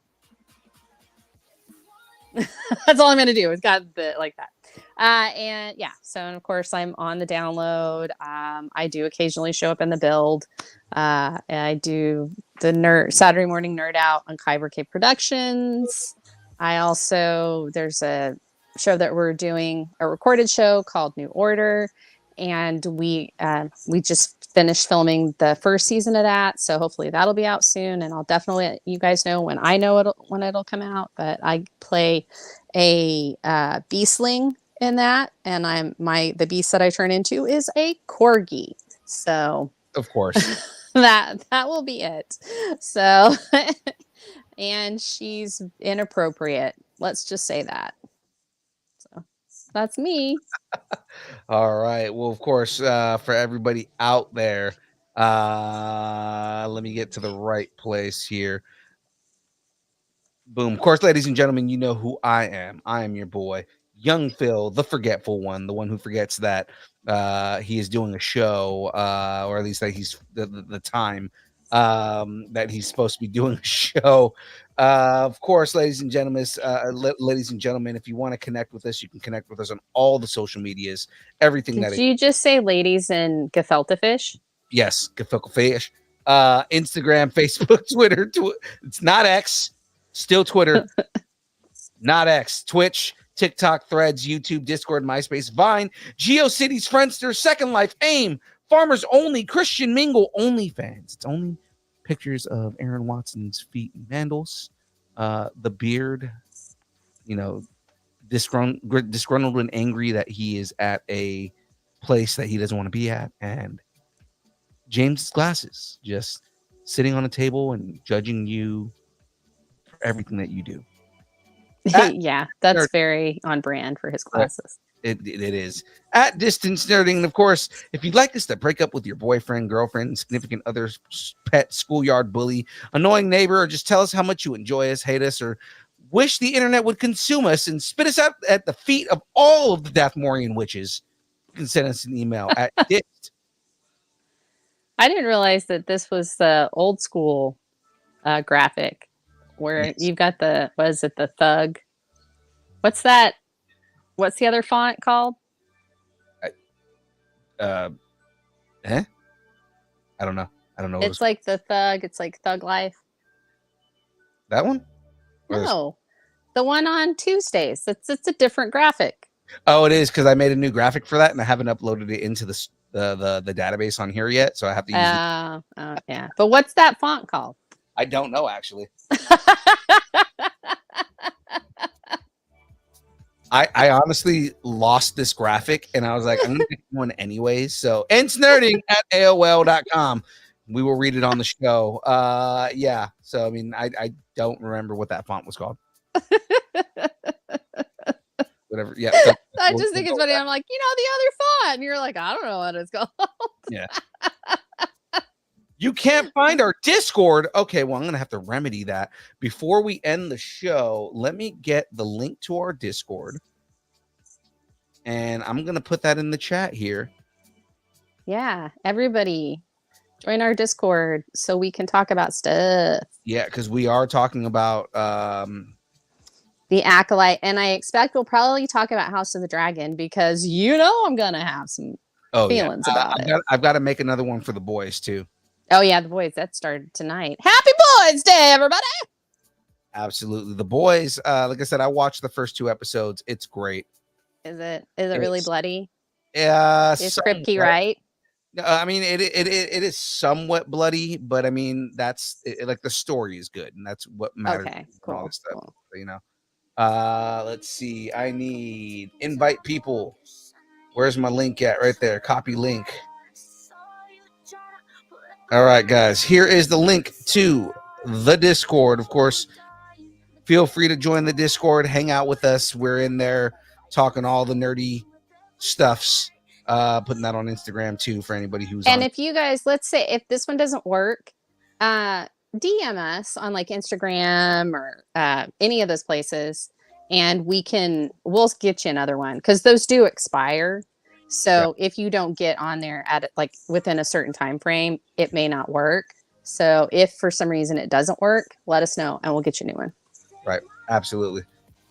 S5: that's all I'm going to do. It's got the like that. And yeah, so and of course I'm on the download. I do occasionally show up in the build. I do the Saturday morning nerd out on Kyber K Productions. I also there's a show that we're doing, a recorded show called New Order, and we just finished filming the first season of that, so hopefully that'll be out soon, and I'll definitely let you guys know when I know when it'll come out. But I play a beastling in that, and the beast that I turn into is a corgi, so
S3: Of course.
S5: that will be it. So and she's inappropriate, let's just say that. So that's me.
S3: All right. Well, of course, for everybody out there, let me get to the right place here. Boom. Of course, ladies and gentlemen, you know who I am. I am your boy, Young Phil, the forgetful one, the one who forgets that he is doing a show, or at least that he's the time that he's supposed to be doing a show. Of course, ladies and gentlemen, if you want to connect with us, you can connect with us on all the social medias, everything
S5: Did you just say ladies and gefilte fish?
S3: Yes, gefilte fish. Instagram, Facebook, Twitter. It's not X. Still Twitter, not X, Twitch, TikTok, Threads, YouTube, Discord, MySpace, Vine, GeoCities, Friendster, Second Life, AIM, Farmers Only, Christian Mingle, OnlyFans. It's only pictures of Aaron Watson's feet and vandals, the beard, disgruntled and angry that he is at a place that he doesn't want to be at, and James's glasses, just sitting on a table and judging you everything that you do.
S5: Yeah, that's very on brand for his glasses.
S3: It is. At Distance Nerding. And of course, if you'd like us to break up with your boyfriend, girlfriend, significant other, pet, schoolyard bully, annoying neighbor, or just tell us how much you enjoy us, hate us, or wish the internet would consume us and spit us out at the feet of all of the Dathmorian witches, you can send us an email at dist.
S5: I didn't realize that this was the old school graphic where
S3: Yes.
S5: you've got the thug. What's that? What's the other font called?
S3: I don't know.
S5: It's like the thug. It's like Thug Life.
S3: That one?
S5: No, the one on Tuesdays. It's a different graphic.
S3: Oh, it is, because I made a new graphic for that, and I haven't uploaded it into the database on here yet, so I have to use it.
S5: Yeah. But what's that font called?
S3: I don't know, actually. I honestly lost this graphic, and I was like, I'm going to pick one anyways. So, entsnerding@aol.com. We will read it on the show. Yeah. So, I mean, I don't remember what that font was called. Whatever. Yeah. So
S5: I just think it's funny. I'm like, the other font. And you're like, I don't know what it's called.
S3: Yeah. You can't find our Discord. Okay, well, I'm going to have to remedy that. Before we end the show, let me get the link to our Discord. And I'm going to put that in the chat here. Yeah,
S5: everybody join our Discord so we can talk about stuff.
S3: Yeah, because we are talking about
S5: the Acolyte. And I expect we'll probably talk about House of the Dragon because I'm going to have some feelings about it.
S3: I've got to make another one for the boys, too.
S5: Oh, yeah, the boys. That started tonight. Happy Boys Day, everybody!
S3: Absolutely. The boys, like I said, I watched the first 2 episodes. It's great.
S5: Is it really bloody?
S3: Yeah.
S5: Is Kripke right?
S3: I mean, it is somewhat bloody, but I mean, that's like the story is good, and that's what matters.
S5: Okay, cool.
S3: All this stuff, cool. Let's see. I need invite people. Where's my link at? Right there. Copy link. All right, guys, here is the link to the Discord. Of course, feel free to join the Discord, hang out with us. We're in there talking all the nerdy stuffs, putting that on Instagram too for anybody who's
S5: and if you guys, let's say if this one doesn't work, DM us on like Instagram or any of those places, and we'll get you another one because those do expire. So if you don't get on there at like within a certain time frame, it may not work. So if for some reason it doesn't work, let us know and we'll get you a new one.
S3: Right. Absolutely.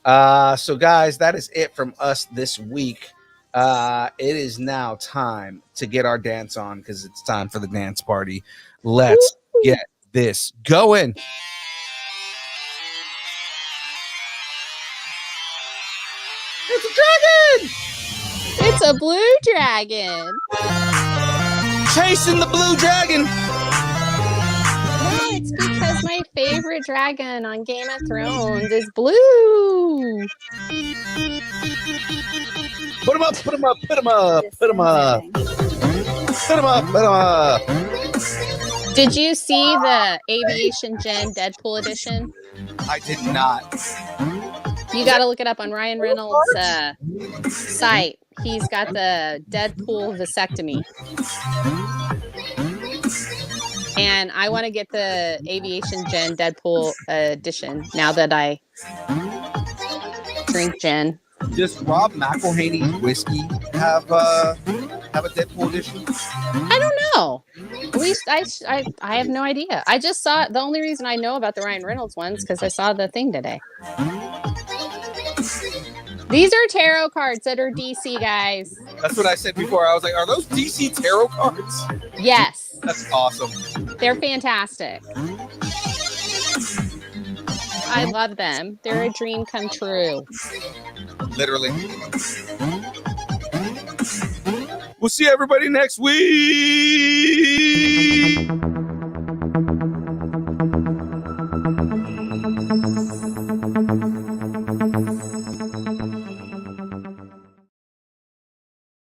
S3: So guys, that is it from us this week. It is now time to get our dance on because it's time for the dance party. Let's get this going. It's a dragon!
S5: It's a blue dragon.
S3: Chasing the blue dragon.
S5: No, it's because my favorite dragon on Game of Thrones is blue.
S3: Put him up, put him up, put him up, put him up. Put him up, put him up.
S5: Did you see the Aviation Gen Deadpool edition?
S3: I did not.
S5: You got to look it up on Ryan Reynolds' site. He's got the Deadpool vasectomy. And I want to get the Aviation Gen Deadpool edition now that I drink gin.
S3: Does Rob McElhaney's whiskey have a Deadpool edition?
S5: I don't know. At least I have no idea. I just saw the only reason I know about the Ryan Reynolds ones because I saw the thing today. These are tarot cards that are DC, guys.
S3: That's what I said before. I was like, are those DC tarot cards?
S5: Yes.
S3: That's awesome.
S5: They're fantastic. I love them. They're a dream come true.
S3: Literally. We'll see everybody next week.